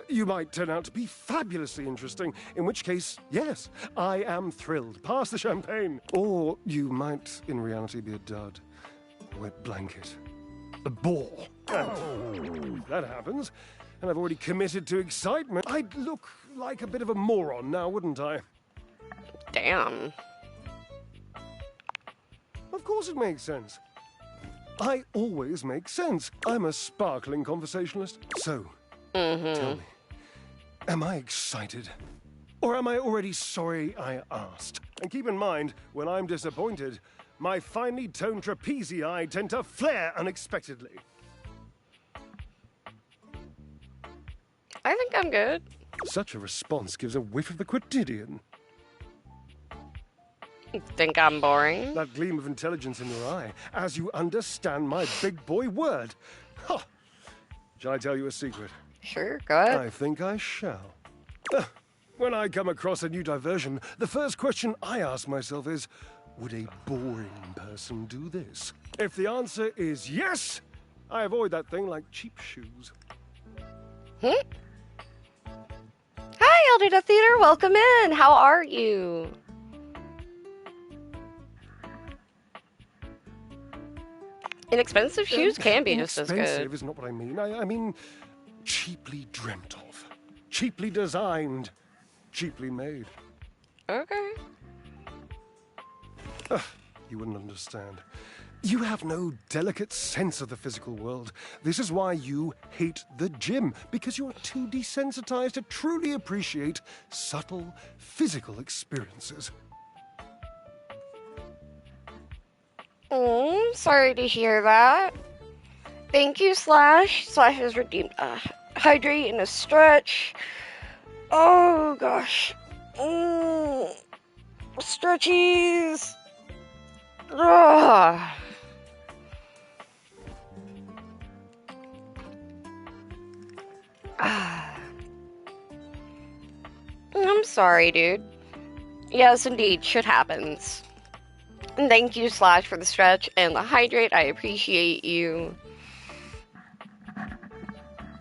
You might turn out to be fabulously interesting, in which case, yes, I am thrilled. Pass the champagne. Or you might, in reality, be a dud. A wet blanket. A bore. And if that happens, and I've already committed to excitement, I'd look like a bit of a moron now, wouldn't I? Damn. Of course it makes sense. I always make sense. I'm a sparkling conversationalist. So, tell me, am I excited? Or am I already sorry I asked? And keep in mind, when I'm disappointed, my finely toned trapezii tend to flare unexpectedly. I think I'm good. Such a response gives a whiff of the quotidian. Think I'm boring? That gleam of intelligence in your eye, as you understand my big boy word. Ha! Shall I tell you a secret? Sure, go ahead. I think I shall. When I come across a new diversion, the first question I ask myself is, would a boring person do this? If the answer is yes, I avoid that thing like cheap shoes. Hi, Elder Theater. Welcome in. How are you? Inexpensive shoes can be just as good. Inexpensive is not what I mean. I mean cheaply dreamt of, cheaply designed, cheaply made. Okay. You wouldn't understand. You have no delicate sense of the physical world. This is why you hate the gym, because you're too desensitized to truly appreciate subtle physical experiences. Sorry to hear that. Thank you, Slash. Slash has redeemed a hydrate and a stretch. Oh, gosh. Stretchies. Ugh. I'm sorry, dude. Yes, indeed, shit happens. And thank you, Slash, for the stretch and the hydrate. I appreciate you.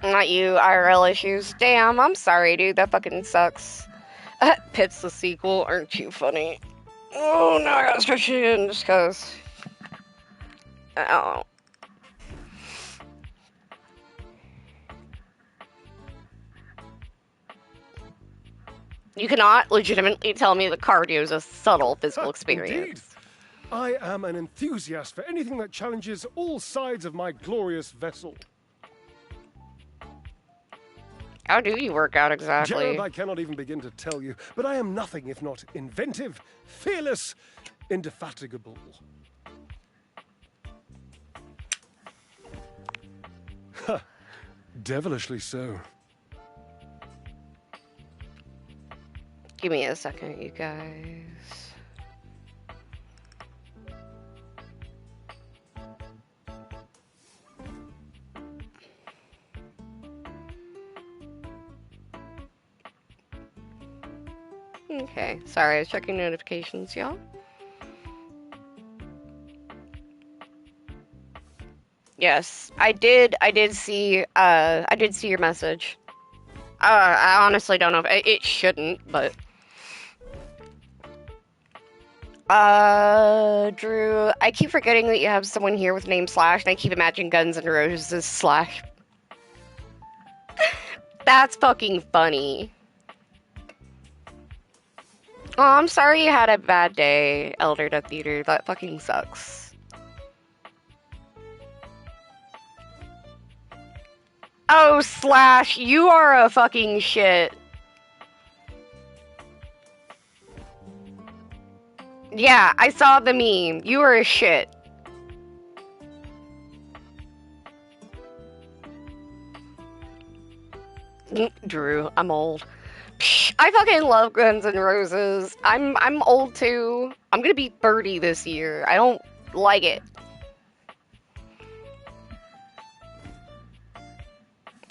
Not you, IRL issues. Damn, I'm sorry, dude. That fucking sucks. Pit's the sequel. Aren't you funny? Oh, no, I gotta stretch it in just cause. Oh. You cannot legitimately tell me the cardio is a subtle physical experience. Indeed. I am an enthusiast for anything that challenges all sides of my glorious vessel. How do you work out exactly? Gerald, I cannot even begin to tell you, but I am nothing if not inventive, fearless, indefatigable. Ha! Devilishly so. Give me a second, you guys. Okay, sorry, I was checking notifications, y'all. Yes, I did see your message. I honestly don't know if it shouldn't, but Drew, I keep forgetting that you have someone here with name Slash, and I keep imagining Guns N' Roses Slash. That's fucking funny. Oh, I'm sorry you had a bad day, Elder Death Eater. That fucking sucks. Oh, Slash, you are a fucking shit. Yeah, I saw the meme. You are a shit. Drew, I'm old. Psh, I fucking love Guns N' Roses. I'm old too. I'm gonna be 30 this year. I don't like it.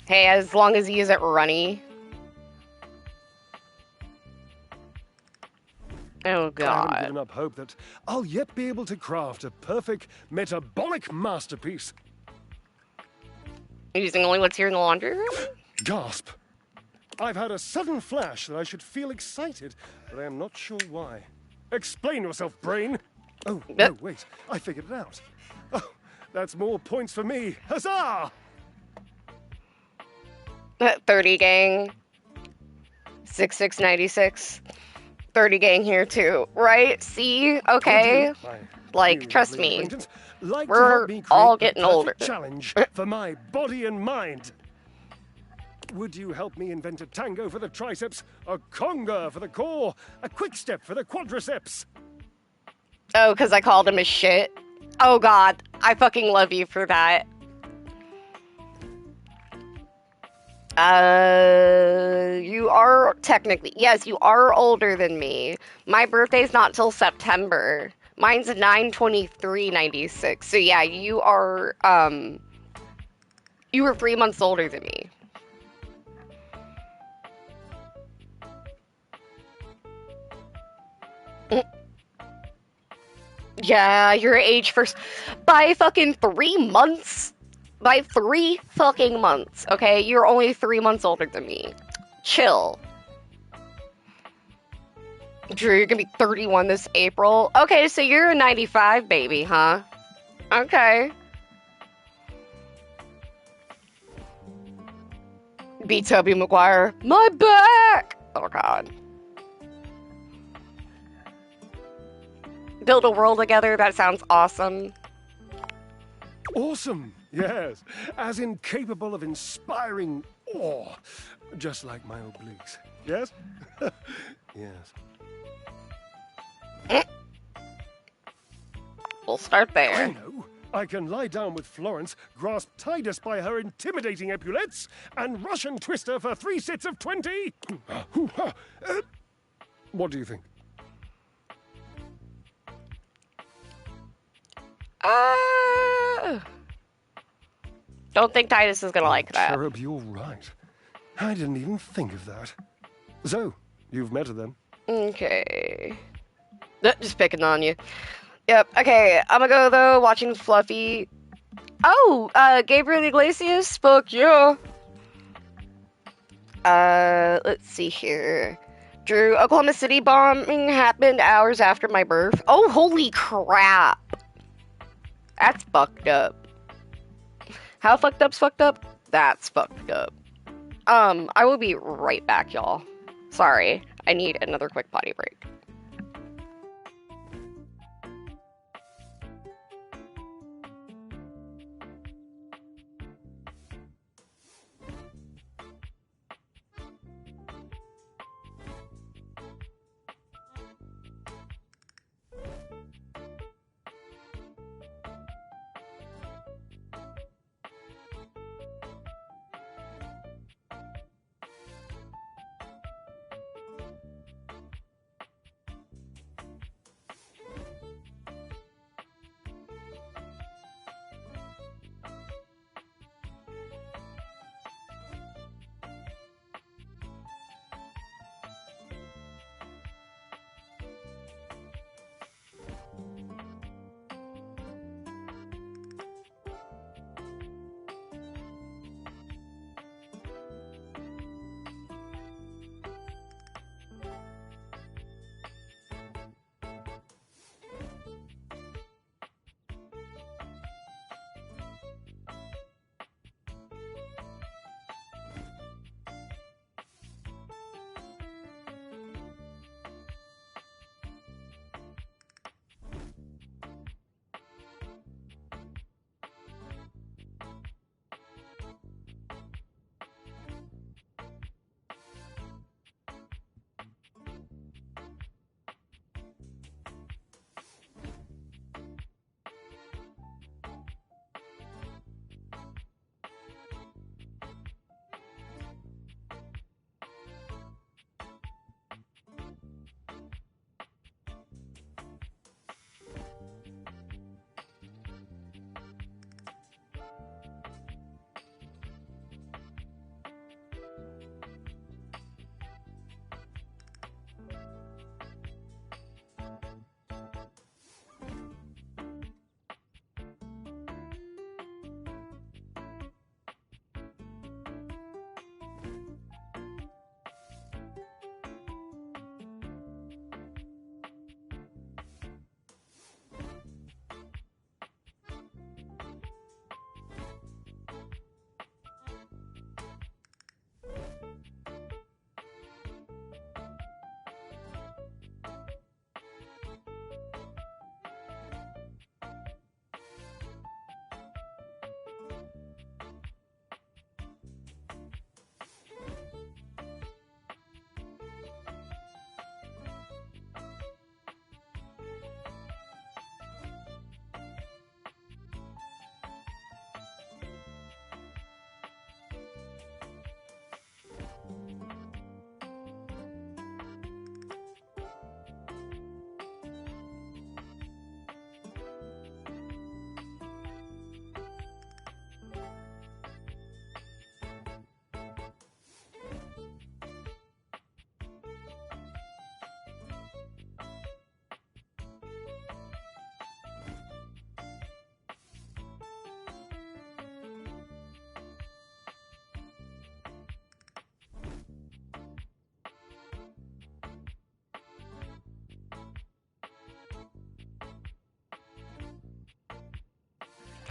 Hey, as long as he isn't runny. Oh god. I haven't given up hope that I'll yet be able to craft a perfect metabolic masterpiece. Using only what's here in the laundry room? Gasp. I've had a sudden flash that I should feel excited, but I am not sure why. Explain yourself, brain! Oh, no, wait. I figured it out. Oh, that's more points for me. Huzzah! 30 gang. 6696. 30 gang here too, right? See? Okay. Like, trust me. We're all getting older. Challenge for my body and mind. Would you help me invent a tango for the triceps, a conga for the core, a quick step for the quadriceps? Oh, because I called him a shit? Oh god, I fucking love you for that. You are technically, yes, you are older than me. My birthday's not till September. Mine's 9/23/96. So yeah, you were 3 months older than me. Yeah, your age first by fucking 3 months. By 3 fucking months, okay? You're only 3 months older than me. Chill. Drew, you're gonna be 31 this April. Okay, so you're a 95 baby, huh? Okay. B. Tubby McGuire. My back! Oh, God. Build a world together? That sounds awesome. Awesome! Yes, as incapable of inspiring awe, just like my obliques. Yes? Yes. We'll start there. I know. I can lie down with Florence, grasp Tidus by her intimidating epaulettes, and Russian twist her for 3 sets of 20. What do you think? Don't think Titus is gonna like that. Cherub, you're right. I didn't even think of that. So, you've met her then? Okay. Just picking on you. Yep, okay, I'm gonna go though, watching Fluffy. Oh, Gabriel Iglesias, fuck yeah. Let's see here. Drew, Oklahoma City bombing happened hours after my birth. Oh, holy crap. That's fucked up. How fucked up's fucked up? That's fucked up. I will be right back, y'all. Sorry, I need another quick potty break.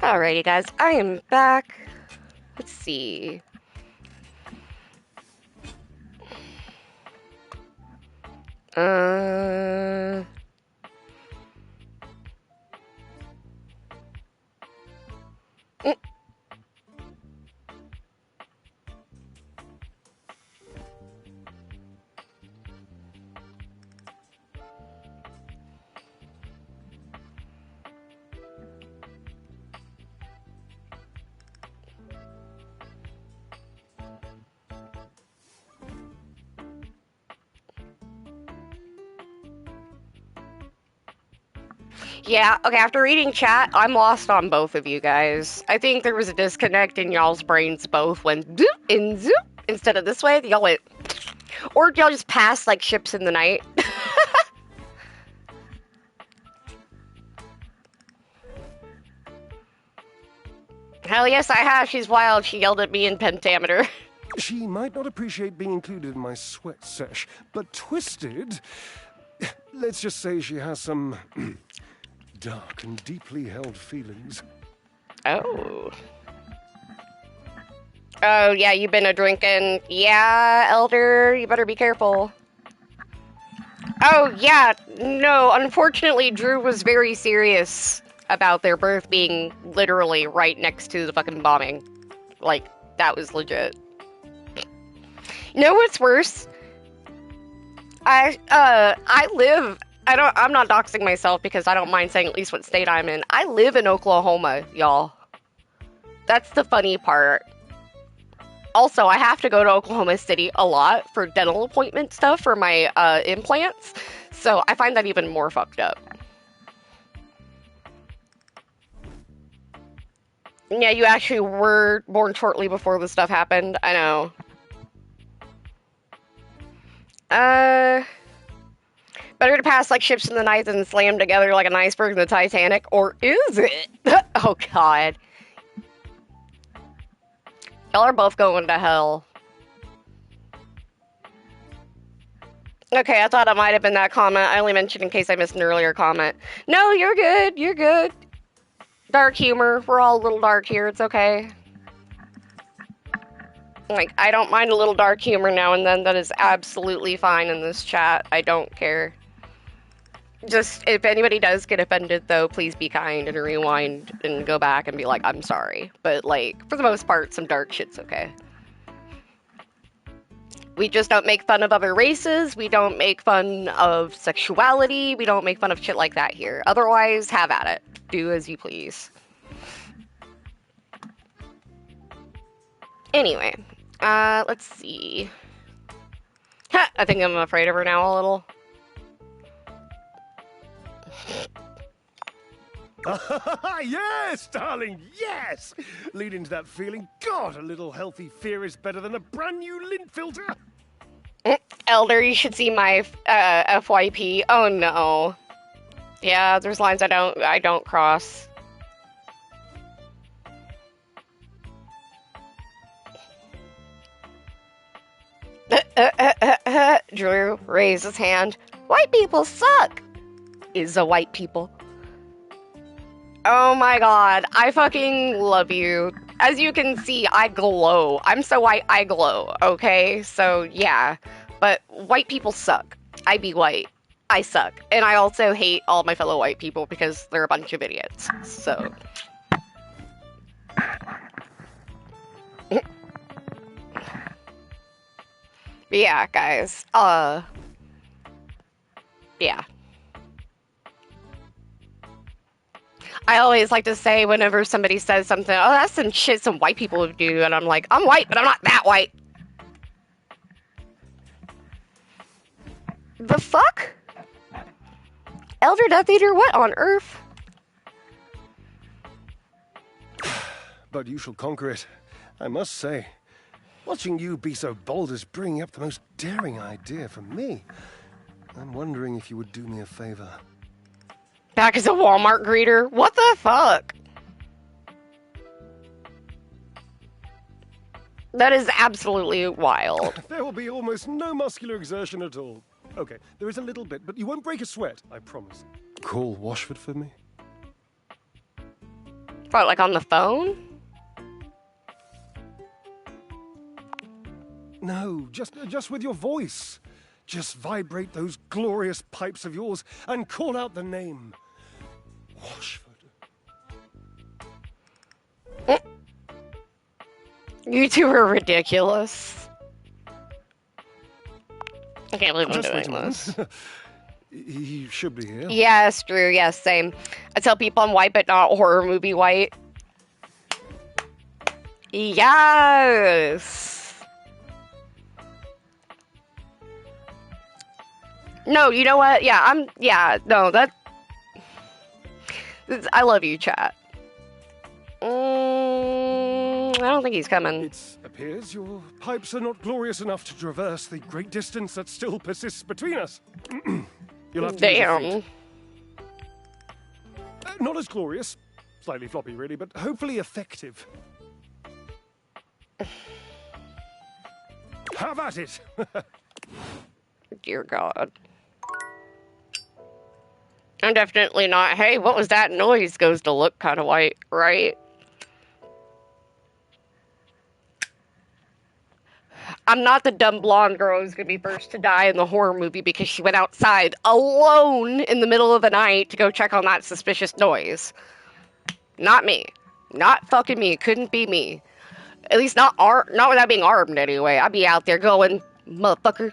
Alrighty, guys, I am back. Let's see. Yeah, okay, after reading chat, I'm lost on both of you guys. I think there was a disconnect in y'all's brains both went zoop and zoop instead of this way. Y'all went, or y'all just passed like ships in the night. Hell yes, I have. She's wild. She yelled at me in pentameter. She might not appreciate being included in my sweat sesh, but Twisted... Let's just say she has some dark and deeply held feelings. Oh. Oh, yeah, you been a-drinking. Yeah, Elder, you better be careful. Oh, yeah, no, unfortunately, Drew was very serious about their birth being literally right next to the fucking bombing. Like, that was legit. You know what's worse? I'm not doxing myself because I don't mind saying at least what state I'm in. I live in Oklahoma, y'all. That's the funny part. Also, I have to go to Oklahoma City a lot for dental appointment stuff for my implants, so I find that even more fucked up. Yeah, you actually were born shortly before this stuff happened. I know. Better to pass like ships in the night than slam together like an iceberg in the Titanic, or is it? Oh god. Y'all are both going to hell. Okay, I thought it might have been that comment. I only mentioned in case I missed an earlier comment. No, you're good. You're good. Dark humor. We're all a little dark here. It's okay. Like, I don't mind a little dark humor now and then. That is absolutely fine in this chat. I don't care. Just, if anybody does get offended, though, please be kind and rewind and go back and be like, I'm sorry. But, like, for the most part, some dark shit's okay. We just don't make fun of other races. We don't make fun of sexuality. We don't make fun of shit like that here. Otherwise, have at it. Do as you please. Anyway, let's see. Ha! I think I'm afraid of her now a little. Yes, darling, yes! Lead into that feeling. God, a little healthy fear is better than a brand new lint filter. Elder, you should see my FYP. Oh no. Yeah, there's lines I don't cross. Drew raised his hand. White people suck! Is a white people. Oh my god, I fucking love you. As you can see, I glow. I'm so white, I glow, okay? So, yeah. But white people suck. I be white. I suck. And I also hate all my fellow white people because they're a bunch of idiots. So... yeah, guys. Yeah. I always like to say whenever somebody says something, oh, that's some shit some white people would do, and I'm like, I'm white, but I'm not that white. The fuck? Elder Death Eater, what on earth? But you shall conquer it. I must say, watching you be so bold is bringing up the most daring idea for me. I'm wondering if you would do me a favor. Back as a Walmart greeter? What the fuck? That is absolutely wild. There will be almost no muscular exertion at all. Okay, there is a little bit, but you won't break a sweat, I promise. Call Washford for me. What, like on the phone? No, just with your voice. Just vibrate those glorious pipes of yours and call out the name. Washford. You two are ridiculous. I can't believe I'm doing this. He should be here. Yes, Drew, yes, same. I tell people I'm white, but not horror movie white. Yes! No, you know what? Yeah, no, that... I love you, chat. I don't think he's coming. It appears your pipes are not glorious enough to traverse the great distance that still persists between us. You'll have to use your feet. Not as glorious. Slightly floppy, really, but hopefully effective. Have at it! Dear God. I'm definitely not, hey, what was that noise? Goes to look kind of white, right? I'm not the dumb blonde girl who's gonna be first to die in the horror movie because she went outside alone in the middle of the night to go check on that suspicious noise. Not me. Not fucking me. Couldn't be me. At least not without being armed anyway. I'd be out there going, motherfucker,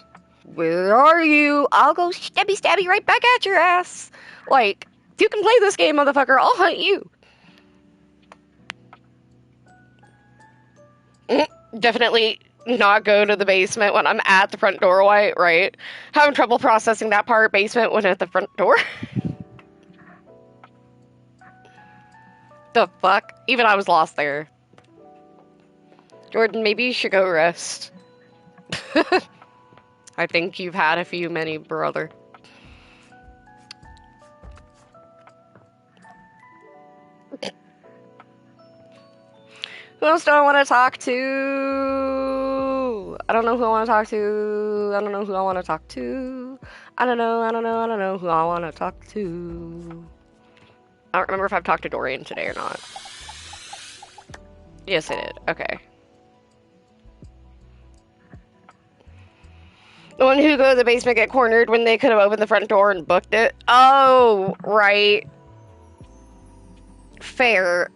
where are you? I'll go stabby right back at your ass. Like, if you can play this game, motherfucker, I'll hunt you. Definitely not go to the basement when I'm at the front doorway, right? Having trouble processing that part, basement when at the front door. The fuck? Even I was lost there. Jordan, maybe you should go rest. I think you've had a few many, brother. Who else do I want to talk to? I don't know who I want to talk to. I don't know who I want to talk to. I don't know who I want to talk to. I don't remember if I've talked to Dorian today or not. Yes, I did. Okay. The one who go to the basement get cornered when they could have opened the front door and booked it? Oh, right. Fair.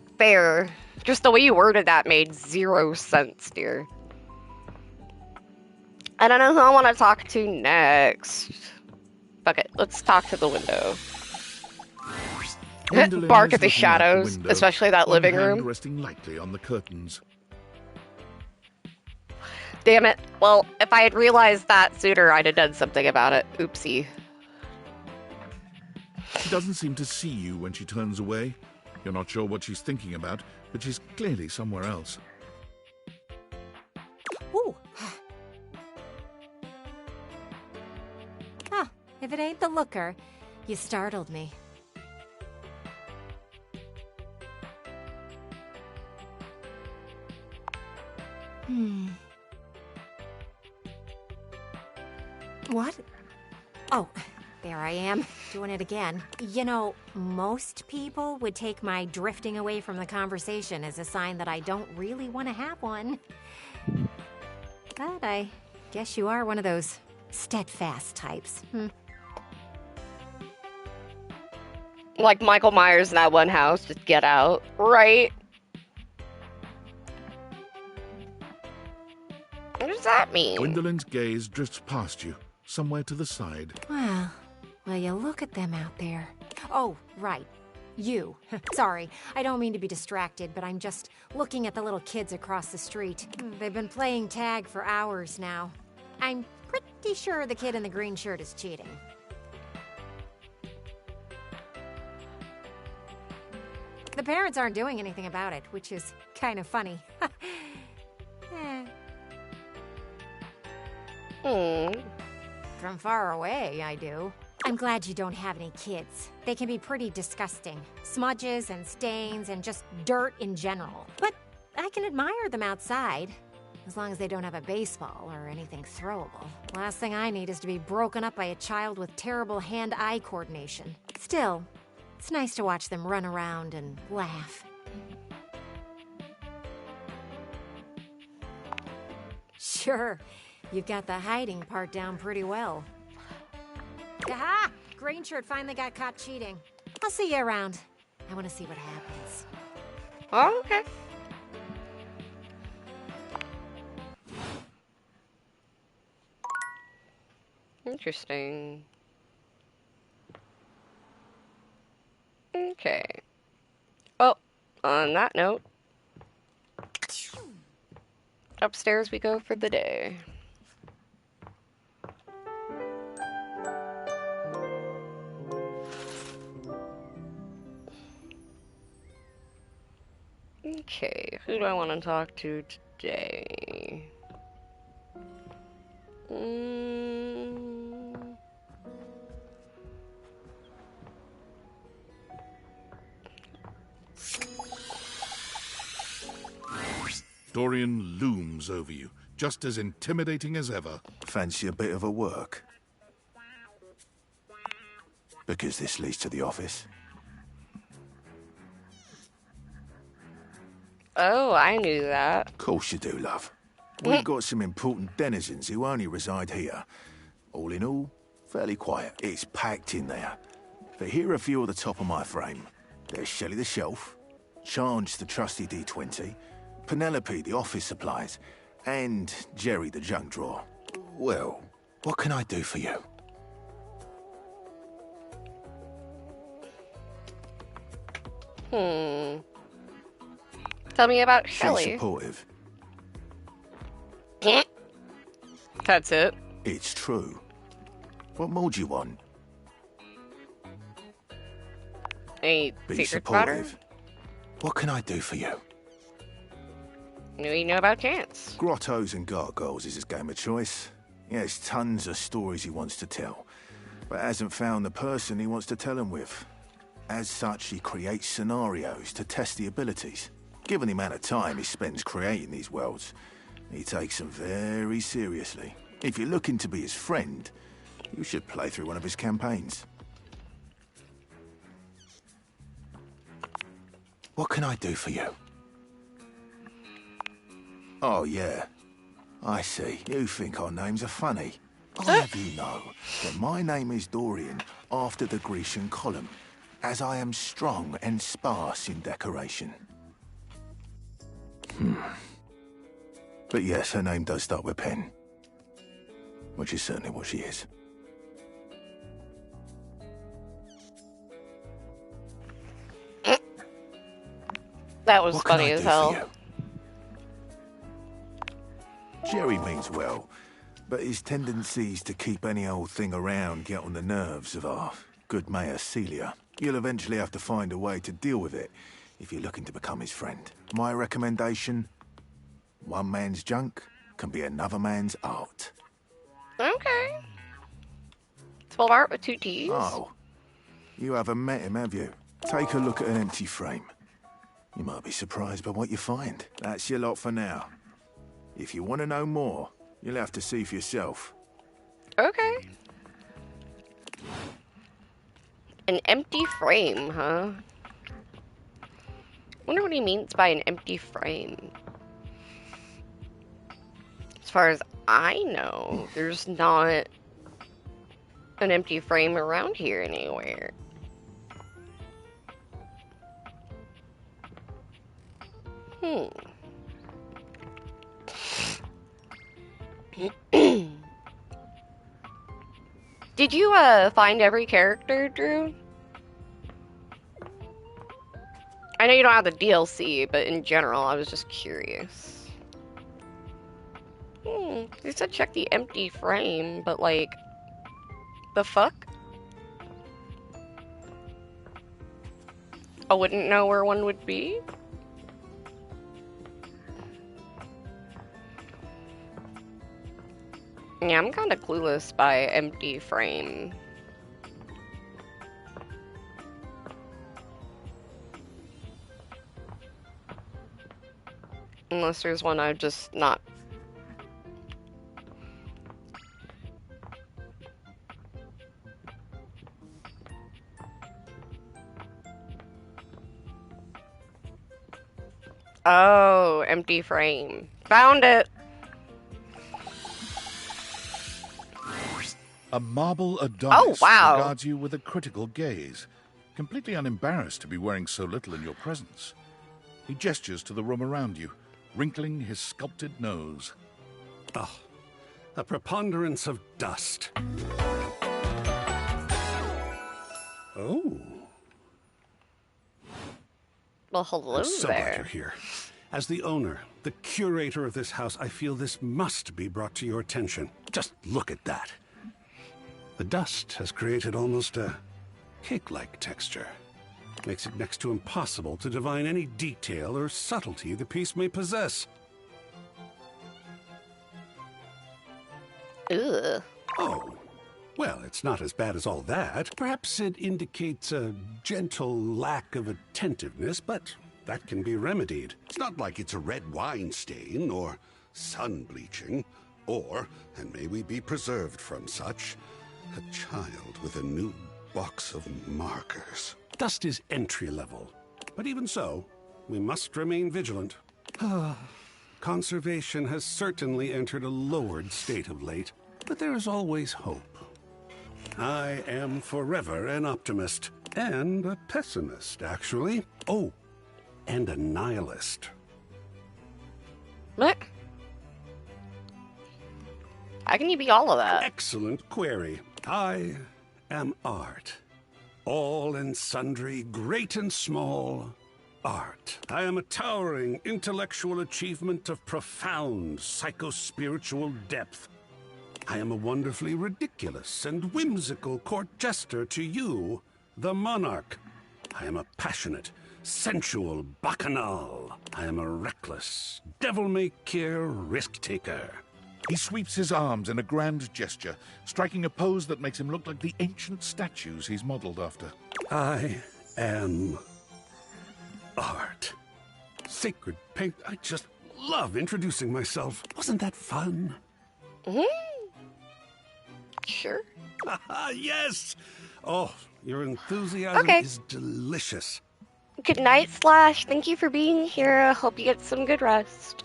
Just the way you worded that made 0 sense, dear. I don't know who I want to talk to next. Fuck it, let's talk to the window. Bark at the shadows, especially that living room. Resting lightly on the curtains. Damn it. Well, if I had realized that sooner, I'd have done something about it. Oopsie. She doesn't seem to see you when she turns away. You're not sure what she's thinking about, but she's clearly somewhere else. Ooh. Huh. If it ain't the looker, you startled me. What? Oh, there I am, doing it again. You know, most people would take my drifting away from the conversation as a sign that I don't really want to have one. But I guess you are one of those steadfast types. Like Michael Myers in that one house, just get out, right? What does that mean? Gwendolyn's gaze drifts past you, somewhere to the side. Well, you look at them out there. Oh, right. You. Sorry, I don't mean to be distracted, but I'm just looking at the little kids across the street. They've been playing tag for hours now. I'm pretty sure the kid in the green shirt is cheating. The parents aren't doing anything about it, which is kind of funny. From far away, I do. I'm glad you don't have any kids. They can be pretty disgusting. Smudges and stains and just dirt in general. But I can admire them outside, as long as they don't have a baseball or anything throwable. Last thing I need is to be broken up by a child with terrible hand-eye coordination. Still, it's nice to watch them run around and laugh. Sure, you've got the hiding part down pretty well. Aha! Green shirt finally got caught cheating. I'll see you around. I want to see what happens. Oh, okay. Interesting. Okay. Well, on that note, upstairs we go for the day. Okay, who do I want to talk to today? Dorian looms over you, just as intimidating as ever. Fancy a bit of a work? Because this leads to the office. Oh, I knew that. Of course you do, love. We've got some important denizens who only reside here. All in all, fairly quiet. It's packed in there. But here are a few at the top of my frame. There's Shelley the Shelf, Charge the trusty D20, Penelope the office supplies, and Jerry the junk drawer. Well, what can I do for you? Tell me about She's Shelley. supportive. That's it. It's true. What more do you want? Any Be secrets about her? supportive. What can I do for you? You know about Chance. Grottos and gargoyles is his game of choice. He has tons of stories he wants to tell, but hasn't found the person he wants to tell them with. As such, he creates scenarios to test the abilities. Given the amount of time he spends creating these worlds, he takes them very seriously. If you're looking to be his friend, you should play through one of his campaigns. What can I do for you? Oh, yeah. I see. You think our names are funny. I'll have you know that my name is Dorian after the Grecian column, as I am strong and sparse in decoration. But yes, her name does start with Pen, which is certainly what she is. That was What can funny I as do for hell. you? Jerry means well, but his tendencies to keep any old thing around get on the nerves of our good Mayor Celia. You'll eventually have to find a way to deal with it if you're looking to become his friend. My recommendation: one man's junk can be another man's art. Okay. 12 art with 2 T's. Oh, you haven't met him, have you? Take a look at an empty frame. You might be surprised by what you find. That's your lot for now. If you want to know more, you'll have to see for yourself. Okay. An empty frame, huh? Wonder what he means by an empty frame. As far as I know, there's not an empty frame around here anywhere. Did you find every character, Drew? I know you don't have the DLC, but in general, I was just curious. They said check the empty frame, but like, the fuck? I wouldn't know where one would be? Yeah, I'm kind of clueless by empty frame. Unless there's one I've just not... Oh, empty frame. Found it! A marble Adonis wow. regards you with a critical gaze, completely unembarrassed to be wearing so little in your presence. He gestures to the room around you, wrinkling his sculpted nose. Oh, a preponderance of dust. Oh. Well, hello I'm so glad there. you're here. As the owner, the curator of this house, I feel this must be brought to your attention. Just look at that. The dust has created almost a cake-like texture. Makes it next to impossible to divine any detail or subtlety the piece may possess. Ugh. Oh. Well, it's not as bad as all that. Perhaps it indicates a gentle lack of attentiveness, but that can be remedied. It's not like it's a red wine stain or sun bleaching, or, and may we be preserved from such, a child with a new box of markers. Dust is entry level, but even so, we must remain vigilant. Conservation has certainly entered a lowered state of late, but there is always hope. I am forever an optimist, and a pessimist, actually. Oh, and a nihilist. What? How can you be all of that? Excellent query. I am art. All and sundry, great and small, art. I am a towering intellectual achievement of profound psycho-spiritual depth. I am a wonderfully ridiculous and whimsical court jester to you, the monarch. I am a passionate, sensual bacchanal. I am a reckless, devil-may-care risk-taker. He sweeps his arms in a grand gesture, striking a pose that makes him look like the ancient statues he's modeled after. I am art. Sacred paint. I just love introducing myself. Wasn't that fun? Sure. Yes! Oh, your enthusiasm is delicious. Good night, Slash. Thank you for being here. Hope you get some good rest.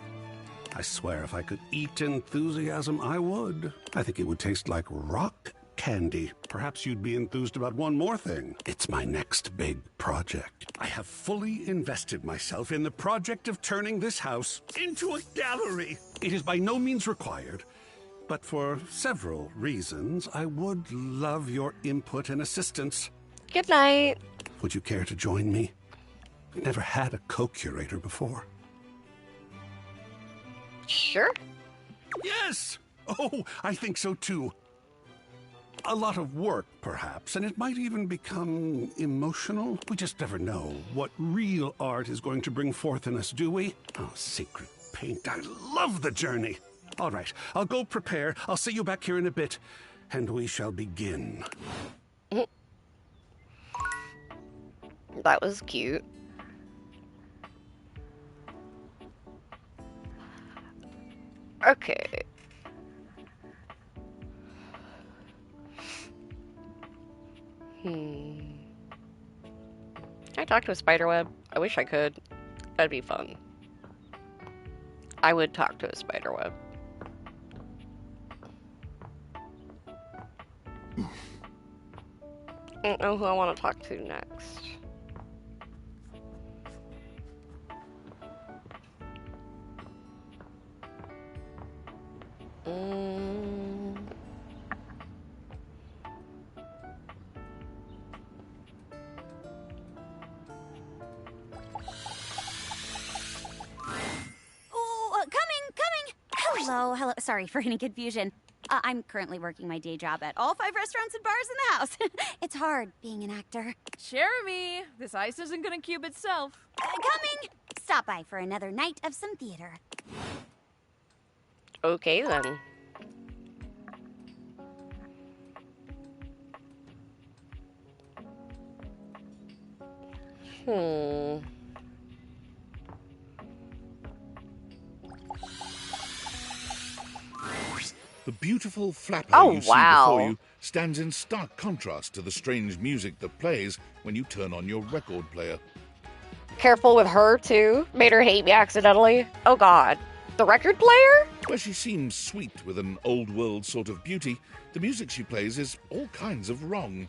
I swear if I could eat enthusiasm, I would. I think it would taste like rock candy. Perhaps you'd be enthused about one more thing. It's my next big project. I have fully invested myself in the project of turning this house into a gallery. It is by no means required, but for several reasons, I would love your input and assistance. Good night. Would you care to join me? I've never had a co-curator before. Sure. Yes! Oh, I think so too. A lot of work, perhaps, and it might even become emotional. We just never know what real art is going to bring forth in us, do we? Oh, sacred paint, I love the journey. All right, I'll go prepare. I'll see you back here in a bit, and we shall begin. That was cute. Okay. Can I talk to a spiderweb? I wish I could. That'd be fun. I would talk to a spiderweb. I don't know who I want to talk to next. Hello. Sorry for any confusion. I'm currently working my day job at all 5 restaurants and bars in the house. It's hard being an actor. Jeremy, this ice isn't gonna cube itself. Coming! Stop by for another night of some theater. Okay, then. The beautiful flapper you see before you stands in stark contrast to the strange music that plays when you turn on your record player. Careful with her, too. Made her hate me accidentally. Oh, God. The record player? Where she seems sweet with an old-world sort of beauty, the music she plays is all kinds of wrong.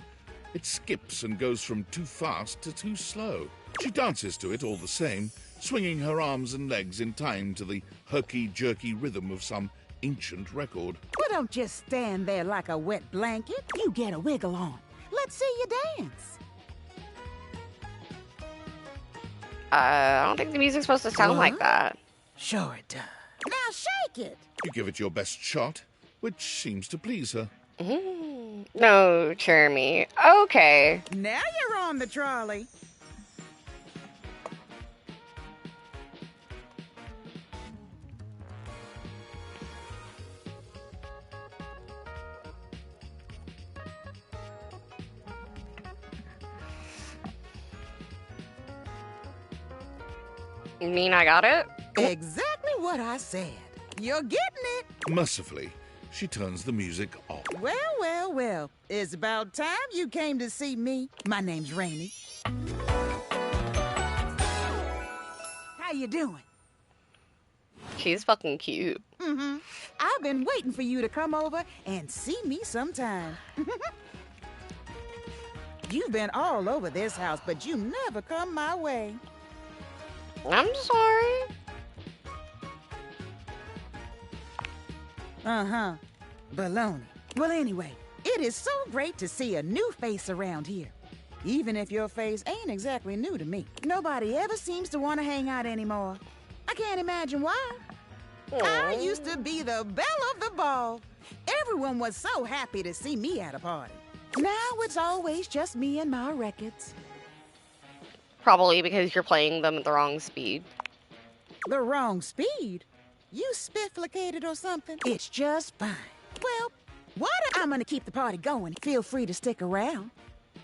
It skips and goes from too fast to too slow. She dances to it all the same, swinging her arms and legs in time to the herky-jerky rhythm of some ancient record. Well, don't just stand there like a wet blanket. You get a wiggle on. Let's see you dance. I don't think the music's supposed to sound like that. Sure it does. Now shake it. You give it your best shot, which seems to please her. No, Jeremy. Okay. Now you're on the trolley. You mean I got it? Exactly what I said. You're getting it. Mercifully, she turns the music off. Well, well, well. It's about time you came to see me. My name's Rainy. How you doing? She's fucking cute. Mm-hmm. I've been waiting for you to come over and see me sometime. You've been all over this house, but you never come my way. I'm sorry. Uh-huh. Baloney. Well, anyway, it is so great to see a new face around here. Even if your face ain't exactly new to me. Nobody ever seems to want to hang out anymore. I can't imagine why. I used to be the belle of the ball. Everyone was so happy to see me at a party. Now it's always just me and my records. Probably because you're playing them at the wrong speed. The wrong speed? You spifflicated or something? It's just fine. Well, I'm gonna keep the party going. Feel free to stick around.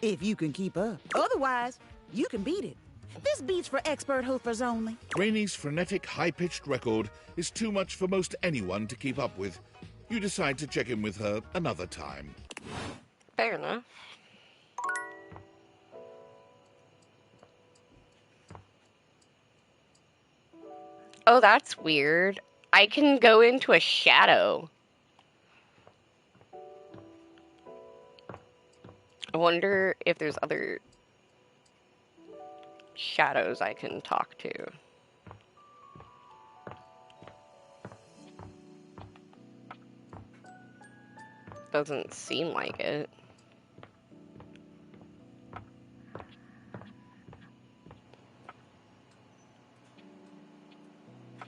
If you can keep up. Otherwise, you can beat it. This beat's for expert hoofers only. Rainy's frenetic, high-pitched record is too much for most anyone to keep up with. You decide to check in with her another time. Fair enough. Oh, that's weird. I can go into a shadow. I wonder if there's other shadows I can talk to. Doesn't seem like it.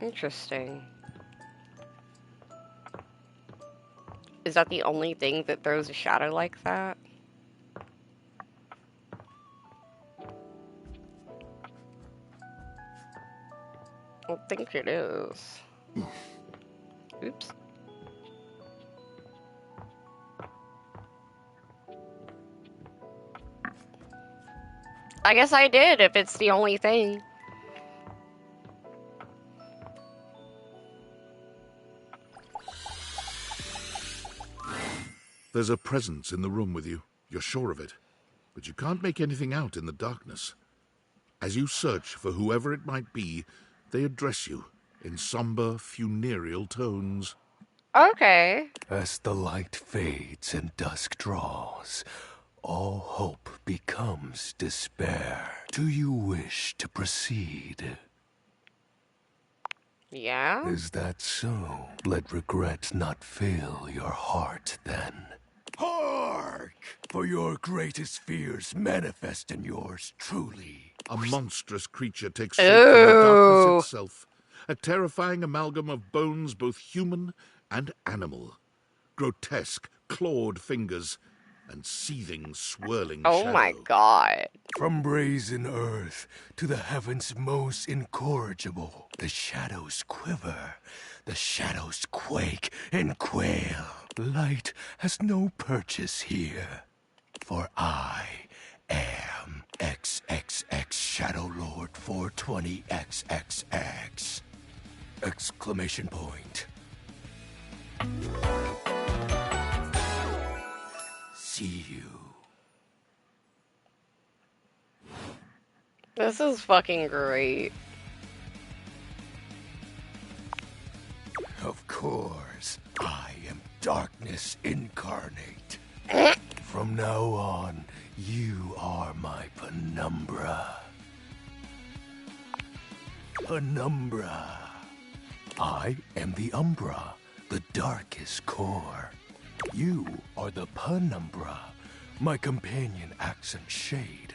Interesting. Is that the only thing that throws a shadow like that? I don't think it is. Oops. I guess I did, if it's the only thing. There's a presence in the room with you. You're sure of it. But you can't make anything out in the darkness. As you search for whoever it might be, they address you in somber, funereal tones. Okay. As the light fades and dusk draws, all hope becomes despair. Do you wish to proceed? Yeah? Is that so? Let regret not fill your heart then. Hark! For your greatest fears manifest in yours truly. A monstrous creature takes shape from the darkness itself. A terrifying amalgam of bones both human and animal. Grotesque, clawed fingers and seething, swirling shadow. Oh my god. From brazen earth to the heavens most incorrigible, the shadows quiver, the shadows quake and quail. Light has no purchase here, for I am XXX Shadow Lord 420XXX! Exclamation point. See you. This is fucking great. Of course, I am darkness incarnate. From now on, you are my penumbra. Penumbra. I am the umbra, the darkest core. You are the penumbra, my companion accent shade,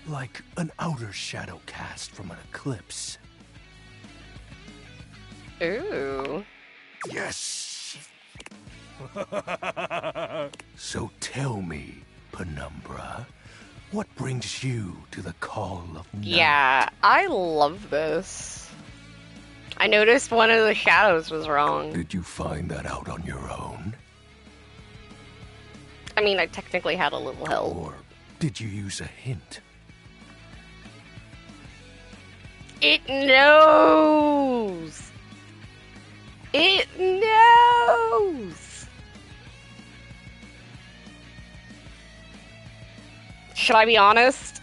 like an outer shadow cast from an eclipse. Ooh. Yes! So tell me, penumbra, what brings you to the call of night? Yeah, I love this. I noticed one of the shadows was wrong. Did you find that out on your own? I mean, I technically had a little help. Or did you use a hint? It knows! It knows! Should I be honest?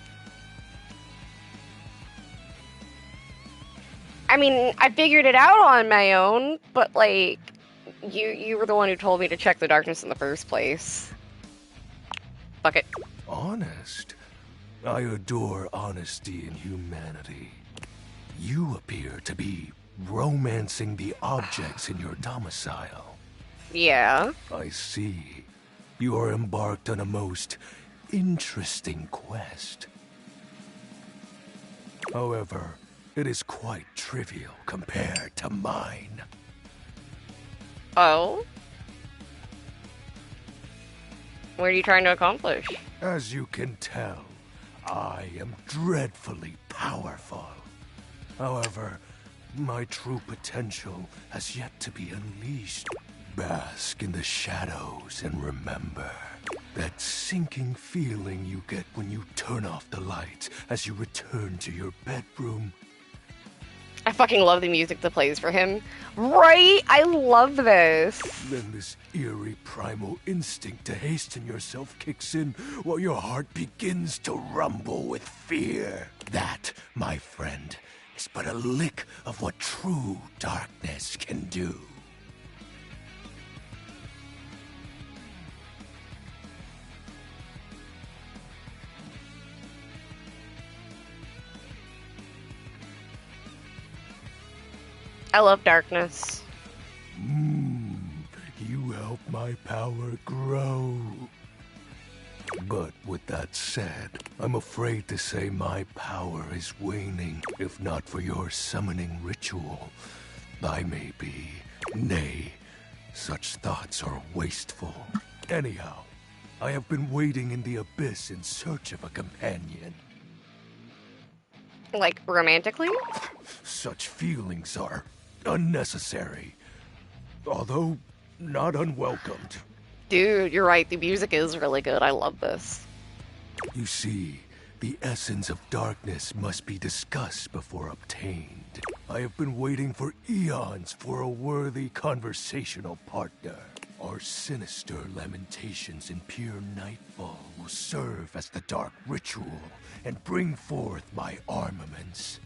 I mean, I figured it out on my own, but like, you were the one who told me to check the darkness in the first place. Fuck it. Honest? I adore honesty and humanity. You appear to be romancing the objects in your domicile. Yeah. I see. You are embarked on a most interesting quest. However, it is quite trivial compared to mine. Oh? What are you trying to accomplish? As you can tell, I am dreadfully powerful. However, my true potential has yet to be unleashed. Bask in the shadows and remember that sinking feeling you get when you turn off the lights as you return to your bedroom. I fucking love the music that plays for him. Right? I love this. Then this eerie primal instinct to hasten yourself kicks in while your heart begins to rumble with fear. That, my friend, is but a lick of what true darkness can do. I love darkness. You help my power grow. But with that said, I'm afraid to say my power is waning. If not for your summoning ritual, I may be. Nay, such thoughts are wasteful. Anyhow, I have been waiting in the abyss in search of a companion. Like, romantically? Such feelings are unnecessary, although not unwelcomed. Dude, you're right. The music is really good. I love this. You see, the essence of darkness must be discussed before obtained. I have been waiting for eons for a worthy conversational partner. Our sinister lamentations in pure nightfall will serve as the dark ritual and bring forth my armaments.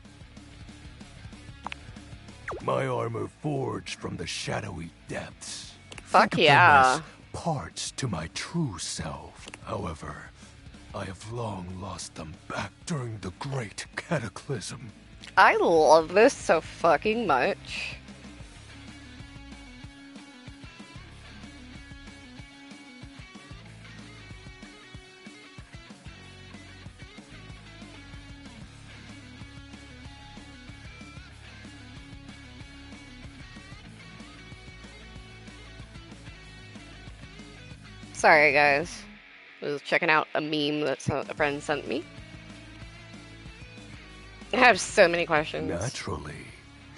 My armor forged from the shadowy depths. Fuck Think of yeah. them as parts to my true self. However, I have long lost them back during the great cataclysm. I love this so fucking much. Sorry, guys. I was checking out a meme that a friend sent me. I have so many questions. Naturally,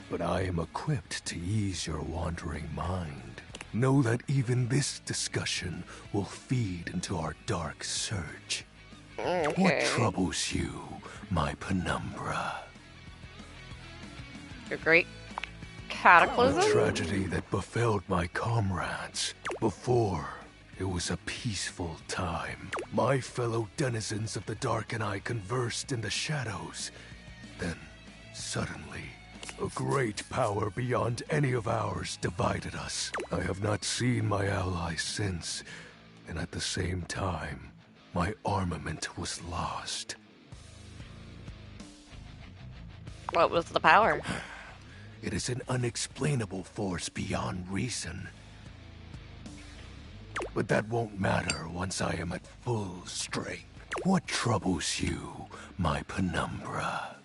but I am equipped to ease your wandering mind. Know that even this discussion will feed into our dark search. Okay. What troubles you, my penumbra? Your great cataclysm? The tragedy that befell my comrades. Before, it was a peaceful time. My fellow denizens of the dark and I conversed in the shadows. Then, suddenly, a great power beyond any of ours divided us. I have not seen my allies since, and at the same time, my armament was lost. What was the power? It is an unexplainable force beyond reason. But that won't matter once I am at full strength. What troubles you, my penumbra?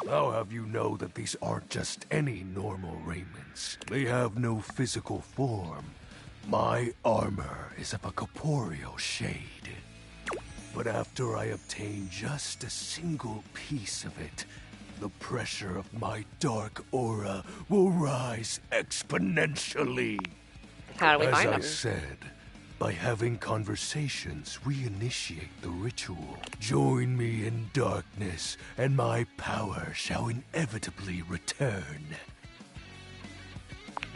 I'll have you know that these aren't just any normal raiments. They have no physical form. My armor is of a corporeal shade. But after I obtain just a single piece of it, the pressure of my dark aura will rise exponentially. How do we find As I them? said, By having conversations, we initiate the ritual. Join me in darkness, and my power shall inevitably return.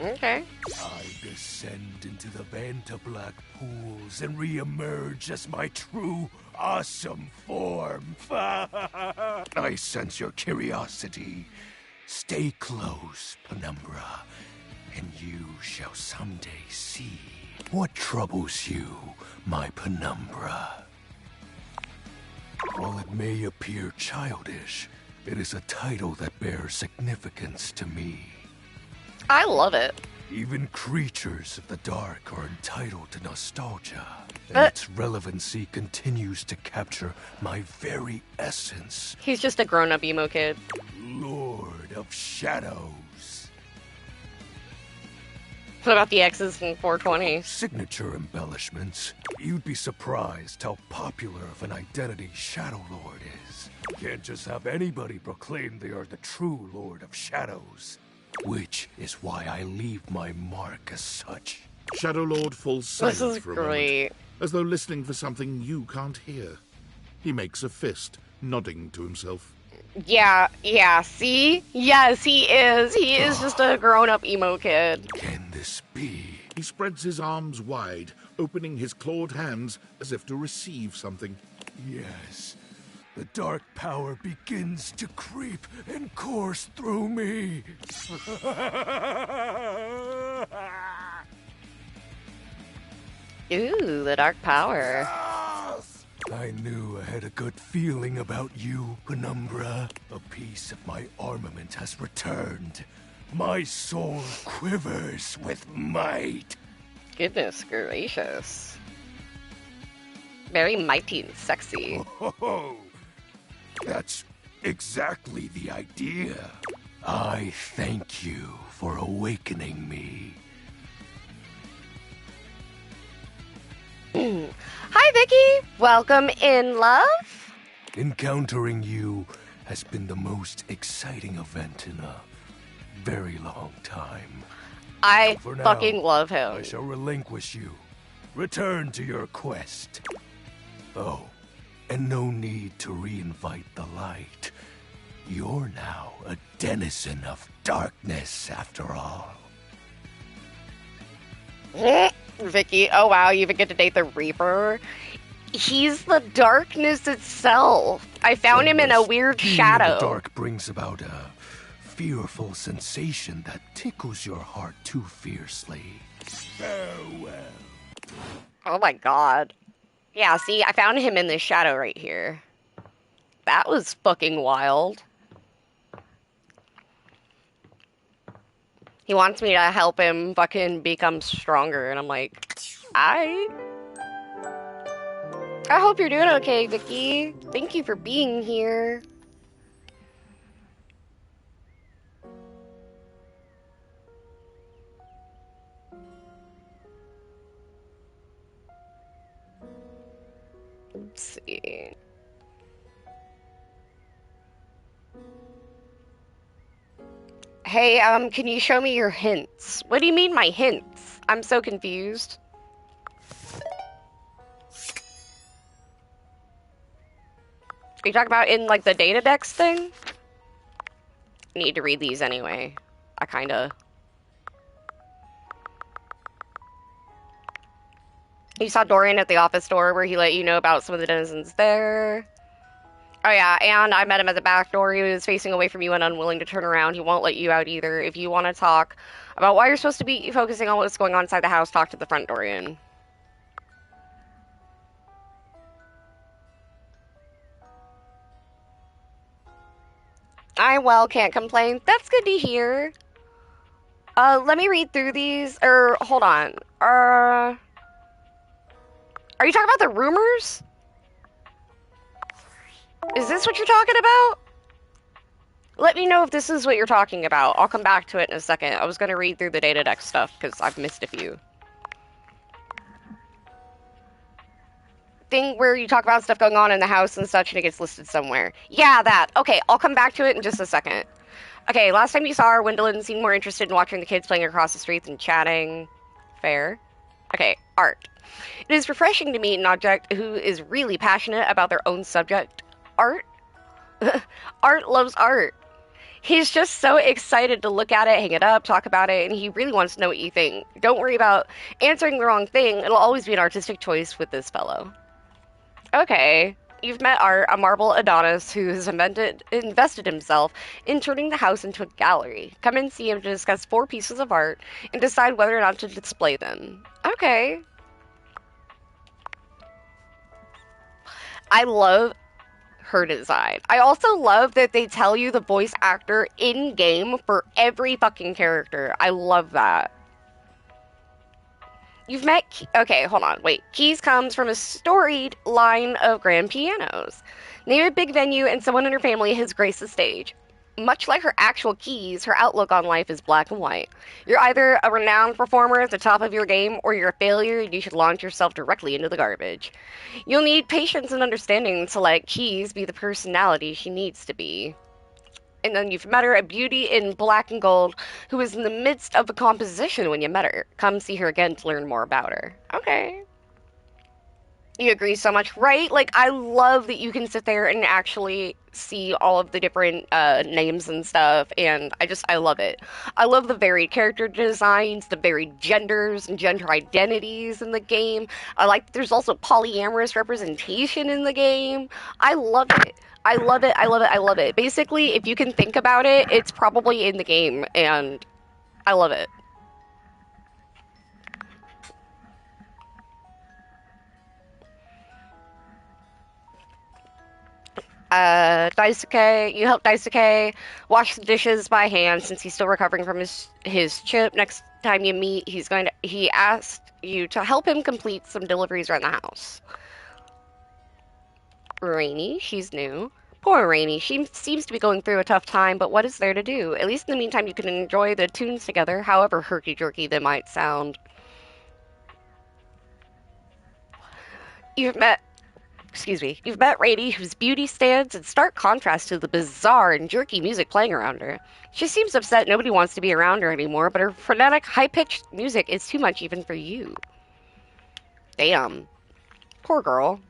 Okay. I descend into the Vantablack pools and re-emerge as my true, awesome form. I sense your curiosity. Stay close, Penumbra, and you shall someday see what troubles you, my Penumbra. While it may appear childish, it is a title that bears significance to me. I love it. Even creatures of the dark are entitled to nostalgia, and its relevancy continues to capture my very essence. He's just a grown-up emo kid. Lord of Shadows. What about the X's in 420? Signature embellishments. You'd be surprised how popular of an identity Shadow Lord is. You can't just have anybody proclaim they are the true Lord of Shadows. Which is why I leave my mark as such. Shadow Lord falls silent This is for a great. moment, as though listening for something you can't hear. He makes a fist, nodding to himself. Yeah, see? Yes, he is. He is just a grown-up emo kid. Can this be? He spreads his arms wide, opening his clawed hands as if to receive something. Yes. The dark power begins to creep and course through me. Ooh, the dark power. I knew I had a good feeling about you, Penumbra. A piece of my armament has returned. My soul quivers with might. Goodness gracious. Very mighty and sexy. Oh, that's exactly the idea. I thank you for awakening me. Hi, Vicky. Welcome in, love. Encountering you has been the most exciting event in a very long time. I For now, fucking love him. I shall relinquish you. Return to your quest. Oh, and no need to reinvite the light. You're now a denizen of darkness, after all. Vicky, oh wow, you even get to date the Reaper. He's the darkness itself. I found him in a weird shadow. The dark brings about a fearful sensation that tickles your heart too fiercely. Farewell. Oh my god. Yeah, see, I found him in this shadow right here. That was fucking wild. He wants me to help him fucking become stronger, and I'm like, I hope you're doing okay, Vicky. Thank you for being here. Let's see. Hey, can you show me your hints? What do you mean, my hints? I'm so confused. Are you talking about in, like, the data decks thing? I need to read these anyway. I kinda... You saw Dorian at the office door where he let you know about some of the denizens there. Oh yeah, and I met him at the back door. He was facing away from you and unwilling to turn around. He won't let you out either. If you want to talk about why you're supposed to be focusing on what's going on inside the house, talk to the front, Dorian. Can't complain. That's good to hear. Let me read through these. Hold on. Are you talking about the rumors? Is this what you're talking about? Let me know if this is what you're talking about. I'll come back to it in a second. I was going to read through the data deck stuff because I've missed a few. Thing where you talk about stuff going on in the house and such and it gets listed somewhere. Yeah, that. Okay, I'll come back to it in just a second. Okay, last time you saw her, Wendelin seemed more interested in watching the kids playing across the street than chatting. Fair. Okay, art. It is refreshing to meet an object who is really passionate about their own subject. Art? Art loves art. He's just so excited to look at it, hang it up, talk about it, and he really wants to know what you think. Don't worry about answering the wrong thing. It'll always be an artistic choice with this fellow. Okay. You've met Art, a marble Adonis who has invested himself in turning the house into a gallery. Come and see him to discuss 4 pieces of art and decide whether or not to display them. Okay. I love her design. I also love that they tell you the voice actor in-game for every fucking character. I love that. You've met... Okay, hold on. Wait. Keys comes from a storied line of grand pianos. Name a big venue and someone in her family has graced the stage. Much like her actual Keys, her outlook on life is black and white. You're either a renowned performer at the top of your game, or you're a failure and you should launch yourself directly into the garbage. You'll need patience and understanding to let Keys be the personality she needs to be. And then you've met her, a beauty in black and gold, who is in the midst of a composition when you met her. Come see her again to learn more about her. Okay. You agree so much, right? Like, I love that you can sit there and actually see all of the different names and stuff, and I love it. I love the varied character designs, the varied genders and gender identities in the game. I like that there's also polyamorous representation in the game. I love it. I love it, I love it, I love it. Basically, if you can think about it, it's probably in the game, and I love it. Daisuke, you help Daisuke wash the dishes by hand since he's still recovering from his chip. Next time you meet, he asked you to help him complete some deliveries around the house. Rainy, she's new. Poor Rainy, she seems to be going through a tough time, but what is there to do? At least in the meantime, you can enjoy the tunes together, however herky-jerky they might sound. You've met Rainy, whose beauty stands in stark contrast to the bizarre and jerky music playing around her. She seems upset nobody wants to be around her anymore, but her frenetic, high-pitched music is too much even for you. Damn. Poor girl.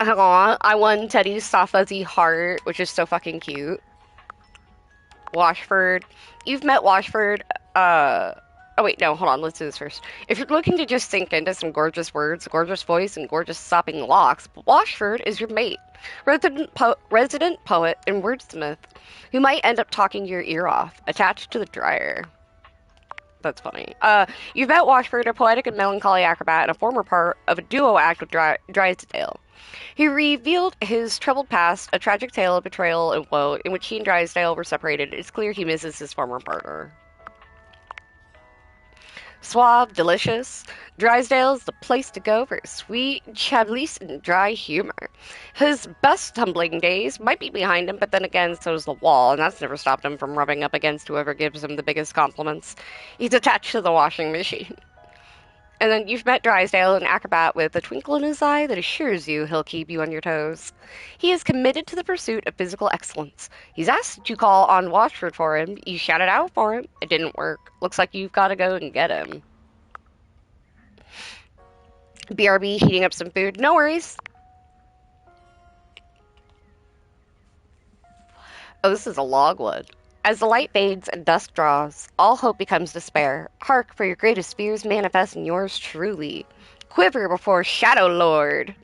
Aw, I won Teddy's soft fuzzy heart, which is so fucking cute. Washford. You've met Washford, Oh wait, no, hold on, let's do this first. If you're looking to just sink into some gorgeous words, gorgeous voice, and gorgeous sopping locks, Washford is your mate. Resident poet and wordsmith, who might end up talking your ear off, attached to the dryer. That's funny. You've met Washford, a poetic and melancholy acrobat, and a former part of a duo act with Drysdale. He revealed his troubled past, a tragic tale of betrayal and woe, in which he and Drysdale were separated. It's clear he misses his former partner. Suave, delicious, Drysdale's the place to go for sweet, chablis, and dry humor. His best tumbling days might be behind him, but then again, so's the wall, and that's never stopped him from rubbing up against whoever gives him the biggest compliments. He's attached to the washing machine. And then you've met Drysdale, an acrobat with a twinkle in his eye that assures you he'll keep you on your toes. He is committed to the pursuit of physical excellence. He's asked that you call on Washford for him. You shouted out for him. It didn't work. Looks like you've got to go and get him. BRB heating up some food. No worries. Oh, this is a logwood. As the light fades and dusk draws, all hope becomes despair. Hark, for your greatest fears manifest in yours truly. Quiver before Shadow Lord.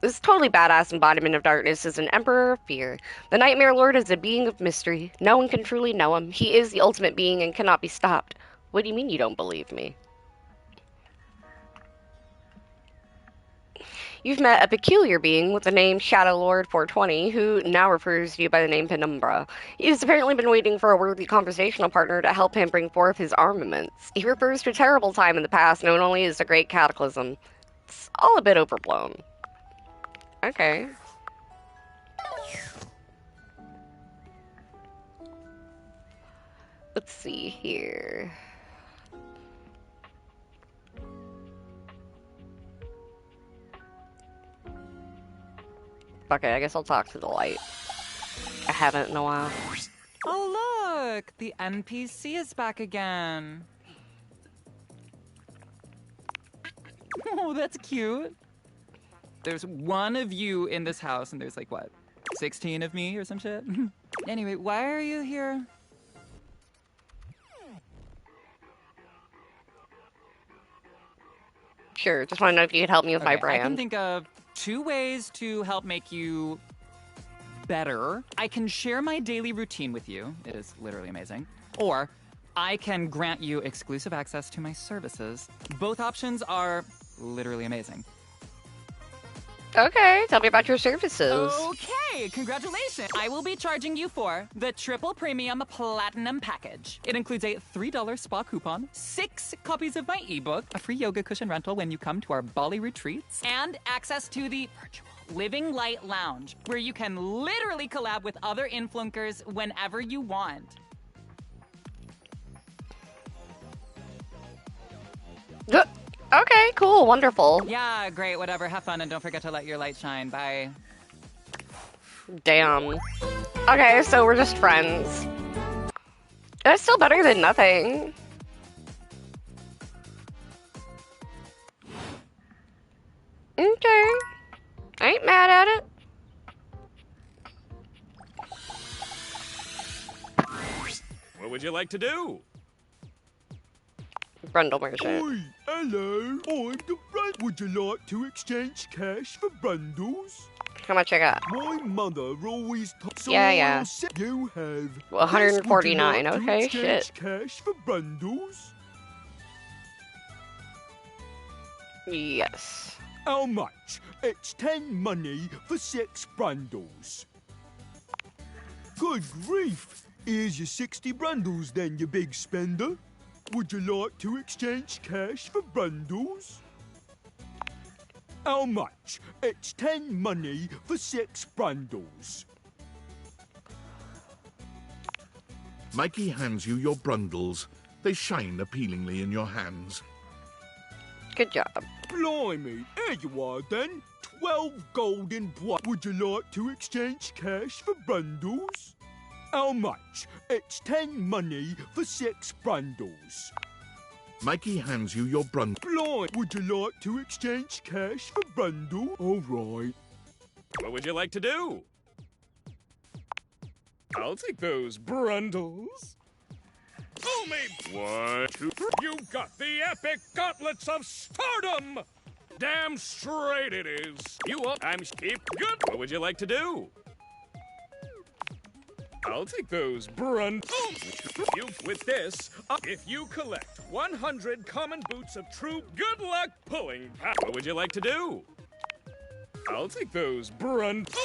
This totally badass embodiment of darkness is an emperor of fear. The Nightmare Lord is a being of mystery. No one can truly know him. He is the ultimate being and cannot be stopped. What do you mean you don't believe me? You've met a peculiar being with the name Shadow Lord 420, who now refers to you by the name Penumbra. He has apparently been waiting for a worthy conversational partner to help him bring forth his armaments. He refers to a terrible time in the past known only as the Great Cataclysm. It's all a bit overblown. Okay. Let's see here. Okay, I guess I'll talk to the light. I haven't in a while. Oh, look, the NPC is back again. Oh, that's cute. There's one of you in this house, and there's like, what, 16 of me or some shit? Anyway, why are you here? Sure, just want to know if you could help me with my brand. I can think of 2 ways to help make you better. I can share my daily routine with you. It is literally amazing. Or I can grant you exclusive access to my services. Both options are literally amazing. Okay, tell me about your services. Okay, congratulations. I will be charging you for the Triple Premium Platinum Package. It includes a $3 spa coupon, 6 copies of my ebook, a free yoga cushion rental when you come to our Bali retreats, and access to the virtual Living Light Lounge, where you can literally collab with other influencers whenever you want. Okay, cool, wonderful. Yeah, great, whatever. Have fun and don't forget to let your light shine. Bye. Damn. Okay, so we're just friends. That's still better than nothing. Okay. I ain't mad at it. What would you like to do? Brundle merchant. Oi, hello, I'm the friend. Would you like to exchange cash for bundles? How much I got? My mother always told Yeah. you have 149, Yes, would you like okay, to exchange shit. cash for bundles? Yes. How much? It's 10 money for 6 bundles. Good grief! Here's your 60 bundles then, you big spender. Would you like to exchange cash for bundles? How much? It's 10 money for 6 bundles. Mikey hands you your brundles. They shine appealingly in your hands. Good job. Blimey, here you are then. 12 golden blood. Would you like to exchange cash for bundles? How much? It's 10 money for 6 bundles. Mikey hands you your brundles. Blind, would you like to exchange cash for bundle? All right. What would you like to do? I'll take those brundles. Fool me! 1, 2, 3. You got the epic gauntlets of stardom! Damn straight it is. You up? I'm keep good. What would you like to do? I'll take those brundles. You with this, if you collect 100 common boots of true good luck pulling power, what would you like to do? I'll take those brundles.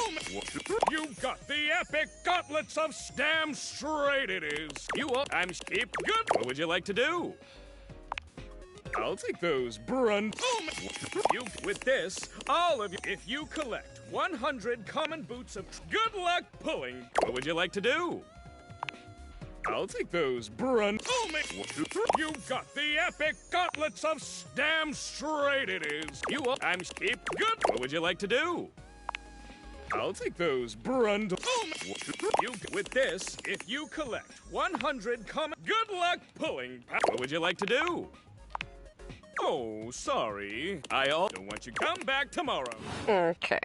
You got the epic gauntlets of damn straight it is. You up? I'm keep good. What would you like to do? I'll take those brundles. You with this, all of you, if you collect 100 common boots of good luck pulling, what would you like to do? I'll take those brundles. You got the epic gauntlets of damn straight it is. You up? I'm keep good. What would you like to do? I'll take those brundles. You with this, if you collect 100 common good luck pulling, what would you like to do? Oh, sorry. I also want you to come back tomorrow. Okay.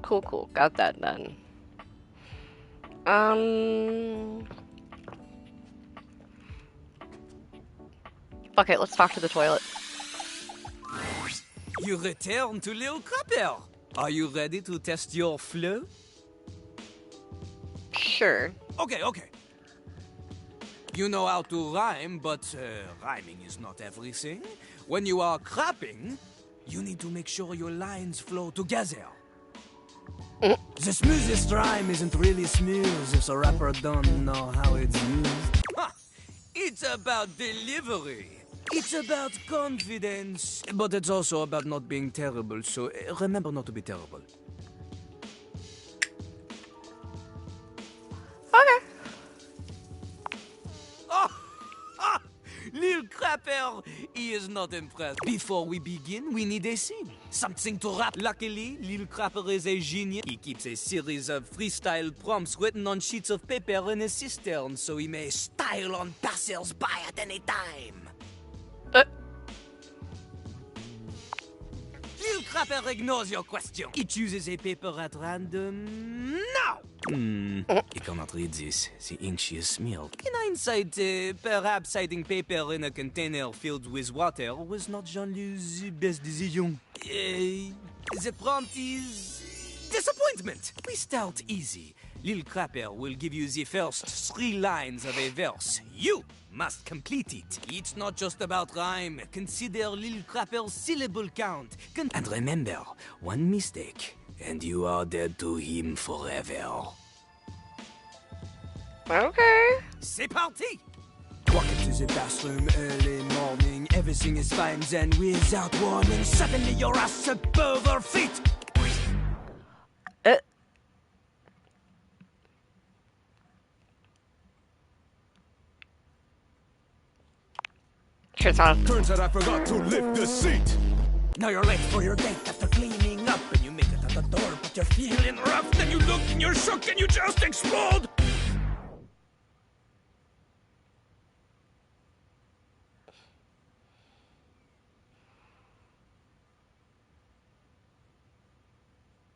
Cool, cool. Got that done. Fuck it, let's talk to the toilet. You return to Little Crapper. Are you ready to test your flow? Sure. Okay. You know how to rhyme, but rhyming is not everything. When you are crapping, you need to make sure your lines flow together. The smoothest rhyme isn't really smooth if the rapper don't know how it's used. Ha! It's about delivery. It's about confidence. But it's also about not being terrible, so remember not to be terrible. Okay. Lil Crapper Crapper, he is not impressed. Before we begin, we need a scene. Something to rap. Luckily, Lil Crapper is a genius. He keeps a series of freestyle prompts written on sheets of paper in a cistern, so he may style on passers-by at any time. Lil Crapper ignores your question. He chooses a paper at random. Now! He cannot read this. The ink she has smeared. In hindsight, perhaps hiding paper in a container filled with water was not Jean-Lou's best decision. The prompt is... disappointment. We start easy. Lil Crapper will give you the first 3 lines of a verse. You must complete it. It's not just about rhyme. Consider Lil Crapper's syllable count. And remember, one mistake, and you are dead to him forever. Okay. C'est parti! Walk into the bathroom early morning. Everything is fine, then without warning, suddenly your ass above her feet. Turns out I forgot to lift the seat. Now you're late for your date after cleaning up, and you make it at the door, but you're feeling rough. Then you look and you're shook and you just explode.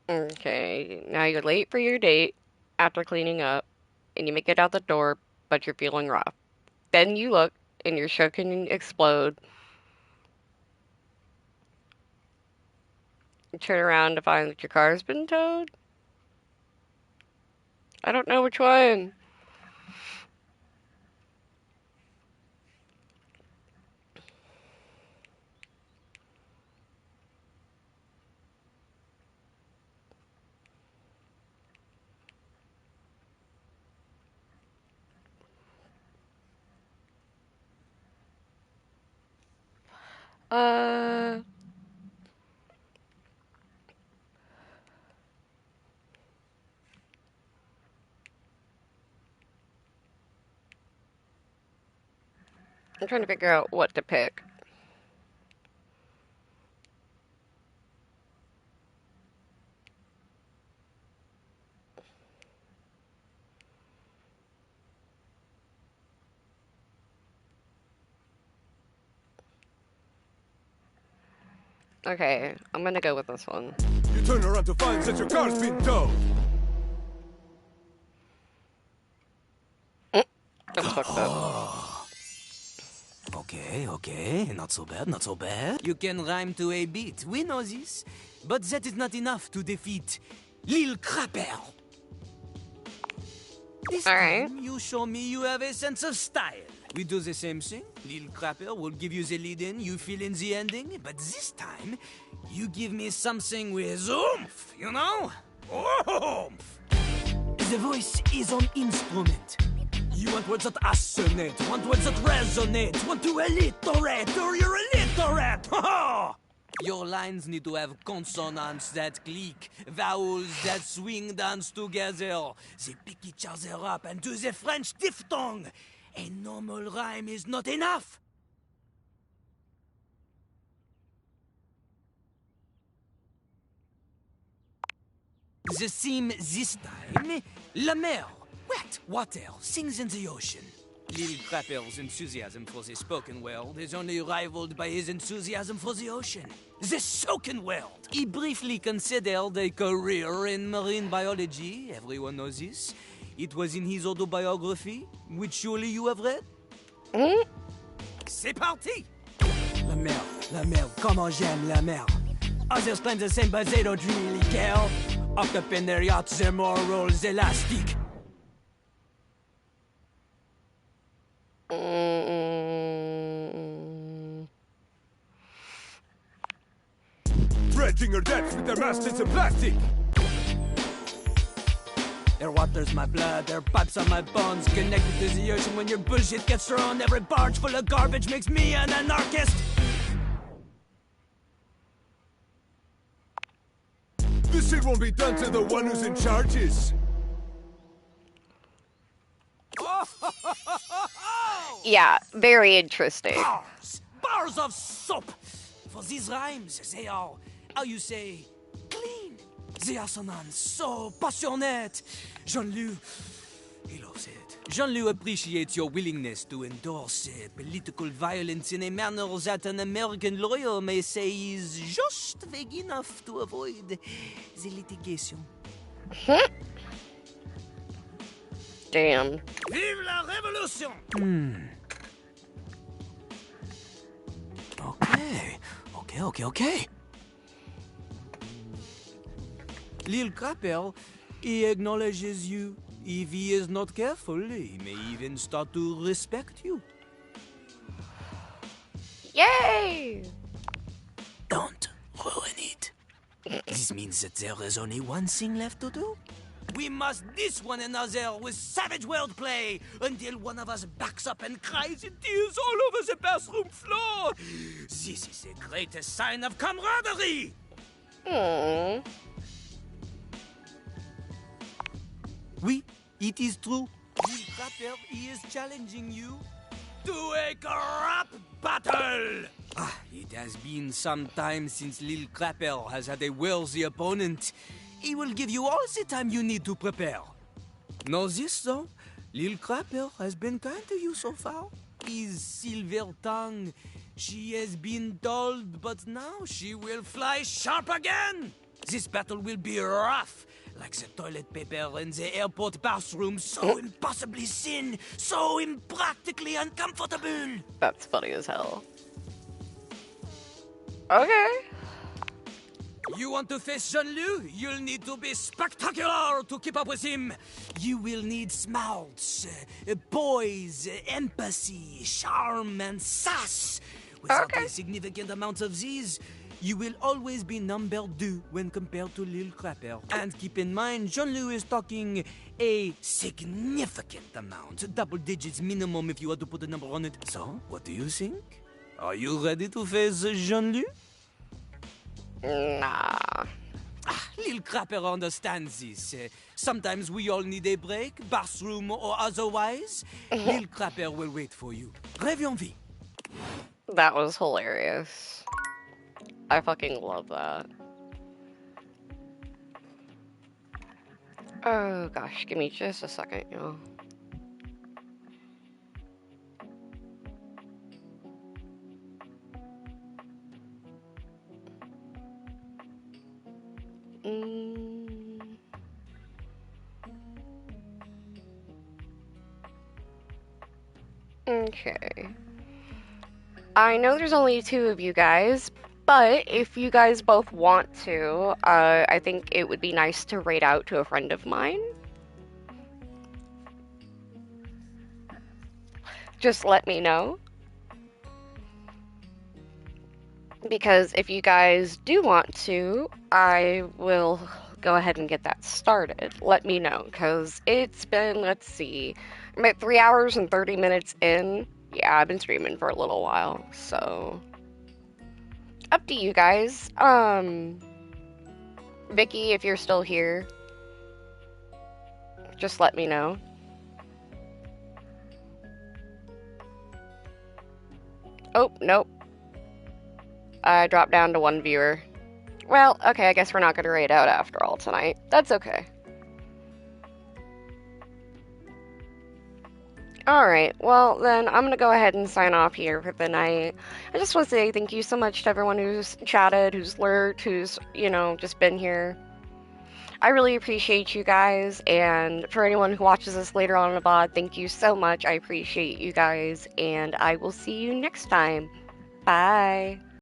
Okay, now you're late for your date after cleaning up, and you make it out the door, but you're feeling rough. Then you look, and you're shook and explode. You turn around to find that your car's been towed? I don't know which one. I'm trying to figure out what to pick. Okay, I'm gonna go with this one. You turn around to find that your car's been towed. That's fucked up. Okay, not so bad, not so bad. You can rhyme to a beat, we know this. But that is not enough to defeat Lil Crapper. This time, you show me you have a sense of style. We do the same thing. Lil Crapper will give you the lead-in, you fill in the ending. But this time, you give me something with oomph, you know? Oomph! The voice is an instrument. You want words that assonate, want words that resonate, want to alliterate, or you're illiterate! Your lines need to have consonants that click, vowels that swing dance together. They pick each other up and do the French diphthong. A normal rhyme is not enough. The theme this time, La Mer. Wet water sings in the ocean. Lil Crapper's enthusiasm for the spoken world is only rivaled by his enthusiasm for the ocean. The soaken world! He briefly considered a career in marine biology. Everyone knows this. It was in his autobiography, which surely you have read? C'est parti! La mer, comment j'aime la mer. Others claim the same, but they don't really care. Up in their yachts, their morals elastic. Dredging her depths with their masts in plastic. Their water's my blood, their pipes are my bones. Connected to the ocean when your bullshit gets thrown. Every barge full of garbage makes me an anarchist. This shit won't be done to the one who's in charges. Yeah, very interesting. Bars of soap! For these rhymes, they are, how you say, clean. They are so passionate. Jean-Loup, he loves it. Jean-Loup appreciates your willingness to endorse political violence in a manner that an American lawyer may say is just vague enough to avoid the litigation. Damn. Vive la révolution! Okay. Lil Crapper, he acknowledges you. If he is not careful, he may even start to respect you. Yay! Don't ruin it. This means that there is only one thing left to do. We must diss one another with savage wordplay until one of us backs up and cries in tears all over the bathroom floor. This is the greatest sign of camaraderie. Oui, it is true. Lil Crapper, he is challenging you to a crap battle. It has been some time since Lil Crapper has had a worthy opponent. He will give you all the time you need to prepare. Know this, though? Lil Crapper has been kind to you so far. His silver tongue, she has been dulled, but now she will fly sharp again. This battle will be rough, like the toilet paper in the airport bathroom, so impossibly thin, so impractically uncomfortable. That's funny as hell. Okay. You want to face Jean-Loup? You'll need to be spectacular to keep up with him. You will need smarts, poise, empathy, charm, and sass. Without a significant amount of these, you will always be number 2 when compared to Lil Crapper. And keep in mind, Jean-Loup is talking a significant amount. Double digits minimum if you had to put a number on it. So, what do you think? Are you ready to face Jean-Loup? Nah. Lil Crapper understands this. Sometimes we all need a break, bathroom or otherwise. Lil Crapper will wait for you. Rêve en vie. That was hilarious. I fucking love that. Oh gosh, give me just a second, y'all. Okay. I know there's only 2 of you guys, but if you guys both want to, I think it would be nice to raid out to a friend of mine. Just let me know. Because if you guys do want to, I will go ahead and get that started. Let me know, because it's been, let's see, I'm at 3 hours and 30 minutes in. Yeah, I've been streaming for a little while, so up to you guys. Vicky, if you're still here, just let me know. Oh, nope. I dropped down to 1 viewer. Well, okay, I guess we're not going to raid out after all tonight. That's okay. Alright, well then I'm gonna go ahead and sign off here for the night. I just want to say thank you so much to everyone who's chatted, who's lurked, who's, you know, just been here. I really appreciate you guys, and for anyone who watches this later on in the VOD, thank you so much. I appreciate you guys, and I will see you next time. Bye!